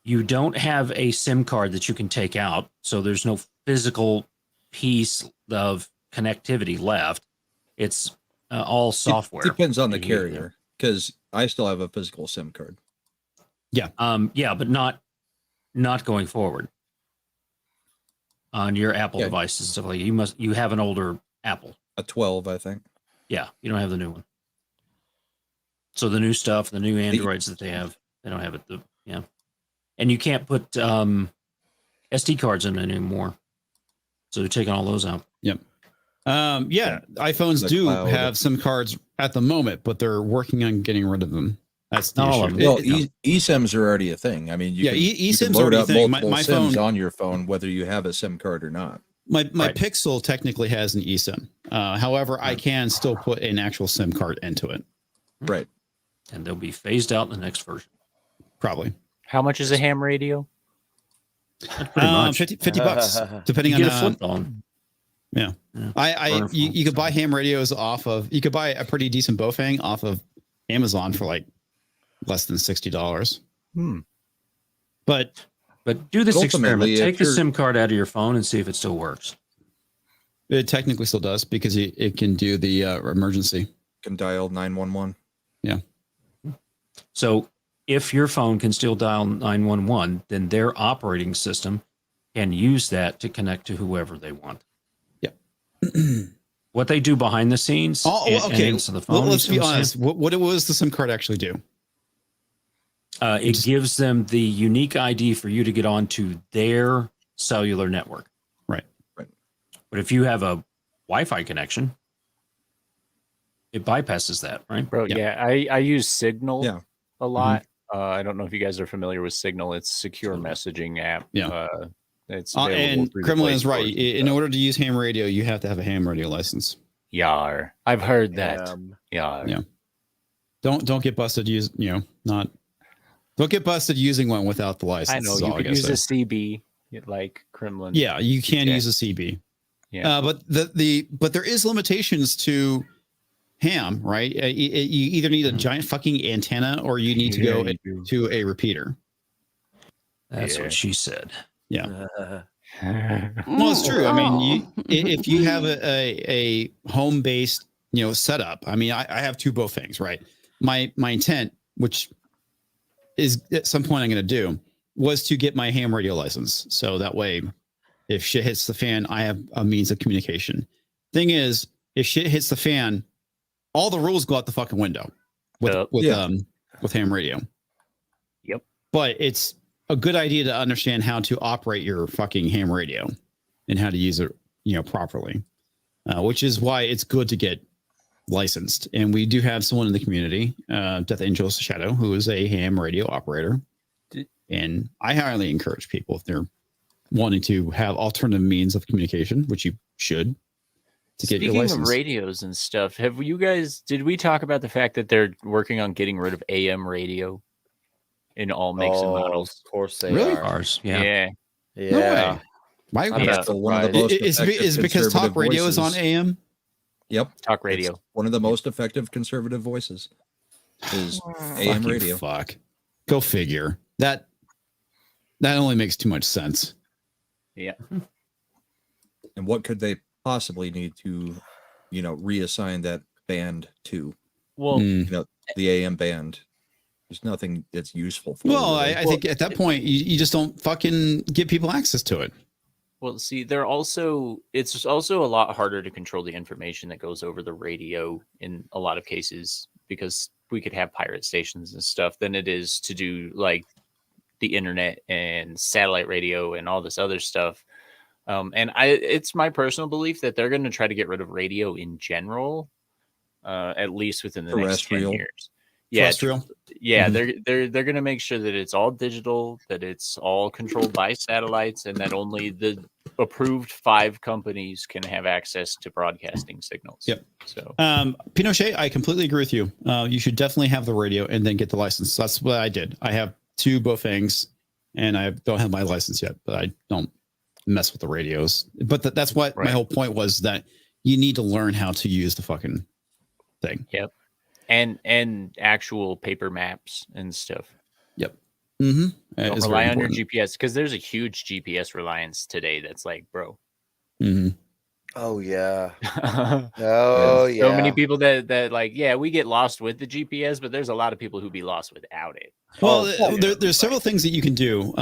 Speaker 6: You don't have a SIM card that you can take out, so there's no physical piece of connectivity left. It's all software.
Speaker 11: It depends on the carrier, because I still have a physical SIM card.
Speaker 3: Yeah.
Speaker 6: But not going forward on your Apple devices and stuff like that. You have an older Apple.
Speaker 11: A 12, I think.
Speaker 6: Yeah, you don't have the new one. So the new stuff, the new Androids that they have, they don't have it. And you can't put SD cards in it anymore. So they're taking all those out.
Speaker 3: Yep. iPhones do have SIM cards at the moment, but they're working on getting rid of them. That's the issue.
Speaker 11: Well, eSIMs are already a thing. I mean, you can load up multiple SIMs on your phone, whether you have a SIM card or not.
Speaker 3: My Pixel technically has an eSIM. However, I can still put an actual SIM card into it.
Speaker 11: Right.
Speaker 6: And they'll be phased out in the next version.
Speaker 3: Probably.
Speaker 7: How much is a ham radio?
Speaker 6: Pretty much.
Speaker 3: $50, depending on
Speaker 6: a flip phone.
Speaker 3: Yeah. You could buy ham radios you could buy a pretty decent Bofang off of Amazon for like less than $60. But
Speaker 6: do this experiment. Take the SIM card out of your phone and see if it still works.
Speaker 3: It technically still does because it can do the emergency.
Speaker 11: Can dial 911.
Speaker 3: Yeah.
Speaker 6: So if your phone can still dial 911, then their operating system can use that to connect to whoever they want.
Speaker 3: Yeah.
Speaker 6: What they do behind the scenes.
Speaker 3: Let's be honest. What does the SIM card actually do?
Speaker 6: It gives them the unique ID for you to get onto their cellular network.
Speaker 3: Right.
Speaker 6: But if you have a Wi-Fi connection. It bypasses that, right?
Speaker 7: Bro, yeah, I use Signal a lot. I don't know if you guys are familiar with Signal. It's a secure messaging app.
Speaker 3: Yeah.
Speaker 7: It's
Speaker 3: and Kremlin is right. In order to use ham radio, you have to have a ham radio license.
Speaker 7: Yar. I've heard that. Yar.
Speaker 3: Yeah. Don't get busted don't get busted using one without the license.
Speaker 7: I know you could use a CB like Kremlin.
Speaker 3: Yeah, you can use a CB.
Speaker 7: Yeah.
Speaker 3: But but there is limitations to ham, right? You either need a giant fucking antenna or you need to go to a repeater.
Speaker 6: That's what she said.
Speaker 3: Yeah. Well, it's true. I mean, if you have a home-based, setup. I mean, I have two both things, right? My intent, which is at some point I'm going to do, was to get my ham radio license. So that way, if shit hits the fan, I have a means of communication. Thing is, if shit hits the fan, all the rules go out the fucking window with ham radio.
Speaker 7: Yep.
Speaker 3: But it's a good idea to understand how to operate your fucking ham radio and how to use it, properly, which is why it's good to get licensed. And we do have someone in the community, Death Angel's Shadow, who is a ham radio operator. And I highly encourage people, if they're wanting to have alternative means of communication, which you should, to get your license.
Speaker 7: Speaking of radios and stuff, did we talk about the fact that they're working on getting rid of AM radio in all makes and models?
Speaker 5: Of course they
Speaker 3: Really?
Speaker 5: are.
Speaker 6: Ours,
Speaker 7: Yeah.
Speaker 3: No way. Why?
Speaker 11: One of the most
Speaker 3: Is because talk radio is on
Speaker 11: voices.
Speaker 3: AM?
Speaker 11: Yep.
Speaker 7: Talk radio.
Speaker 11: It's one of the most effective conservative voices is AM
Speaker 3: Fucking
Speaker 11: radio.
Speaker 3: Fuck. Go figure. That only makes too much sense.
Speaker 7: Yeah.
Speaker 11: And what could they possibly need to, reassign that band to?
Speaker 7: Well,
Speaker 11: the AM band. There's nothing that's useful for.
Speaker 3: Well, I think at that point you just don't fucking give people access to it.
Speaker 7: Well, see, it's also a lot harder to control the information that goes over the radio in a lot of cases, because we could have pirate stations and stuff, than it is to do like the internet and satellite radio and all this other stuff. And it's my personal belief that they're going to try to get rid of radio in general, at least within the next 10 years. Yeah, yeah, they're going to make sure that it's all digital, that it's all controlled by satellites, and that only the approved 5 companies can have access to broadcasting signals.
Speaker 3: Yep.
Speaker 7: So,
Speaker 3: Pinochet, I completely agree with you. You should definitely have the radio and then get the license. That's what I did. I have both things, and I don't have my license yet, but I don't mess with the radios. But that's what my whole point was, that you need to learn how to use the fucking thing.
Speaker 7: Yep. And actual paper maps and stuff.
Speaker 3: Yep. Mm-hmm.
Speaker 7: Don't rely on your GPS, because there's a huge GPS reliance today. That's like, bro.
Speaker 3: Mm-hmm.
Speaker 5: Oh yeah.
Speaker 7: So many people that like, we get lost with the GPS, but there's a lot of people who be lost without it.
Speaker 3: Well, there's several things that you can do.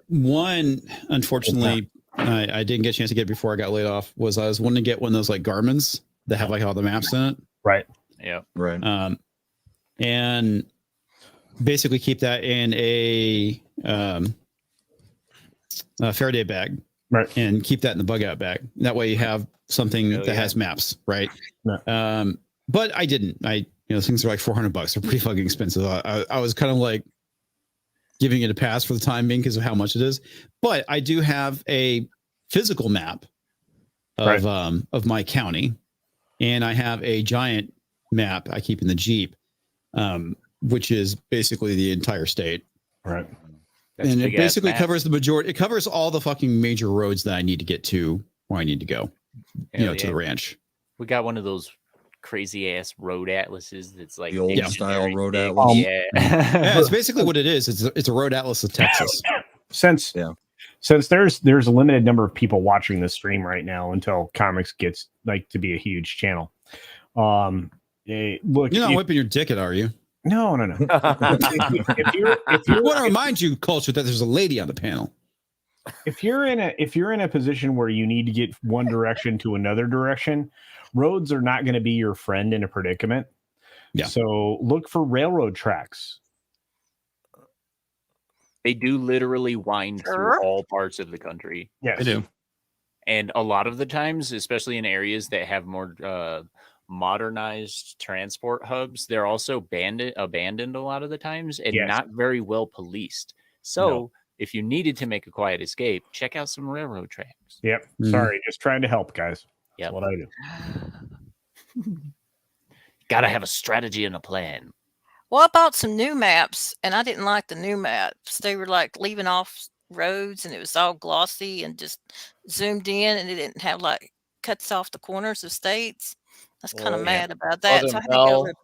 Speaker 3: One, unfortunately, I didn't get a chance to get before I got laid off, was I was wanting to get one of those like Garmin's that have like all the maps in it.
Speaker 4: Right.
Speaker 7: Yeah.
Speaker 11: Right.
Speaker 3: And basically keep that in a Faraday bag.
Speaker 4: Right.
Speaker 3: And keep that in the bug out bag. That way you have something that has maps, right?
Speaker 4: Yeah.
Speaker 3: But I didn't. Things are like $400. They're pretty fucking expensive. I was kind of like giving it a pass for the time being because of how much it is. But I do have a physical map of my county, and I have a giant map I keep in the Jeep, which is basically the entire state.
Speaker 4: Right.
Speaker 3: And it basically covers the majority. It covers all the fucking major roads that I need to get to where I need to go, to the ranch.
Speaker 7: We got one of those crazy ass road atlases that's like
Speaker 11: the old style road atlas.
Speaker 3: Yeah, it's basically what it is. It's a road atlas of Texas.
Speaker 4: Since there's a limited number of people watching this stream right now until comics gets to be a huge channel. Look,
Speaker 3: you're not whipping your dick, are you?
Speaker 4: No. if you
Speaker 3: want to remind you, culture, that there's a lady on the panel.
Speaker 4: If you're in a position where you need to get one direction to another direction, roads are not going to be your friend in a predicament.
Speaker 3: Yeah.
Speaker 4: So look for railroad tracks.
Speaker 7: They do literally wind through all parts of the country.
Speaker 4: Yes,
Speaker 6: they do.
Speaker 7: And a lot of the times, especially in areas that have more modernized transport hubs, they're also abandoned a lot of the times and not very well policed. So if you needed to make a quiet escape, check out some railroad tracks.
Speaker 4: Yep. Sorry, just trying to help, guys. That's what I do.
Speaker 7: Got to have a strategy and a plan.
Speaker 8: Well, I bought some new maps, and I didn't like the new maps. They were like leaving off roads, and it was all glossy and just zoomed in, and it didn't have like cuts off the corners of states. I was kind of mad about that. So I had to get rid of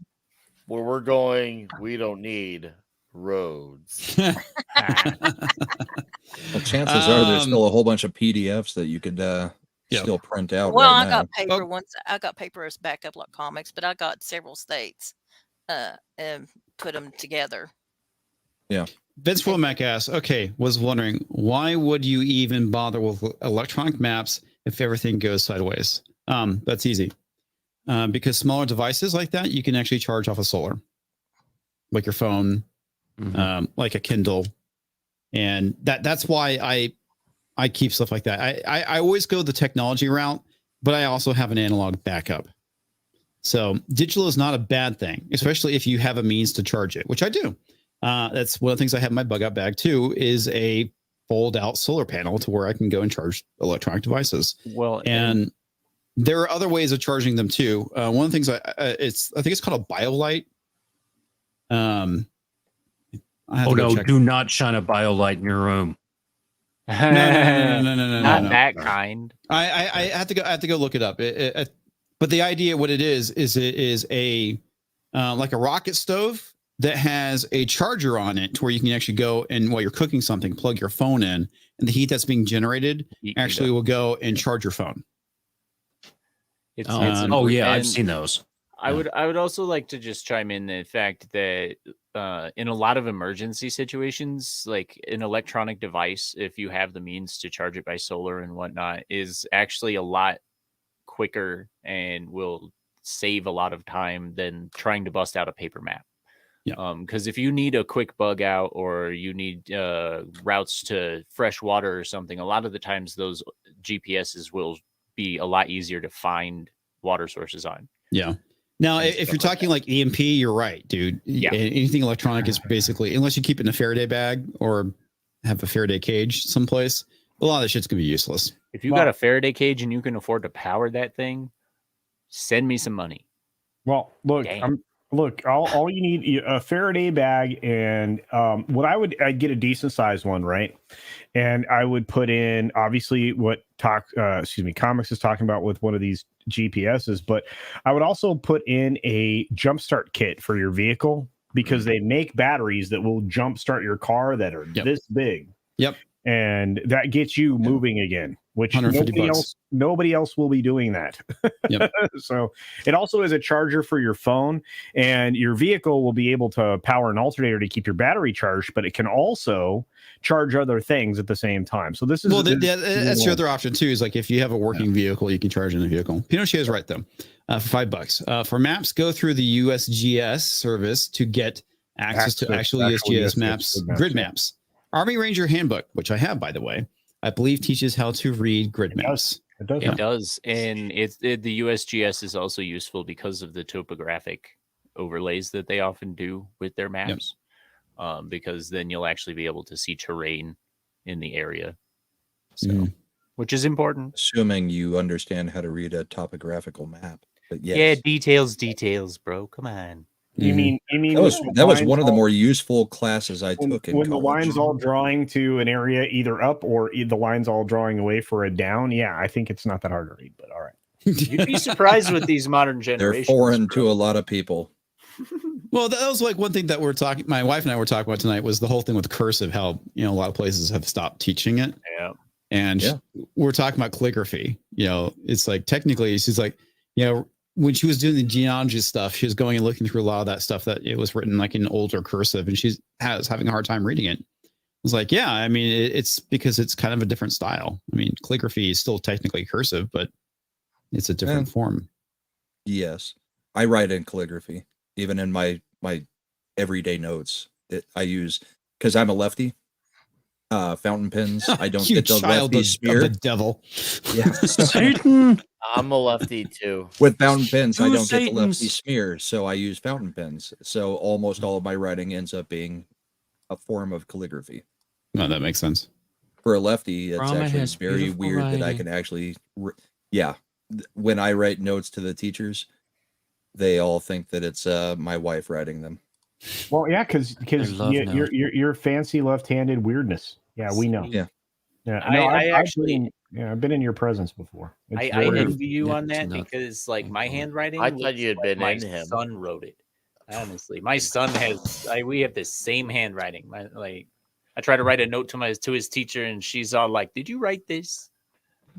Speaker 5: where we're going, we don't need roads.
Speaker 11: Well, chances are there's still a whole bunch of PDFs that you could still print out.
Speaker 8: Well,
Speaker 11: right
Speaker 8: I
Speaker 11: now.
Speaker 8: got paper once. I got paper as backup like comics, but I got several states and put them together.
Speaker 11: Yeah.
Speaker 3: Vince Womack asks, okay, was wondering, why would you even bother with electronic maps if everything goes sideways? That's easy. Because smaller devices like that, you can actually charge off of solar, like your phone, like a Kindle. And that's why I keep stuff like that. I always go the technology route, but I also have an analog backup. So digital is not a bad thing, especially if you have a means to charge it, which I do. That's one of the things I have in my bug out bag too, is a fold out solar panel to where I can go and charge electronic devices.
Speaker 7: Well,
Speaker 3: and there are other ways of charging them too. One of the things I think it's called a BioLite.
Speaker 6: Do not shine a BioLite in your room.
Speaker 3: No.
Speaker 7: Not that kind.
Speaker 3: I have to go look it up. But the idea, what it is it is a like a rocket stove that has a charger on it to where you can actually go and while you're cooking something, plug your phone in, and the heat that's being generated actually will go and charge your phone.
Speaker 6: I've seen those.
Speaker 7: I would also like to just chime in the fact that in a lot of emergency situations, like an electronic device, if you have the means to charge it by solar and whatnot, is actually a lot quicker and will save a lot of time than trying to bust out a paper map. Because if you need a quick bug out or you need routes to fresh water or something, a lot of the times those GPSs will be a lot easier to find water sources on.
Speaker 3: Yeah. Now, if you're talking like EMP, you're right, dude. Yeah. Anything electronic is basically, unless you keep it in a Faraday bag or have a Faraday cage someplace, a lot of that shit's gonna be useless.
Speaker 7: If you got a Faraday cage and you can afford to power that thing, send me some money.
Speaker 4: Well, look, all you need a Faraday bag, and I'd get a decent sized one, right? And I would put in obviously what Comics is talking about with one of these GPSs, but I would also put in a jumpstart kit for your vehicle because they make batteries that will jumpstart your car that are this big.
Speaker 3: Yep.
Speaker 4: And that gets you moving again, which nobody else will be doing that.
Speaker 3: Yep.
Speaker 4: So it also is a charger for your phone, and your vehicle will be able to power an alternator to keep your battery charged, but it can also charge other things at the same time. So this is
Speaker 3: that's your other option too. Is like if you have a working vehicle, you can charge in the vehicle. Pinochet is right though. For $5 for maps, go through the USGS service to get access to actual USGS maps, grid maps. Army Ranger Handbook, which I have, by the way, I believe teaches how to read grid maps.
Speaker 7: It does. And the USGS is also useful because of the topographic overlays that they often do with their maps. Because then you'll actually be able to see terrain in the area. So, which is important.
Speaker 11: Assuming you understand how to read a topographical map. But yes.
Speaker 7: Yeah, details, bro. Come on.
Speaker 4: You mean
Speaker 11: that was one of the more useful classes I took in
Speaker 4: when
Speaker 11: college.
Speaker 4: The line's all drawing to an area either up or the line's all drawing away for a down? Yeah, I think it's not that hard to read, but all right.
Speaker 7: You'd be surprised with these modern generations.
Speaker 11: They're foreign to a lot of people.
Speaker 3: Well, that was like one thing that my wife and I were talking about tonight was the whole thing with cursive, how, a lot of places have stopped teaching it.
Speaker 7: Yeah.
Speaker 3: And we're talking about calligraphy. It's like technically she's like, when she was doing the genealogy stuff, she was going and looking through a lot of that stuff that it was written like in older cursive, and she's having a hard time reading it. I was like, yeah, I mean, it's because it's kind of a different style. I mean, calligraphy is still technically cursive, but it's a different form.
Speaker 11: Yes. I write in calligraphy, even in my everyday notes. I use, because I'm a lefty, Fountain pens. I don't
Speaker 3: You
Speaker 11: get the
Speaker 3: child
Speaker 11: lefty
Speaker 3: of
Speaker 11: smear.
Speaker 3: the devil.
Speaker 11: Yeah.
Speaker 6: Satan.
Speaker 5: I'm a lefty too.
Speaker 11: With fountain pens, I
Speaker 6: Two
Speaker 11: don't get the lefty
Speaker 6: Satans.
Speaker 11: smear, so I use fountain pens. So almost all of my writing ends up being a form of calligraphy.
Speaker 3: No, that makes sense.
Speaker 11: For a lefty, it's
Speaker 6: Brahma
Speaker 11: actually
Speaker 6: has
Speaker 11: very
Speaker 6: beautiful
Speaker 11: weird that I
Speaker 6: writing.
Speaker 11: can actually, when I write notes to the teachers, they all think that it's my wife writing them.
Speaker 4: Well, yeah, because
Speaker 6: love notes.
Speaker 4: you're fancy left-handed weirdness. Yeah, we know.
Speaker 11: Yeah.
Speaker 4: Yeah, I've been in your presence before. It's
Speaker 7: I
Speaker 4: very-
Speaker 7: envy you on
Speaker 6: it's
Speaker 7: that
Speaker 6: nuts.
Speaker 7: because like my handwriting.
Speaker 5: I thought
Speaker 7: looks
Speaker 5: you had
Speaker 7: like
Speaker 5: been
Speaker 7: my
Speaker 5: in him.
Speaker 7: son wrote it. Honestly, my son has. We have the same handwriting. I try to write a note to his teacher, and she's all like, "Did you write this?"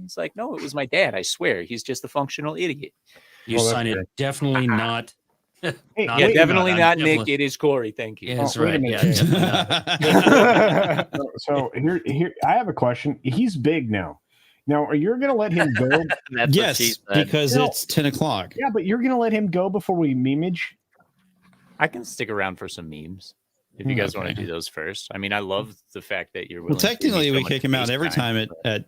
Speaker 7: He's like, "No, it was my dad. I swear, he's just a functional idiot."
Speaker 6: You sign it definitely not.
Speaker 4: Hey,
Speaker 7: Yeah,
Speaker 4: wait,
Speaker 7: definitely
Speaker 6: I'm
Speaker 7: not
Speaker 6: definitely-
Speaker 7: Nick. It is Corey. Thank you.
Speaker 6: Yeah, that's
Speaker 4: Oh, wait a
Speaker 6: right.
Speaker 4: minute.
Speaker 6: Yeah, definitely not.
Speaker 4: so here, I have a question. He's big now. Now, are you going to let him go?
Speaker 5: That's what she
Speaker 3: Yes,
Speaker 5: said.
Speaker 3: because
Speaker 4: No.
Speaker 3: it's 10 o'clock.
Speaker 4: Yeah, but you're going to let him go before we memeage?
Speaker 7: I can stick around for some memes if you guys want to
Speaker 3: Okay.
Speaker 7: do those first. I mean, I love the fact that you're
Speaker 3: Well,
Speaker 7: willing. to give me
Speaker 3: technically,
Speaker 7: so
Speaker 3: we
Speaker 7: much
Speaker 3: kick him out every
Speaker 7: FaceTime,
Speaker 3: time
Speaker 7: but
Speaker 3: at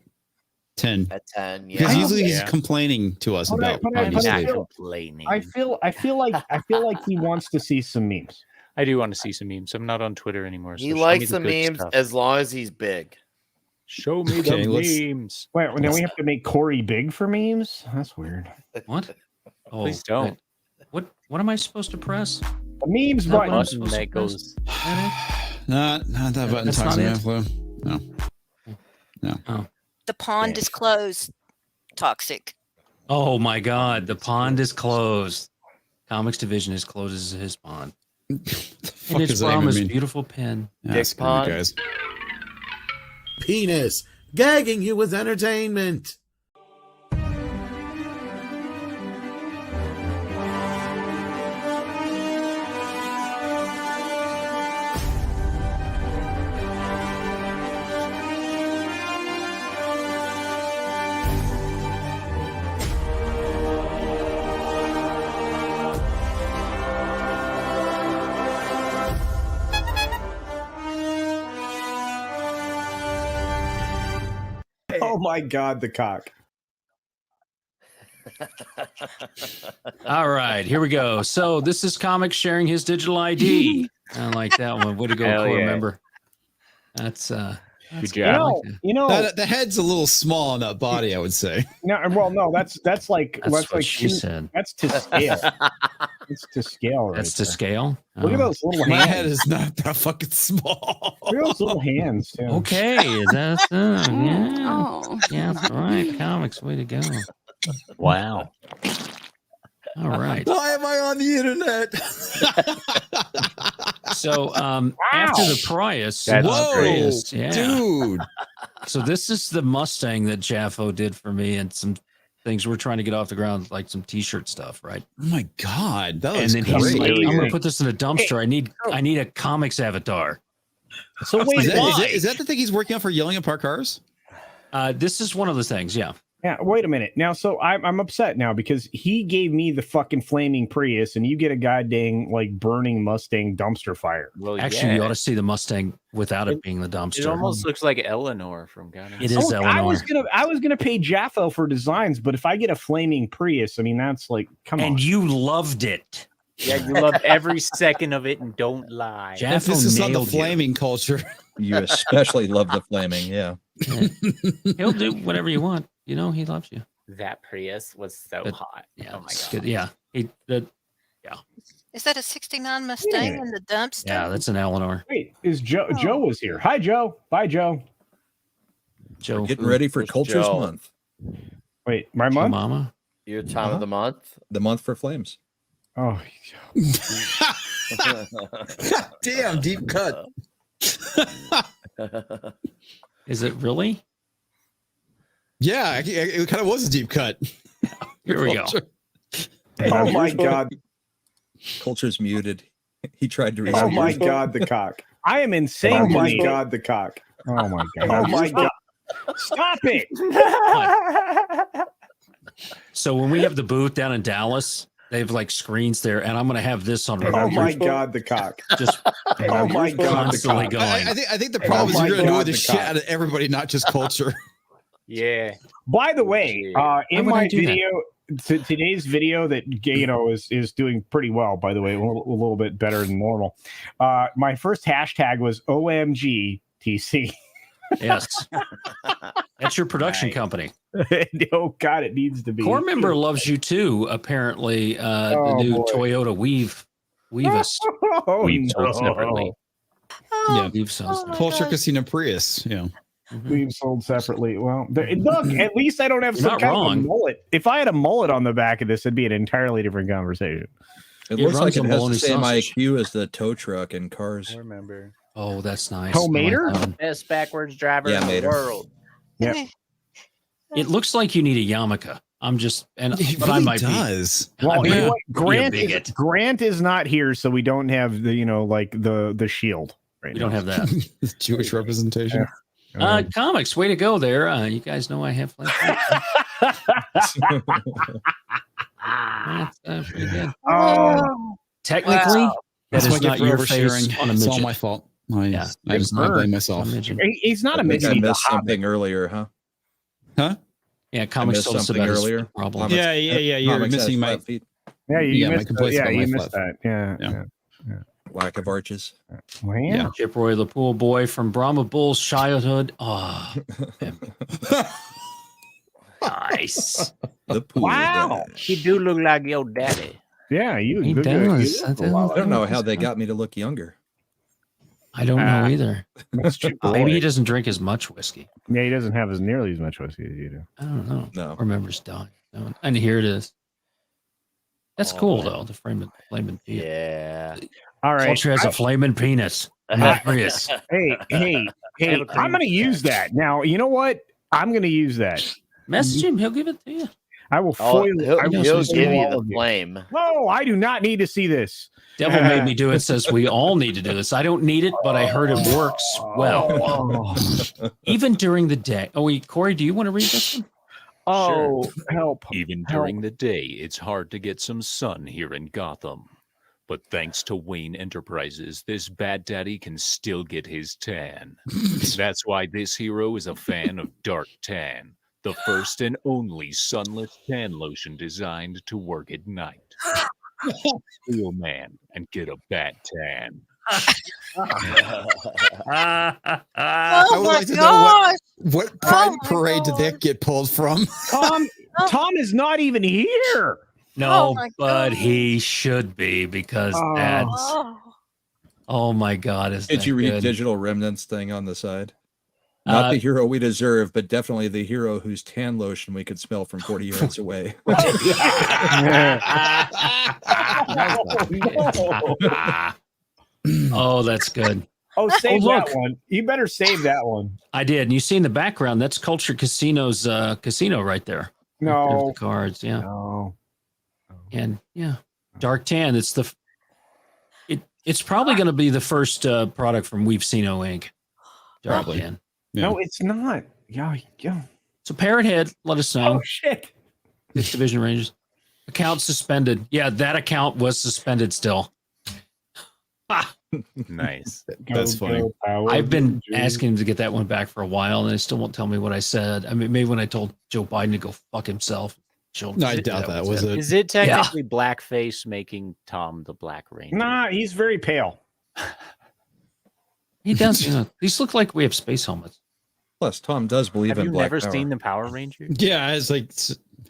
Speaker 3: 10.
Speaker 5: At 10,
Speaker 3: Because
Speaker 5: yeah.
Speaker 3: usually he's
Speaker 7: Yeah.
Speaker 3: complaining to us
Speaker 4: But I-
Speaker 3: about
Speaker 4: but I-
Speaker 3: how
Speaker 7: I'm
Speaker 3: he's
Speaker 4: but I
Speaker 7: not
Speaker 3: late.
Speaker 4: feel-
Speaker 7: complaining.
Speaker 4: I feel like he wants to see some memes.
Speaker 7: I do want to see some memes. I'm not on Twitter anymore. So
Speaker 5: He
Speaker 7: show me
Speaker 5: likes the
Speaker 7: good
Speaker 5: memes
Speaker 7: stuff.
Speaker 5: as long as he's big.
Speaker 7: Show me
Speaker 3: Okay,
Speaker 7: the
Speaker 3: let's-
Speaker 7: memes.
Speaker 4: Wait, now we have to make Corey big for memes? That's weird.
Speaker 6: What? Oh,
Speaker 7: Please don't.
Speaker 6: What am I supposed to press?
Speaker 4: The memes
Speaker 6: Is that what
Speaker 4: button.
Speaker 6: I'm
Speaker 7: Button
Speaker 6: supposed to
Speaker 7: that
Speaker 6: press?
Speaker 7: goes.
Speaker 3: Not that button.
Speaker 6: That's
Speaker 3: Toxic
Speaker 6: not it?
Speaker 3: Man Flu. No.
Speaker 8: The pond is closed. Toxic.
Speaker 6: Oh my God! The pond is closed. Comics division is closed his pond.
Speaker 3: What the
Speaker 6: And
Speaker 3: fuck
Speaker 6: it's
Speaker 3: does that even
Speaker 6: Brahma's
Speaker 3: mean?
Speaker 6: beautiful pen.
Speaker 3: Yeah,
Speaker 5: Dick
Speaker 3: screw you
Speaker 5: pond.
Speaker 3: guys.
Speaker 2: Penis, gagging you with entertainment.
Speaker 4: Oh my God, the cock.
Speaker 6: All right, here we go. So this is Comics sharing his digital ID. I like that one. Way to go,
Speaker 7: Hell
Speaker 6: core
Speaker 7: yeah.
Speaker 6: member. That's
Speaker 7: Good
Speaker 4: You
Speaker 7: job.
Speaker 4: know, you know,
Speaker 3: The head's a little small on that body, I would say.
Speaker 4: no, that's like
Speaker 6: That's what
Speaker 4: like
Speaker 6: she said.
Speaker 4: That's to scale. It's to scale.
Speaker 6: That's to
Speaker 4: there.
Speaker 6: scale.
Speaker 4: Look at
Speaker 6: Oh.
Speaker 4: those little
Speaker 3: My
Speaker 4: hands.
Speaker 3: head is not that fucking small.
Speaker 4: Look at those little hands. Too.
Speaker 6: Okay, that's yeah.
Speaker 13: Oh.
Speaker 6: Yeah, that's right. Comics, way to go.
Speaker 7: Wow.
Speaker 6: All right.
Speaker 3: Why am I on the internet?
Speaker 6: So after the Prius,
Speaker 7: That's
Speaker 3: Whoa,
Speaker 6: Prius, yeah.
Speaker 3: dude.
Speaker 6: So this is the Mustang that Jaffo did for me, and some things we're trying to get off the ground, like some T-shirt stuff, right?
Speaker 3: Oh my God. That
Speaker 6: And
Speaker 3: was
Speaker 6: then he's
Speaker 3: great.
Speaker 6: like,
Speaker 7: Really
Speaker 6: "I'm gonna
Speaker 7: great.
Speaker 6: put this in a dumpster. I need a comics avatar."
Speaker 4: So wait,
Speaker 3: Is that the thing he's working on for yelling apart cars?
Speaker 6: This is one of the things, yeah.
Speaker 4: yeah, wait a minute. Now, so I'm upset now because he gave me the fucking flaming Prius, and you get a goddamn like burning Mustang dumpster fire.
Speaker 7: Well,
Speaker 6: Actually,
Speaker 7: yeah.
Speaker 6: you ought to see the Mustang without it being the
Speaker 7: It
Speaker 6: dumpster.
Speaker 7: almost looks like Eleanor from Ghana.
Speaker 6: It is
Speaker 4: Oh, I was
Speaker 6: Eleanor.
Speaker 4: gonna pay Jaffo for designs, but if I get a flaming Prius, I mean that's like come on.
Speaker 6: And you loved it.
Speaker 7: Yeah, you love every second of it, and don't lie.
Speaker 6: Jaffo
Speaker 3: This is not the
Speaker 6: nailed you.
Speaker 3: flaming culture.
Speaker 11: You especially love the flaming, yeah.
Speaker 6: He'll do whatever you want. You know, he loves you.
Speaker 7: That Prius was so
Speaker 6: But-
Speaker 7: hot.
Speaker 6: Yeah,
Speaker 7: Oh my
Speaker 6: it's
Speaker 7: god.
Speaker 6: good. Yeah,
Speaker 8: Is that a 69 Mustang in the dumpster?
Speaker 6: yeah, that's an Eleanor.
Speaker 4: Wait, is Joe?
Speaker 8: Oh.
Speaker 4: Joe was here. Hi, Joe. Bye, Joe.
Speaker 6: Joe,
Speaker 11: Getting ready for
Speaker 5: Who's
Speaker 11: Cultures
Speaker 5: Joe?
Speaker 11: Month.
Speaker 4: Wait, my
Speaker 6: Joe
Speaker 4: month?
Speaker 6: Mama.
Speaker 5: Your time of the month.
Speaker 11: The month for flames.
Speaker 4: Oh,
Speaker 3: Damn, deep cut.
Speaker 6: Is it really?
Speaker 3: Yeah, it kind of was a deep cut.
Speaker 6: Here we go.
Speaker 4: oh my god.
Speaker 11: Culture's muted. He tried to
Speaker 4: Oh
Speaker 11: resume.
Speaker 4: my god, the cock. I am insane.
Speaker 11: Oh my
Speaker 4: god, the cock. Oh my god. Oh my god. Stop it.
Speaker 6: So when we have the booth down in Dallas, They have like screens there, and I'm going to have this on.
Speaker 4: Oh my God, the cock!
Speaker 6: Just
Speaker 4: oh my God,
Speaker 6: constantly
Speaker 4: the cock.
Speaker 6: going.
Speaker 3: I think the problem is you're annoying the shit out of everybody, not just culture.
Speaker 7: Yeah.
Speaker 4: By the way, in my video, today's video that is doing pretty well. By the way, a little bit better than normal. My first hashtag was OMGTC.
Speaker 6: Yes, that's your production company.
Speaker 4: Oh God, it needs to be.
Speaker 6: Core member loves you too. Apparently, the new Toyota Weavis.
Speaker 4: Oh,
Speaker 10: We've sold separately.
Speaker 3: Yeah,
Speaker 6: We've sold
Speaker 3: Culture Casino Prius. Yeah.
Speaker 4: We've sold separately. Well, look, at least I don't have some
Speaker 6: not
Speaker 4: kind
Speaker 6: wrong.
Speaker 4: of a mullet. If I had a mullet on the back of this, it'd be an entirely different conversation.
Speaker 11: It looks like
Speaker 6: runs
Speaker 11: it
Speaker 6: on
Speaker 11: has the
Speaker 6: bologna
Speaker 11: same
Speaker 6: sausage.
Speaker 11: IQ as the tow truck in Cars.
Speaker 7: I remember.
Speaker 6: Oh, that's nice.
Speaker 4: Oh, Mater?
Speaker 6: I like that one.
Speaker 7: Best backwards driver
Speaker 11: Yeah,
Speaker 7: in the
Speaker 11: Mater.
Speaker 7: world.
Speaker 4: Yeah.
Speaker 6: It looks like you need a yarmulke. I'm just,
Speaker 3: It
Speaker 6: but I
Speaker 3: really
Speaker 6: might
Speaker 3: does.
Speaker 4: Well,
Speaker 6: be.
Speaker 4: you know what?
Speaker 6: Grant
Speaker 4: Grant is not here, so we don't have the the shield. Right
Speaker 6: We
Speaker 4: now.
Speaker 6: don't have that.
Speaker 3: Jewish representation.
Speaker 6: Comics, way to go there. You guys know I have That's pretty good. Technically,
Speaker 3: Wow.
Speaker 6: that
Speaker 3: That's
Speaker 6: is
Speaker 3: what I
Speaker 6: not
Speaker 3: get for
Speaker 6: your
Speaker 3: oversharing.
Speaker 6: face on a
Speaker 3: It's
Speaker 6: midget.
Speaker 3: all my fault. I
Speaker 4: It's
Speaker 3: blame
Speaker 4: Bird.
Speaker 3: myself.
Speaker 4: He's not a
Speaker 11: I think
Speaker 4: midget.
Speaker 11: I
Speaker 4: he's a
Speaker 11: missed
Speaker 4: hobbit.
Speaker 11: something earlier, huh?
Speaker 3: Huh?
Speaker 6: Yeah,
Speaker 11: I
Speaker 6: comics
Speaker 11: missed
Speaker 6: told us
Speaker 11: something
Speaker 6: about his
Speaker 11: earlier.
Speaker 6: problem.
Speaker 3: Yeah. You're
Speaker 11: Comics has
Speaker 3: missing my.
Speaker 11: flat feet.
Speaker 4: Yeah, you
Speaker 3: Yeah, my
Speaker 4: missed,
Speaker 3: complaints
Speaker 4: yeah,
Speaker 3: about
Speaker 4: you
Speaker 3: my
Speaker 4: missed
Speaker 3: flat.
Speaker 4: that. Yeah.
Speaker 11: Lack of arches.
Speaker 4: Well,
Speaker 3: Yeah.
Speaker 6: Chip Roy, the pool boy from Brahma Bull's childhood. Oh, nice.
Speaker 11: The pool.
Speaker 4: Wow.
Speaker 11: guy.
Speaker 7: He do look like your daddy.
Speaker 4: Yeah, you
Speaker 6: He
Speaker 4: look
Speaker 6: does.
Speaker 4: you
Speaker 6: I
Speaker 4: look a
Speaker 6: do.
Speaker 4: lot
Speaker 11: I don't know how they got me to look younger.
Speaker 6: I don't know either.
Speaker 4: That's Chip Roy.
Speaker 6: Maybe he doesn't drink as much whiskey.
Speaker 4: Yeah, he doesn't have nearly as much whiskey as you do.
Speaker 6: I don't know.
Speaker 11: No.
Speaker 6: Or members dying. No. And here it is. That's cool though. The flaming penis.
Speaker 5: Yeah.
Speaker 4: All right.
Speaker 6: Culture has a flaming penis. And that Prius.
Speaker 4: Hey, I'm going to use that. Now, you know what? I'm going to use that.
Speaker 6: Message him. He'll give it to you.
Speaker 4: I will
Speaker 5: Oh,
Speaker 4: foil.
Speaker 5: he'll
Speaker 4: I will
Speaker 5: give
Speaker 4: foil
Speaker 5: you
Speaker 4: all
Speaker 5: the
Speaker 4: of you.
Speaker 5: flame.
Speaker 4: No, I do not need to see this.
Speaker 6: Devil made me do it. Says we all need to do this. I don't need it, but I heard it works well. Even during the day. Oh, wait, Corey, do you want to read this one?
Speaker 4: Oh, help.
Speaker 10: Even during the day, it's hard to get some sun here in Gotham. But thanks to Wayne Enterprises, this bad daddy can still get his tan. That's why this hero is a fan of Dark Tan, the first and only sunless tan lotion designed to work at night. Real man and get a bad tan.
Speaker 3: I would like to know what pride parade did that get pulled from?
Speaker 4: Tom is not even here.
Speaker 6: No, but he should be because that's. Oh my God!
Speaker 11: Did you read Digital Remnants thing on the side? Not the hero we deserve, but definitely the hero whose tan lotion we could smell from 40 yards away.
Speaker 6: Oh, that's good.
Speaker 4: Oh, save
Speaker 6: look.
Speaker 4: that one. You better save that one.
Speaker 6: I did. And you see in the background, that's Culture Casino's casino right there. There's
Speaker 4: No.
Speaker 6: the cards, yeah.
Speaker 4: No.
Speaker 6: And yeah, Dark Tan. It's it's probably going to be the first product from We've Seen-O Inc. Dark
Speaker 3: Probably.
Speaker 6: Tan.
Speaker 3: Yeah.
Speaker 4: No, it's not. Yeah.
Speaker 6: So Parrot Head, let us know.
Speaker 4: Oh, shit.
Speaker 6: Sixth Division Rangers. Account suspended. Yeah, that account was suspended still.
Speaker 10: Nice.
Speaker 3: That's funny.
Speaker 6: I've been asking him to get that one back for a while, and they still won't tell me what I said. I mean, maybe when I told Joe Biden to go fuck himself.
Speaker 3: No, I doubt that. Was it?
Speaker 7: Is it technically blackface making Tom the Black Ranger?
Speaker 4: Nah, he's very pale.
Speaker 6: He does. These look like we have space helmets.
Speaker 11: Plus, Tom does believe
Speaker 7: Have
Speaker 11: in
Speaker 7: you
Speaker 11: Black
Speaker 7: never
Speaker 11: Power.
Speaker 7: seen the Power Rangers?
Speaker 3: Yeah, it's like,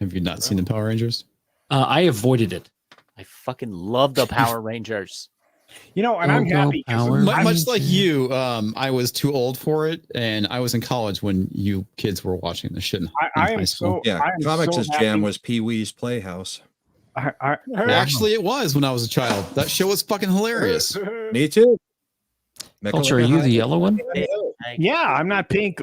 Speaker 3: have you not seen the Power Rangers?
Speaker 6: I avoided it.
Speaker 7: I fucking love the Power Rangers.
Speaker 4: You know, and I'm happy.
Speaker 3: Much like you, I was too old for it, and I was in college when you kids were watching the shit in
Speaker 4: I
Speaker 3: high
Speaker 4: am
Speaker 3: school.
Speaker 4: so.
Speaker 11: Yeah,
Speaker 4: I am
Speaker 11: Comics'
Speaker 4: so
Speaker 11: jam
Speaker 4: happy.
Speaker 11: was Pee Wee's Playhouse.
Speaker 3: Actually, it was when I was a child. That show was fucking hilarious.
Speaker 11: Me too.
Speaker 6: Culture, are you the yellow one?
Speaker 4: Yeah, I'm not pink.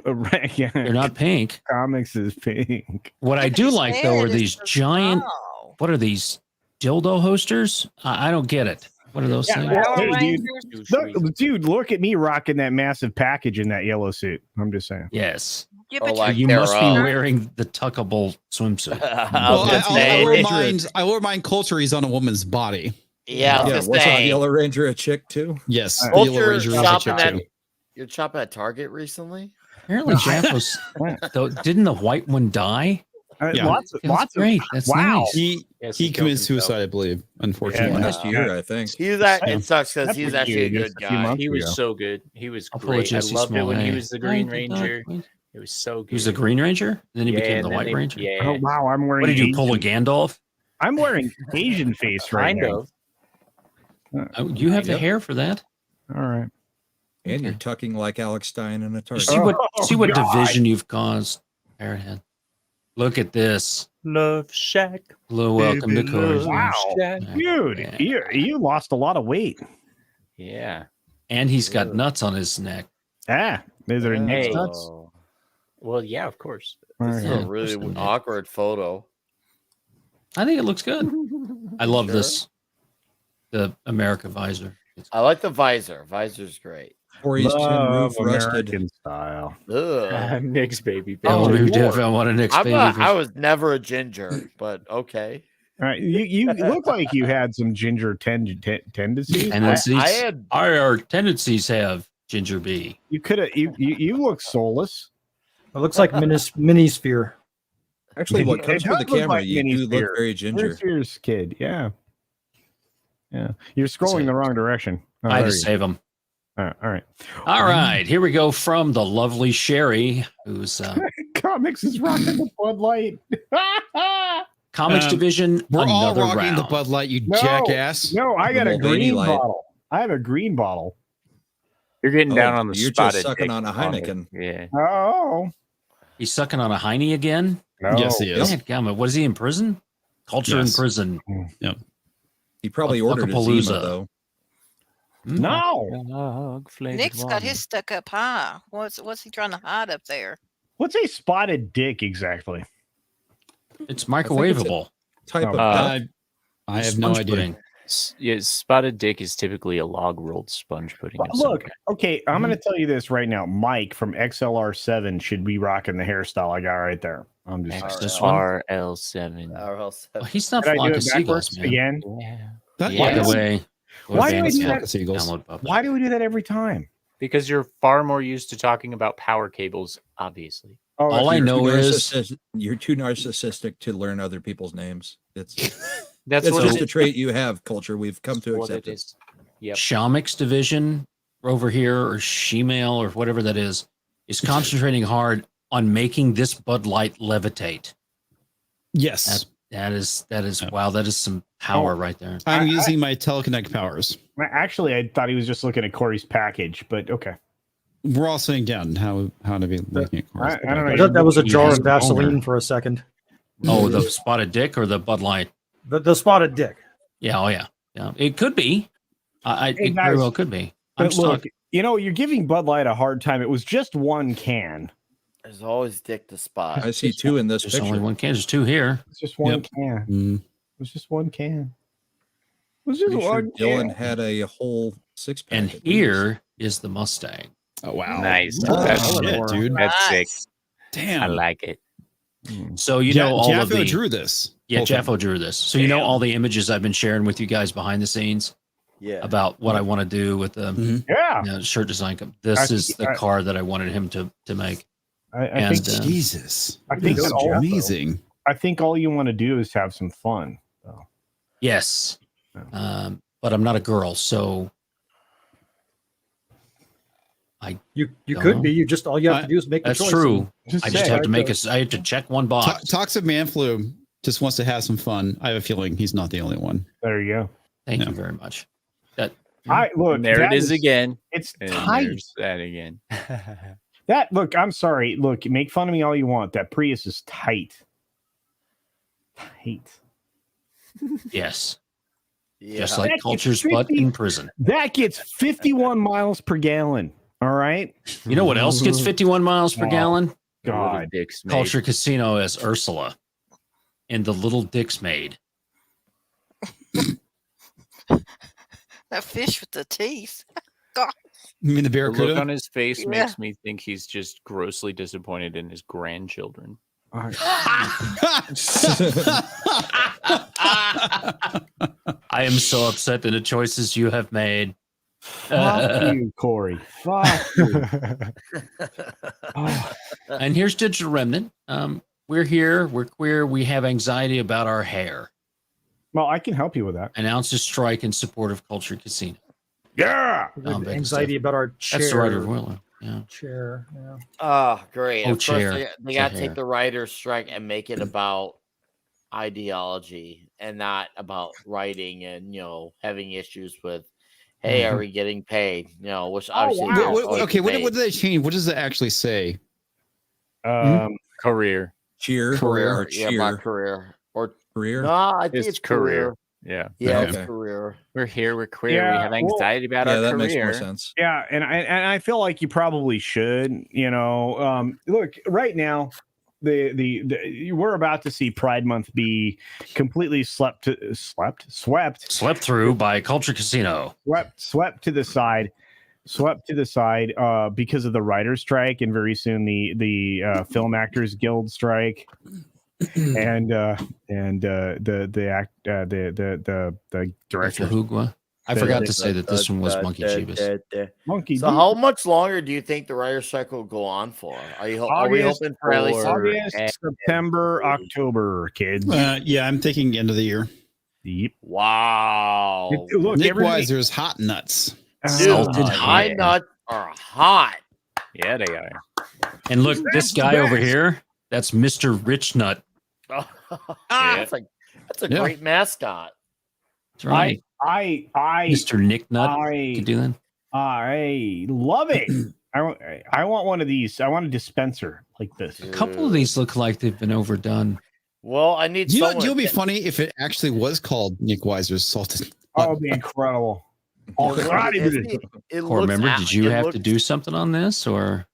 Speaker 4: Yeah.
Speaker 6: You're not pink.
Speaker 4: Comics is pink.
Speaker 6: What I do like though are
Speaker 8: It is
Speaker 6: these
Speaker 8: so
Speaker 6: giant.
Speaker 8: small.
Speaker 6: What are these dildo hosters? I don't get it. What are those things?
Speaker 8: Power
Speaker 4: Hey,
Speaker 8: Rangers.
Speaker 4: Look, dude, look at me rocking that massive package in that yellow suit. I'm just saying.
Speaker 6: Yes.
Speaker 8: Yeah,
Speaker 5: Oh,
Speaker 8: but
Speaker 5: like
Speaker 6: You
Speaker 5: they're,
Speaker 6: must be wearing the tuckable swimsuit.
Speaker 3: I will remind Culture he's on a woman's body.
Speaker 5: Yeah, I was
Speaker 11: Yeah,
Speaker 5: gonna
Speaker 11: wasn't
Speaker 5: say.
Speaker 11: the Yellow Ranger a chick too?
Speaker 3: Yes, the
Speaker 5: Culture
Speaker 3: Yellow Ranger is a
Speaker 5: shopping
Speaker 3: chick
Speaker 5: at,
Speaker 3: too.
Speaker 5: you're shopping at Target recently?
Speaker 6: Apparently, Jaffos. Though, didn't the white one die?
Speaker 3: Yeah.
Speaker 4: Lots
Speaker 6: That's great. That's
Speaker 4: wow.
Speaker 6: nice.
Speaker 3: He committed suicide, I believe. Unfortunately,
Speaker 11: Last year, I think.
Speaker 5: He's that.
Speaker 3: Yeah.
Speaker 5: It sucks because
Speaker 4: That's
Speaker 5: he's
Speaker 4: what
Speaker 5: actually a
Speaker 4: you
Speaker 5: good
Speaker 4: just a few
Speaker 5: guy.
Speaker 4: months
Speaker 7: He was
Speaker 4: ago.
Speaker 7: so good. He was
Speaker 6: I'll pull a
Speaker 7: great. I
Speaker 6: Jesse
Speaker 7: loved it when he
Speaker 6: Smollett.
Speaker 7: was the Green
Speaker 6: Right, the
Speaker 7: Ranger.
Speaker 6: dog.
Speaker 7: It was so good.
Speaker 6: He was the Green Ranger, and then he became
Speaker 7: and
Speaker 6: the
Speaker 7: then
Speaker 6: White Ranger.
Speaker 7: Yeah.
Speaker 4: Oh wow, I'm wearing.
Speaker 6: What did you pull a
Speaker 4: Asian-
Speaker 6: Gandalf?
Speaker 4: I'm wearing Asian face right
Speaker 7: Kind
Speaker 4: now.
Speaker 7: of.
Speaker 6: Oh, you have the
Speaker 11: Yep.
Speaker 6: hair for that.
Speaker 4: All right.
Speaker 11: And you're tucking like Alex Stein in a
Speaker 6: You
Speaker 11: Target.
Speaker 6: see what
Speaker 4: Oh, God.
Speaker 6: division you've caused, Airhead. Look at this.
Speaker 7: Love Shack.
Speaker 6: Hello, welcome to
Speaker 7: Baby,
Speaker 6: Coors.
Speaker 4: Wow.
Speaker 7: Shack.
Speaker 4: Dude,
Speaker 6: Yeah.
Speaker 4: you lost a lot of weight.
Speaker 7: Yeah.
Speaker 6: And he's got nuts on his neck.
Speaker 4: Ah, is there
Speaker 7: Hey.
Speaker 4: nuts?
Speaker 5: Oh,
Speaker 7: Well, yeah, of course.
Speaker 5: this is
Speaker 6: Yeah,
Speaker 5: a
Speaker 6: of
Speaker 5: really
Speaker 6: course it is.
Speaker 5: awkward photo.
Speaker 6: I think it looks good. I love
Speaker 5: Sure.
Speaker 6: this. The America visor.
Speaker 5: I like the visor. Visor's great.
Speaker 11: Corey's tin
Speaker 4: Love
Speaker 11: roof rusted.
Speaker 4: American style.
Speaker 5: Ugh.
Speaker 7: Nick's baby.
Speaker 6: Oh,
Speaker 7: baby.
Speaker 6: who did? I want a Nick's baby.
Speaker 5: I was never a ginger, but okay.
Speaker 4: All right, you look like you had some ginger tendencies.
Speaker 6: Tendencies.
Speaker 5: I had
Speaker 6: Our tendencies have Ginger B.
Speaker 4: You could have. You look soulless.
Speaker 12: It looks like Minisphere.
Speaker 11: Actually, what comes
Speaker 4: It
Speaker 11: with the
Speaker 4: does look
Speaker 11: camera,
Speaker 4: like
Speaker 11: you do
Speaker 4: Mini
Speaker 11: look
Speaker 4: Spear.
Speaker 11: very ginger.
Speaker 4: Here's kid. Yeah. Yeah. You're scrolling the wrong direction. Oh,
Speaker 6: I had
Speaker 4: there
Speaker 6: to
Speaker 4: you
Speaker 6: save him.
Speaker 4: go. All right.
Speaker 6: All right, here we go from the lovely Sherry, who's
Speaker 4: Comics is rocking the Bud Light.
Speaker 6: Comics Division.
Speaker 3: We're all
Speaker 6: another
Speaker 3: rocking
Speaker 6: round.
Speaker 3: the Bud Light, you
Speaker 4: No,
Speaker 3: jackass.
Speaker 4: No, I got a
Speaker 11: Mulvaney
Speaker 4: green
Speaker 11: Light.
Speaker 4: bottle. I have a green bottle.
Speaker 7: You're getting
Speaker 11: Oh,
Speaker 7: down on the
Speaker 11: you're
Speaker 7: spotted
Speaker 11: just sucking
Speaker 7: dick
Speaker 11: on a
Speaker 7: comment.
Speaker 11: Heineken.
Speaker 7: Yeah.
Speaker 4: Oh.
Speaker 6: He's sucking on a Heine again.
Speaker 4: No.
Speaker 3: Yes, he is.
Speaker 6: Dadgummit, what is he in prison? Culture
Speaker 3: Yes.
Speaker 6: in prison.
Speaker 11: He probably
Speaker 6: A
Speaker 11: ordered a
Speaker 6: Fuckapalooza.
Speaker 11: Zima, though.
Speaker 4: No.
Speaker 7: Dog flavored
Speaker 8: Nick's got
Speaker 7: water.
Speaker 8: his stuck up high. What's he trying to hide up there?
Speaker 4: What's a spotted dick exactly?
Speaker 6: It's microwavable.
Speaker 11: Type of
Speaker 7: Uh,
Speaker 11: duck.
Speaker 3: I have no
Speaker 6: Sponge
Speaker 3: idea.
Speaker 6: pudding.
Speaker 7: Yeah, spotted dick is typically a log rolled sponge pudding. of some
Speaker 4: Look,
Speaker 7: kind.
Speaker 4: okay, I'm going to tell you this right now. Mike from XLR7 should be rocking the hairstyle I got right there. I'm just saying.
Speaker 6: This one.
Speaker 7: RL7.
Speaker 6: Oh, he's not
Speaker 4: Did I do
Speaker 6: flocking
Speaker 4: it
Speaker 6: seagulls,
Speaker 4: backwards
Speaker 6: man.
Speaker 4: again?
Speaker 7: Yeah.
Speaker 3: That-
Speaker 6: By
Speaker 3: yes.
Speaker 6: the way,
Speaker 4: Why do I do
Speaker 3: Flock
Speaker 4: that?
Speaker 3: of seagulls.
Speaker 6: Download public.
Speaker 4: Why do we do that every time?
Speaker 7: Because you're far more used to talking about power cables, obviously.
Speaker 4: Oh,
Speaker 6: All I
Speaker 11: You're
Speaker 6: know
Speaker 11: too
Speaker 6: is
Speaker 11: you're too narcissistic to learn other people's names. It's
Speaker 7: That's
Speaker 11: it's
Speaker 7: what
Speaker 11: just
Speaker 7: it
Speaker 11: a
Speaker 7: is.
Speaker 11: trait you have, Culture. We've come to
Speaker 7: What
Speaker 11: accept
Speaker 7: it
Speaker 11: it.
Speaker 7: is. Yep.
Speaker 6: Shamix Division over here, or Shemale, or whatever that is concentrating hard on making this Bud Light levitate.
Speaker 3: Yes.
Speaker 6: That is wow, that is some power right there.
Speaker 3: I'm using my teleconnect powers.
Speaker 4: Actually, I thought he was just looking at Corey's package, but okay.
Speaker 3: We're all sitting down. How to be looking at course.
Speaker 4: I don't know.
Speaker 12: I thought that was a
Speaker 6: He
Speaker 12: jar
Speaker 6: has
Speaker 12: of Vaseline
Speaker 6: owner.
Speaker 12: for a second.
Speaker 6: Oh, the spotted dick or the Bud Light?
Speaker 12: The spotted dick.
Speaker 6: Yeah, oh yeah. Yeah. It could be.
Speaker 4: Hey,
Speaker 6: It very
Speaker 4: guys,
Speaker 6: well could be. I'm
Speaker 4: But look,
Speaker 6: stuck.
Speaker 4: you're giving Bud Light a hard time. It was just one can.
Speaker 5: There's always dick to spot.
Speaker 11: I see two in this
Speaker 6: There's
Speaker 11: picture.
Speaker 6: only one can. There's two here.
Speaker 4: It's just one
Speaker 3: Yep.
Speaker 4: can.
Speaker 3: Mm.
Speaker 4: It was just one can. It was just
Speaker 11: Pretty sure
Speaker 4: one
Speaker 11: Dylan
Speaker 4: can.
Speaker 11: had a whole six pack.
Speaker 6: And here is the Mustang.
Speaker 3: Oh wow.
Speaker 7: Nice.
Speaker 3: Oh,
Speaker 7: That's,
Speaker 3: shit, dude.
Speaker 7: that's sick.
Speaker 3: Damn.
Speaker 7: I like it.
Speaker 6: So you know all of
Speaker 3: Jaffo
Speaker 6: the
Speaker 3: drew this.
Speaker 6: Yeah,
Speaker 3: whole thing.
Speaker 6: Jaffo drew this. So you know all the images I've been sharing with you guys behind the scenes
Speaker 5: Yeah.
Speaker 6: about what I want to do with the
Speaker 3: Mhm.
Speaker 4: Yeah.
Speaker 6: shirt design. This is the car that I wanted him to make.
Speaker 4: I
Speaker 6: And,
Speaker 4: think
Speaker 3: Jesus.
Speaker 4: I think
Speaker 3: This is
Speaker 4: that's all-
Speaker 3: amazing.
Speaker 4: I think all you want to do is have some fun. So.
Speaker 6: Yes, but I'm not a girl, so
Speaker 12: You
Speaker 6: Don't
Speaker 12: could
Speaker 6: know.
Speaker 12: be. You just all you have to do is make the
Speaker 6: that's
Speaker 12: choice.
Speaker 6: true.
Speaker 4: Just
Speaker 6: I just
Speaker 4: say,
Speaker 6: have to make a. I have to check one box.
Speaker 3: Toxic Man Flu just wants to have some fun. I have a feeling he's not the only one.
Speaker 4: There you go.
Speaker 6: Thank
Speaker 3: Yeah.
Speaker 6: you very much. That
Speaker 4: I look.
Speaker 7: And there
Speaker 4: that
Speaker 7: it is again.
Speaker 4: It's
Speaker 7: And
Speaker 4: tight.
Speaker 7: there's that again.
Speaker 4: That look. I'm sorry. Look, make fun of me all you want. That Prius is tight. Tight.
Speaker 6: yes,
Speaker 5: Yeah.
Speaker 6: just like
Speaker 4: That gets
Speaker 6: Culture's butt
Speaker 4: 50
Speaker 6: in prison.
Speaker 4: That gets 51 miles per gallon. All right.
Speaker 6: You know what else gets 51 miles per
Speaker 4: Oh,
Speaker 6: gallon?
Speaker 4: God.
Speaker 7: Dicks made.
Speaker 6: Culture Casino as Ursula in the Little Dicks Maid.
Speaker 8: That fish with the teeth. God.
Speaker 3: You mean the
Speaker 10: The look
Speaker 3: Barracuda?
Speaker 10: on his face
Speaker 8: Yeah.
Speaker 10: makes me think he's just grossly disappointed in his grandchildren.
Speaker 6: I am so upset at the choices you have made.
Speaker 4: Fuck you, Corey. Fuck you. Oh,
Speaker 6: And here's Digital Remnant. We're here. We're queer. We have anxiety about our hair.
Speaker 4: well, I can help you with that.
Speaker 6: Announced a strike in support of Culture Casino.
Speaker 4: Yeah.
Speaker 6: Big
Speaker 12: Anxiety
Speaker 6: stuff.
Speaker 12: about our chair.
Speaker 6: That's the writer of Willow. Yeah.
Speaker 12: Chair. Yeah.
Speaker 5: Oh, great.
Speaker 6: Oh,
Speaker 5: Of course,
Speaker 6: chair.
Speaker 5: they
Speaker 6: It's
Speaker 5: got
Speaker 6: a
Speaker 5: to
Speaker 6: hair.
Speaker 5: take the writer's strike and make it about ideology and not about writing and, having issues with, hey, are we getting paid? Which obviously.
Speaker 4: wow.
Speaker 5: there's always
Speaker 3: Okay, what
Speaker 5: debate.
Speaker 3: did they change? What does it actually say?
Speaker 10: Career.
Speaker 11: Cheer
Speaker 5: Career.
Speaker 11: or
Speaker 5: Yeah,
Speaker 11: cheer.
Speaker 5: my career. Or,
Speaker 11: Career.
Speaker 5: no, I think
Speaker 10: It's
Speaker 5: it's career.
Speaker 10: Yeah.
Speaker 5: Yeah,
Speaker 3: Okay.
Speaker 5: it's career.
Speaker 10: We're here. We're queer.
Speaker 4: Yeah,
Speaker 10: we have
Speaker 4: well,
Speaker 10: anxiety about
Speaker 11: Yeah,
Speaker 10: our
Speaker 11: that
Speaker 10: career.
Speaker 11: makes more sense.
Speaker 4: Yeah, and I feel like you probably should. Look, right now, the we're about to see Pride Month be completely swept
Speaker 6: Slept through by Culture Casino.
Speaker 4: swept to the side. Because of the writer's strike, and very soon the Film Actors Guild strike, and the director.
Speaker 6: Hugwa. I forgot to say that this one was Monkey Chibis.
Speaker 4: Monkey.
Speaker 5: So, how much longer do you think the writer's strike will go on for? Are we
Speaker 4: August,
Speaker 5: hoping for at least
Speaker 4: August, September, October, kids?
Speaker 3: Yeah, I'm thinking end of the year.
Speaker 4: Yep.
Speaker 5: Wow.
Speaker 4: Look,
Speaker 3: Nick
Speaker 4: everybody-
Speaker 3: Weiser's hot nuts.
Speaker 5: Dude, high nuts are hot.
Speaker 10: Yeah, they are.
Speaker 6: And look, this guy over here, that's Mr. Rich Nut.
Speaker 5: That's a great mascot.
Speaker 6: That's right.
Speaker 4: I
Speaker 6: Mr. Nick Nut.
Speaker 4: I
Speaker 6: Could do that.
Speaker 4: I love it. I want one of these. I want a dispenser like this.
Speaker 6: A couple of these look like they've been overdone.
Speaker 5: Well, I need
Speaker 3: You know,
Speaker 5: someone.
Speaker 3: it'll be funny if it actually was called Nick Weiser's salted.
Speaker 4: Oh, it'd be incredible. Oh, God,
Speaker 5: It
Speaker 6: Or
Speaker 5: looks
Speaker 6: remember,
Speaker 5: a-
Speaker 6: did you
Speaker 5: it
Speaker 6: have
Speaker 5: looks-
Speaker 6: to do something on this, or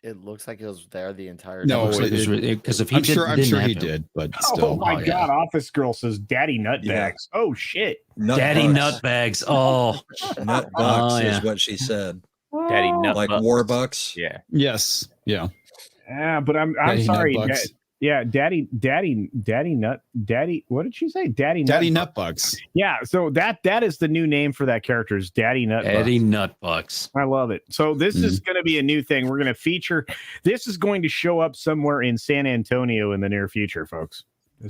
Speaker 5: It looks like it was there the entire
Speaker 3: No,
Speaker 5: time.
Speaker 6: because if he
Speaker 3: I'm
Speaker 6: did,
Speaker 3: sure. I'm
Speaker 6: didn't
Speaker 3: sure
Speaker 6: have
Speaker 3: he
Speaker 6: to.
Speaker 3: did, but
Speaker 4: Oh
Speaker 3: still.
Speaker 4: my God! Office Girl says, "Daddy nutbags."
Speaker 11: Yeah.
Speaker 4: Oh shit!
Speaker 6: Daddy Nutbags. Oh,
Speaker 11: Nut bucks
Speaker 6: Oh, yeah.
Speaker 11: is what she said.
Speaker 10: Daddy nut
Speaker 11: Like
Speaker 10: bucks.
Speaker 11: Warbucks.
Speaker 10: Yeah.
Speaker 3: Yes. Yeah.
Speaker 4: Yeah, but I'm
Speaker 3: Daddy
Speaker 4: sorry.
Speaker 3: Nutbucks.
Speaker 4: Daddy. What did she say? Daddy
Speaker 3: Nutbugs.
Speaker 4: Yeah. So that is the new name for that character is Daddy Nutbucks.
Speaker 6: Daddy Nutbucks.
Speaker 4: I love it. So this is going to be a new thing. We're going to feature. This is going to show up somewhere in San Antonio in the near future, folks.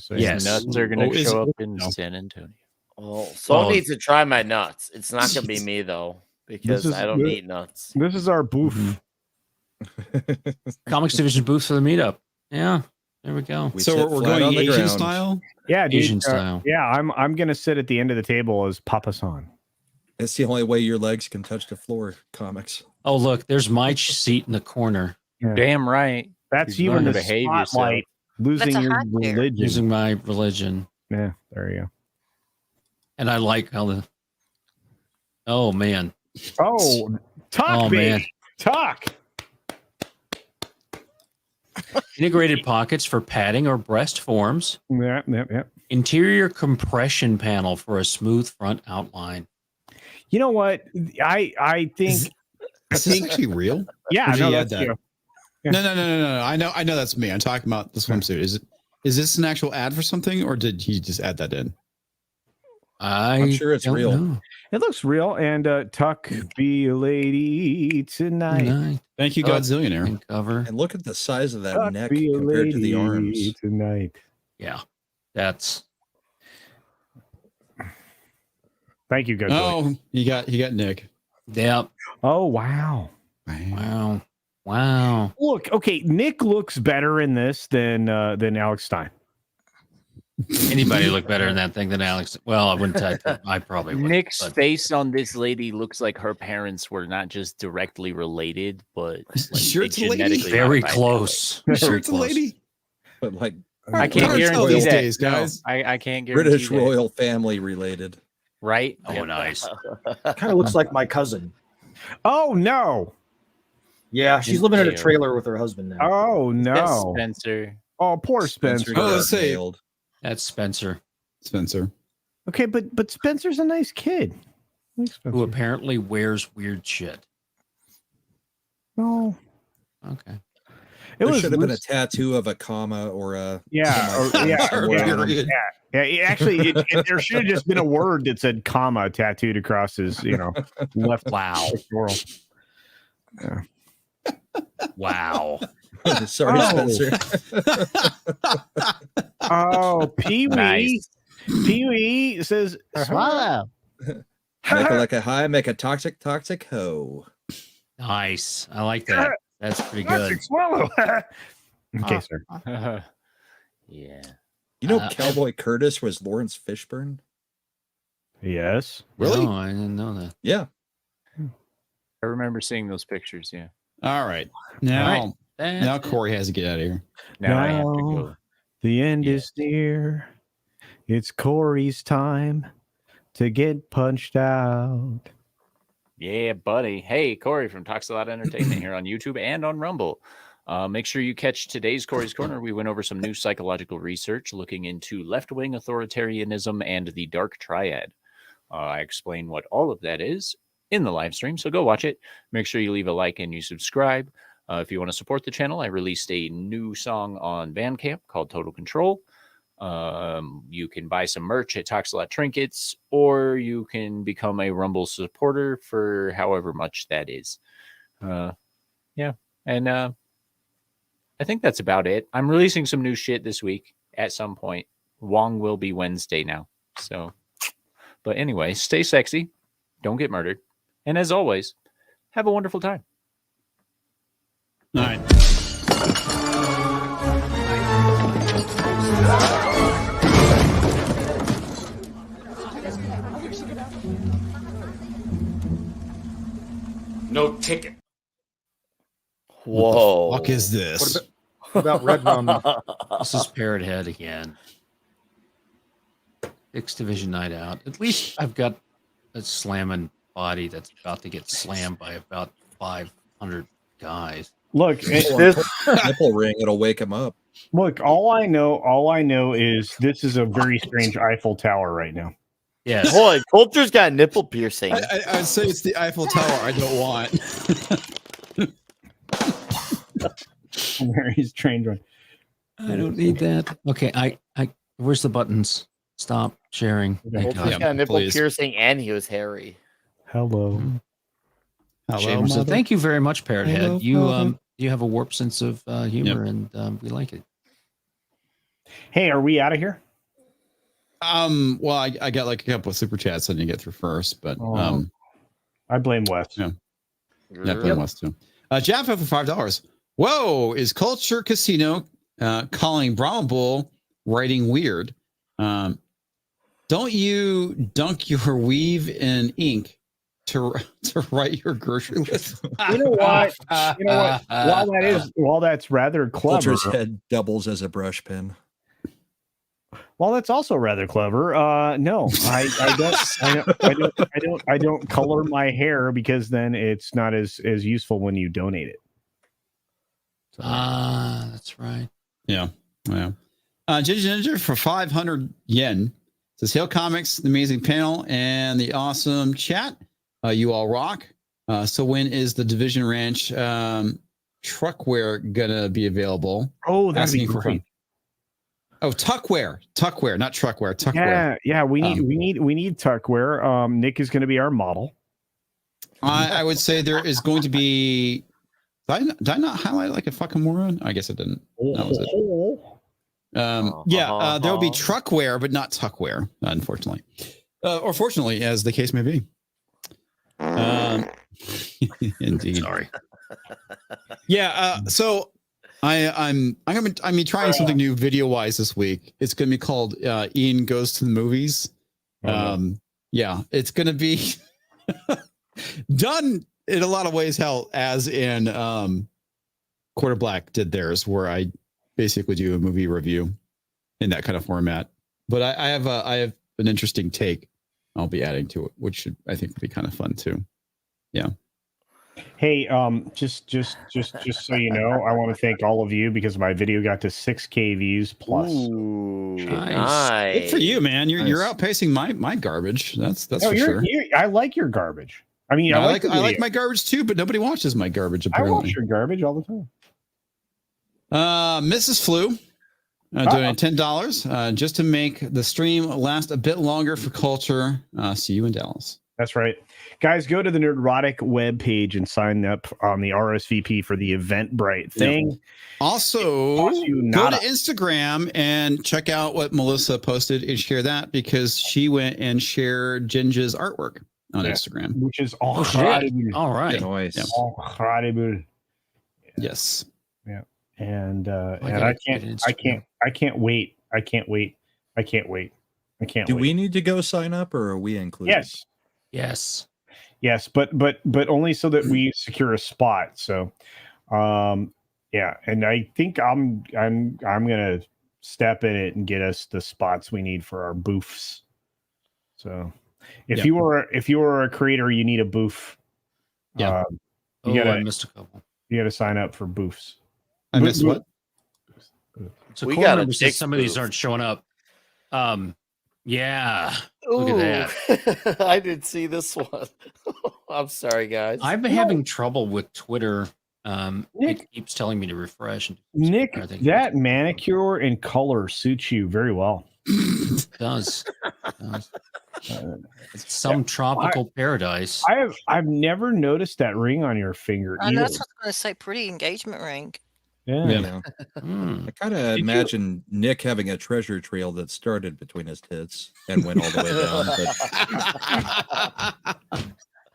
Speaker 6: Yes.
Speaker 10: Nuts are going
Speaker 3: Oh,
Speaker 10: to
Speaker 3: is
Speaker 10: show
Speaker 3: it?
Speaker 10: up in San Antonio.
Speaker 5: Well, someone
Speaker 6: Well-
Speaker 5: needs to try my nuts. It's not going to be me though, because
Speaker 4: is
Speaker 5: I don't
Speaker 4: good.
Speaker 5: eat nuts.
Speaker 4: This is our booth.
Speaker 6: Comics Division booth for the meetup. Yeah, there we go.
Speaker 11: We
Speaker 3: So
Speaker 11: sit
Speaker 3: we're
Speaker 11: flat
Speaker 3: going
Speaker 11: on the
Speaker 3: Asian
Speaker 11: ground.
Speaker 3: style.
Speaker 4: Yeah, dude,
Speaker 6: Asian style.
Speaker 4: yeah, I'm going to sit at the end of the table as Papa San.
Speaker 11: It's the only way your legs can touch the floor. Comics.
Speaker 6: Oh, look, there's my seat in the corner.
Speaker 10: Damn right.
Speaker 4: That's
Speaker 10: You
Speaker 4: you
Speaker 10: learn
Speaker 4: in
Speaker 10: to
Speaker 4: the
Speaker 10: behave
Speaker 4: spotlight, losing
Speaker 8: That's a
Speaker 4: your
Speaker 8: hot chair.
Speaker 4: religion.
Speaker 6: Using my religion.
Speaker 4: Yeah, there you go.
Speaker 6: And I like how the. Oh, man.
Speaker 4: Oh, talk,
Speaker 6: Oh,
Speaker 4: baby.
Speaker 6: man.
Speaker 4: Talk.
Speaker 6: Integrated pockets for padding or breast forms.
Speaker 4: Yeah.
Speaker 6: Interior compression panel for a smooth front outline.
Speaker 4: You know what? I think.
Speaker 3: Is this actually real?
Speaker 4: Yeah,
Speaker 3: Or did
Speaker 4: no,
Speaker 3: you add
Speaker 4: that's
Speaker 3: that?
Speaker 4: you.
Speaker 3: No. I know that's me. I'm talking about the swimsuit. Is this an actual ad for something, or did he just add that in?
Speaker 11: I'm sure it's
Speaker 6: don't
Speaker 11: real.
Speaker 6: know.
Speaker 4: It looks real. And Tuck, be a lady tonight.
Speaker 6: Nice.
Speaker 3: Thank you, Godzillionaire.
Speaker 6: And cover.
Speaker 11: And look at the size of that
Speaker 4: Tuck,
Speaker 11: neck
Speaker 4: be a
Speaker 11: compared to the
Speaker 4: lady
Speaker 11: arms.
Speaker 4: tonight.
Speaker 6: Yeah, that's.
Speaker 4: Thank you, guys.
Speaker 3: Oh, he got Nick.
Speaker 6: Yep.
Speaker 4: Oh wow.
Speaker 6: Wow.
Speaker 4: Look, okay, Nick looks better in this than Alex Stein.
Speaker 6: Anybody look better in that thing than Alex? Well, I wouldn't. I probably would.
Speaker 10: Nick's
Speaker 6: but-
Speaker 10: face on this lady looks like her parents were not just directly related, but like
Speaker 3: Sure
Speaker 10: they
Speaker 3: it's a lady?
Speaker 10: genetically
Speaker 6: Very
Speaker 10: modified
Speaker 6: close.
Speaker 3: You sure
Speaker 6: Very
Speaker 3: it's a
Speaker 6: close.
Speaker 3: lady?
Speaker 11: But like
Speaker 10: I can't
Speaker 3: Hard to tell
Speaker 10: guarantee
Speaker 3: these
Speaker 10: that.
Speaker 3: days,
Speaker 10: No,
Speaker 3: guys.
Speaker 10: I can't guarantee
Speaker 11: British
Speaker 10: that.
Speaker 11: royal family related.
Speaker 10: Right?
Speaker 6: Oh,
Speaker 10: Yep.
Speaker 6: nice.
Speaker 12: Kind of looks like my cousin.
Speaker 4: Oh no.
Speaker 12: Yeah, she's living in a
Speaker 10: Ew.
Speaker 12: trailer with her husband now.
Speaker 4: Oh
Speaker 10: That's
Speaker 4: no.
Speaker 10: Spencer.
Speaker 4: Oh, poor Spencer.
Speaker 11: got
Speaker 3: let's say-
Speaker 11: nailed.
Speaker 6: That's Spencer,
Speaker 3: Spencer.
Speaker 4: Okay, but Spencer's a nice kid. I like Spencer.
Speaker 6: who apparently wears weird shit.
Speaker 4: No.
Speaker 6: Okay.
Speaker 11: There should have been a tattoo of a comma or a
Speaker 4: period. Yeah. Actually, there should have just been a word that said comma tattooed across his, left.
Speaker 6: Wow.
Speaker 4: Yeah.
Speaker 6: Wow.
Speaker 11: Sorry, Spencer.
Speaker 4: Pee-wee.
Speaker 7: Nice.
Speaker 4: Pee-wee says,
Speaker 5: Swallow.
Speaker 11: Make a like a high, make a toxic hoe.
Speaker 6: Nice. I like that. That's pretty good.
Speaker 4: Swallow. Okay, sir.
Speaker 7: Yeah.
Speaker 11: You know, Cowboy Curtis was Lawrence Fishburne.
Speaker 4: Yes.
Speaker 3: Really?
Speaker 6: No, I didn't know that.
Speaker 11: Yeah.
Speaker 7: I remember seeing those pictures. Yeah.
Speaker 3: All right. Now Corey has to get out of here.
Speaker 7: Now I have to go.
Speaker 4: The end is near. It's Corey's time to get punched out.
Speaker 7: Yeah, buddy. Hey, Corey from Talks a Lot Entertainment here on YouTube and on Rumble. Make sure you catch today's Corey's Corner. We went over some new psychological research looking into left-wing authoritarianism and the Dark Triad. I explain what all of that is in the live stream, so go watch it. Make sure you leave a like and you subscribe. If you want to support the channel, I released a new song on Bandcamp called Total Control. You can buy some merch at Talks a Lot Trinkets, or you can become a Rumble supporter for however much that is. Yeah, and I think that's about it. I'm releasing some new shit this week at some point. Wong will be Wednesday now. So, but anyway, stay sexy. Don't get murdered. And as always, have a wonderful time.
Speaker 3: All right.
Speaker 6: No ticket.
Speaker 5: Whoa.
Speaker 3: What the fuck is this?
Speaker 12: What about Red Rum?
Speaker 6: This is Parrot Head again. 6th Division night out. At least I've got a slamming body that's about to get slammed by about 500 guys.
Speaker 4: Look,
Speaker 11: nipple ring, it'll wake him up.
Speaker 4: Look, all I know is this is a very strange Eiffel Tower right now.
Speaker 6: Yes.
Speaker 5: Boy, Coulter's got nipple piercing.
Speaker 3: I'd say it's the Eiffel Tower I don't want.
Speaker 4: Very strange one.
Speaker 6: I don't need that. Okay, I where's the buttons? Stop sharing. Thank
Speaker 5: Coulter's
Speaker 6: God.
Speaker 5: got nipple
Speaker 3: please.
Speaker 5: piercing and he was hairy.
Speaker 4: Hello.
Speaker 6: Shame. So thank you very much, Parrot Head. You have a warped sense of humor,
Speaker 3: Yep.
Speaker 6: and we like it.
Speaker 4: Hey, are we out of here?
Speaker 3: Well, I got like a couple of super chats I didn't get through first, but
Speaker 4: I blame Wes.
Speaker 3: Yeah, blame Wes too. Jaffa for $5. Whoa, is Culture Casino calling Brahma Bull writing weird? Don't you dunk your weave in ink to write your grocery list?
Speaker 4: You know what? While that's rather clever,
Speaker 11: Culture's head doubles as a brush pen.
Speaker 4: Well, that's also rather clever. No, I don't color my hair because then it's not as useful when you donate it. So.
Speaker 6: That's right.
Speaker 3: Yeah. Ginger for 500 yen says, "Hail Comics, the amazing panel and the awesome chat. You all rock. So when is the Division Ranch truckware gonna be available?"
Speaker 4: Oh, that'd be
Speaker 3: Asking for
Speaker 4: great.
Speaker 3: Oh, tuckware, not truckware. Tuckware.
Speaker 4: Yeah. We need tuckware. Nick is going to be our model.
Speaker 3: I would say there is going to be. Did I not highlight like a fucking moron? I guess I didn't. That was it. There will be truckware, but not tuckware, unfortunately, or fortunately, as the case may be. Indeed.
Speaker 6: Sorry.
Speaker 3: Yeah. So. I'm trying something new video wise this week. It's going to be called Ian Goes to the Movies. Yeah, it's going to be done in a lot of ways. Hell, as in Quarter Black did theirs, where I basically do a movie review in that kind of format. But I have an interesting take I'll be adding to it, which I think will be kind of fun too. Yeah.
Speaker 4: Hey, just so you know, I want to thank all of you because my video got to 6K views plus.
Speaker 5: Ooh,
Speaker 3: nice. Good for you, man. You're outpacing my garbage. That's for sure.
Speaker 4: I like your garbage. I mean,
Speaker 3: I like my garbage too, but nobody watches my garbage.
Speaker 4: I
Speaker 3: Apparently,
Speaker 4: watch your garbage all the time.
Speaker 3: Mrs. Flu donated $10 just to make the stream last a bit longer for culture. See you in Dallas.
Speaker 4: That's right. Guys, go to the Nerdrotic webpage and sign up on the RSVP for the Eventbrite thing.
Speaker 3: Yep. Also, go to Instagram and check out what Melissa posted and share that, because she went and shared Ginger's artwork on Instagram.
Speaker 4: Which is
Speaker 6: All right.
Speaker 11: Nice.
Speaker 3: Yep.
Speaker 4: Incredible.
Speaker 3: Yes.
Speaker 4: Yeah. And I can't wait.
Speaker 11: Do we need to go sign up, or are we included?
Speaker 4: Yes, but only so that we secure a spot. So, yeah, and I think I'm gonna step in it and get us the spots we need for our booths. So, if you were a creator, you need a booth.
Speaker 6: Yeah. I missed a couple.
Speaker 4: You got to sign up for booths.
Speaker 3: I missed what?
Speaker 6: So
Speaker 5: We
Speaker 6: Core
Speaker 5: got a
Speaker 6: member says
Speaker 5: dick
Speaker 6: some of these
Speaker 5: booth.
Speaker 6: aren't showing up. Yeah. Look at that.
Speaker 5: I didn't see this one. I'm sorry, guys.
Speaker 6: I've been having trouble with Twitter. It keeps telling me to refresh.
Speaker 4: Nick, that manicure and color suits you very well.
Speaker 6: It does. It's some tropical paradise.
Speaker 4: I've never noticed that ring on your finger
Speaker 8: I
Speaker 4: either.
Speaker 8: know, that's what I was going to say. Pretty engagement ring.
Speaker 4: Yeah.
Speaker 11: I kind of imagine Nick having a treasure trail that started between his tits and went all the way down.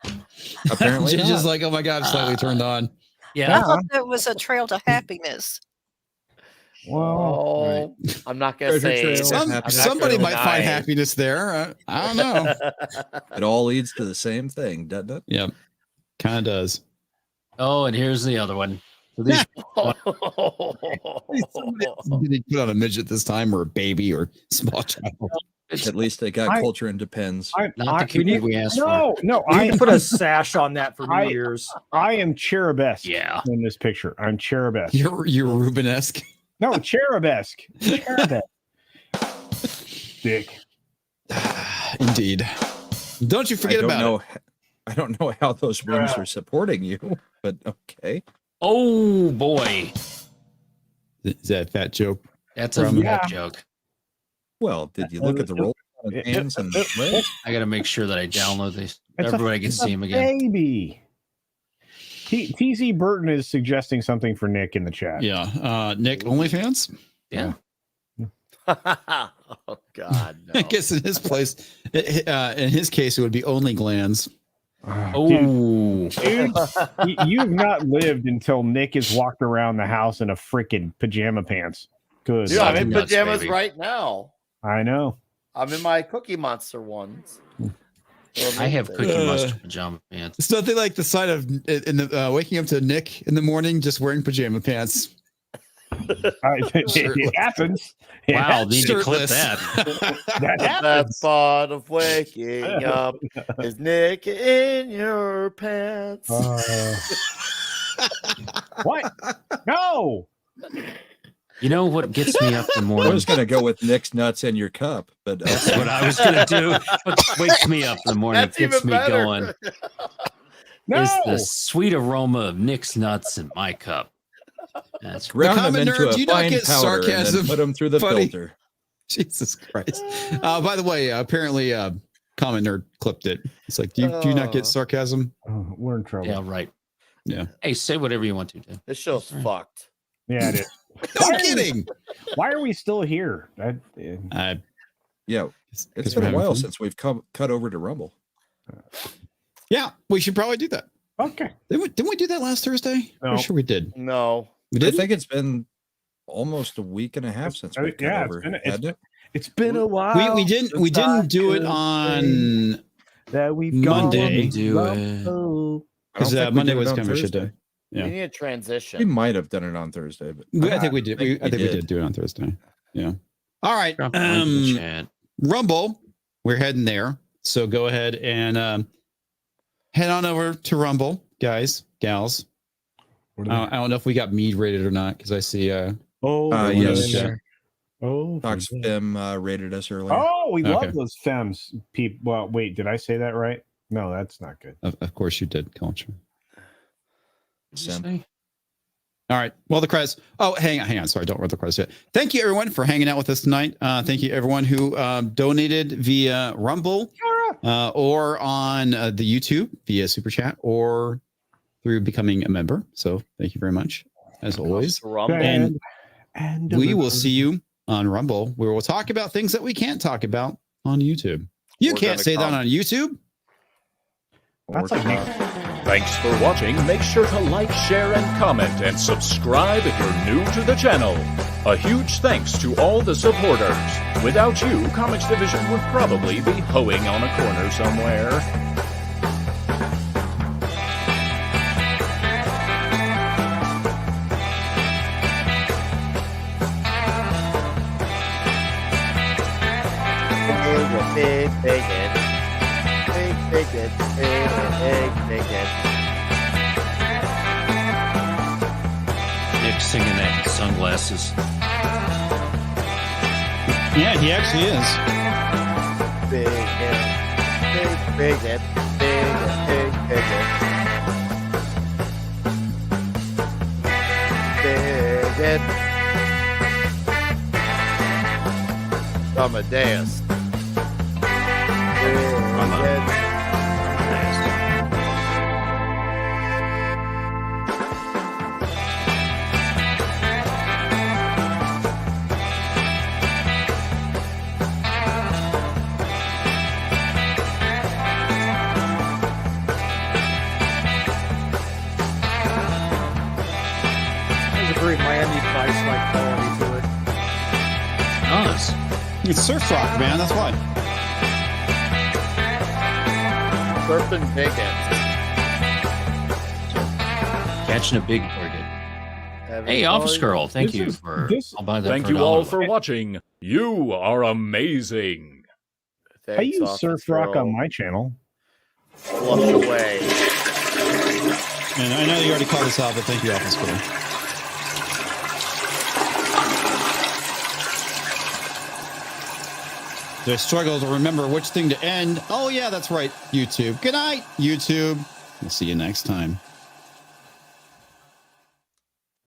Speaker 11: But apparently,
Speaker 3: Ginger's like, oh my God, I'm slightly turned on.
Speaker 8: I thought that was a trail to happiness.
Speaker 4: Well,
Speaker 5: I'm not gonna say
Speaker 3: somebody might find happiness there. I don't know.
Speaker 11: It all leads to the same thing, doesn't it?
Speaker 3: Yep, kind of does.
Speaker 6: Oh, and here's the other one. So these,
Speaker 3: Somebody put on a midget this time, or a baby, or small child.
Speaker 11: At least they got culture and depends.
Speaker 6: Not the kid we asked
Speaker 4: no,
Speaker 6: for.
Speaker 4: No,
Speaker 12: We need to put a sash on that for New Year's.
Speaker 4: I am cherubesque.
Speaker 6: Yeah.
Speaker 4: In this picture, I'm cherubesque.
Speaker 3: You're Rubenesque.
Speaker 4: No, cherubesque. Cherubesque. Dick.
Speaker 3: Indeed. Don't you forget about it.
Speaker 11: I don't know how those wings are supporting you, but okay.
Speaker 6: Oh boy.
Speaker 3: Is that a fat joke?
Speaker 6: That's a fat joke.
Speaker 11: Well, did you look at the roll on the hands and legs?
Speaker 6: I got to make sure that I download these.
Speaker 4: It's
Speaker 6: Everybody can see them again.
Speaker 4: Baby. TZ Burton is suggesting something for Nick in the chat.
Speaker 3: Yeah. Nick, OnlyFans?
Speaker 6: Yeah.
Speaker 5: Oh God. No.
Speaker 3: I guess in his place, in his case, it would be only glands.
Speaker 6: Oh,
Speaker 4: dude, you've not lived until Nick has walked around the house in a freaking pajama pants. Good.
Speaker 5: Dude, I'm in
Speaker 6: Nuts,
Speaker 5: pajamas
Speaker 6: baby.
Speaker 5: right now.
Speaker 4: I know.
Speaker 5: I'm in my Cookie Monster ones.
Speaker 6: I have Cookie Monster pajama pants.
Speaker 3: It's nothing like the sight of waking up to Nick in the morning just wearing pajama pants.
Speaker 4: It happens.
Speaker 6: Wow, need to clip
Speaker 3: Shirtless.
Speaker 6: that.
Speaker 4: That
Speaker 5: That
Speaker 4: happens.
Speaker 5: thought of waking up is Nick in your pants.
Speaker 4: What? No.
Speaker 6: You know what gets me up in the
Speaker 11: I
Speaker 6: morning?
Speaker 11: was going to go with Nick's nuts in your cup, but
Speaker 6: That's what I was going to do. What wakes me up in the morning,
Speaker 5: That's
Speaker 6: gets
Speaker 5: even
Speaker 6: me
Speaker 5: better.
Speaker 6: going,
Speaker 4: No.
Speaker 6: is the sweet aroma of Nick's nuts in my cup. That's
Speaker 11: ground them
Speaker 3: Common
Speaker 11: into
Speaker 3: nerd,
Speaker 11: a
Speaker 3: do you not
Speaker 11: fine
Speaker 3: get
Speaker 11: powder and
Speaker 3: sarcasm?
Speaker 11: then put them through the
Speaker 3: Funny.
Speaker 11: filter.
Speaker 3: Jesus Christ. By the way, apparently, Common Nerd clipped it. It's like, do you not get sarcasm?
Speaker 4: Oh, we're in trouble.
Speaker 6: Yeah, right.
Speaker 3: Yeah.
Speaker 6: Hey, say whatever you want to, Dan.
Speaker 5: This show's fucked.
Speaker 4: Yeah, it is.
Speaker 3: No kidding.
Speaker 4: Why are we still here?
Speaker 11: Yeah, it's
Speaker 3: 'cause
Speaker 11: been
Speaker 3: we're
Speaker 11: a while
Speaker 3: having fun.
Speaker 11: since we've cut over to Rumble.
Speaker 3: Yeah, we should probably do that.
Speaker 4: Okay.
Speaker 3: Didn't we do that last Thursday?
Speaker 4: No.
Speaker 3: I'm sure we did.
Speaker 5: No.
Speaker 3: We
Speaker 11: I
Speaker 3: did.
Speaker 11: think it's been almost a week and a half since we've cut over. Hadn't it?
Speaker 4: It's been a while.
Speaker 3: We didn't do it on
Speaker 4: that we've
Speaker 3: Monday.
Speaker 6: Do it.
Speaker 11: I don't
Speaker 3: Because
Speaker 11: think we
Speaker 3: Monday
Speaker 11: did it
Speaker 3: was
Speaker 11: on
Speaker 3: kind of a shit
Speaker 11: Thursday.
Speaker 3: day. Yeah.
Speaker 5: We need a transition.
Speaker 11: We might have done it on Thursday, but
Speaker 3: I think we did. I think we did do it on Thursday. Yeah. All right.
Speaker 6: Drop a link in the chat.
Speaker 3: Rumble. We're heading there. So go ahead and head on over to Rumble, guys, gals. I don't know if we got Mead rated or not, because I see
Speaker 11: yes. Fox Fem rated us earlier.
Speaker 4: Oh, we
Speaker 3: Okay.
Speaker 4: love those femmes. People. Well, wait, did I say that right? No, that's not good.
Speaker 3: Of course you did, Culture.
Speaker 11: Send.
Speaker 3: All right. Well, the Crez. Oh, hang on. Sorry, don't read the Crez yet. Thank you, everyone, for hanging out with us tonight. Thank you, everyone who donated via Rumble or on the YouTube via Super Chat or through becoming a member. So thank you very much, as always.
Speaker 7: Rumble.
Speaker 3: And we will see you on Rumble, where we'll talk about things that we can't talk about on YouTube. You can't say that on YouTube.
Speaker 4: That's like me.
Speaker 1: Thanks for watching. Make sure to like, share, and comment, and subscribe if you're new to the channel. A huge thanks to all the supporters. Without you, Comics Division would probably be hoeing on a corner somewhere.
Speaker 5: Big bigot. Big bigot. Big bigot.
Speaker 6: Nick singing that in sunglasses.
Speaker 3: Yeah, he actually is.
Speaker 5: Bigot. Big bigot. Big bigot. Bigot. Amadeus.
Speaker 12: There's a very Miami Vice-like quality to it.
Speaker 6: Nice.
Speaker 3: It's surf rock, man. That's why.
Speaker 5: Surfing bigot.
Speaker 6: Catching a big target. Hey, Office Girl, thank you for. I'll buy that.
Speaker 1: Thank
Speaker 6: for
Speaker 1: you all
Speaker 6: $1.
Speaker 1: for watching. You are amazing.
Speaker 4: I use Surf Rock on my channel.
Speaker 5: Flush away.
Speaker 3: And I know you already called this out, but thank you, Office Girl. I struggle to remember which thing to end. Oh, yeah, that's right, YouTube. Good night, YouTube. We'll see you next time.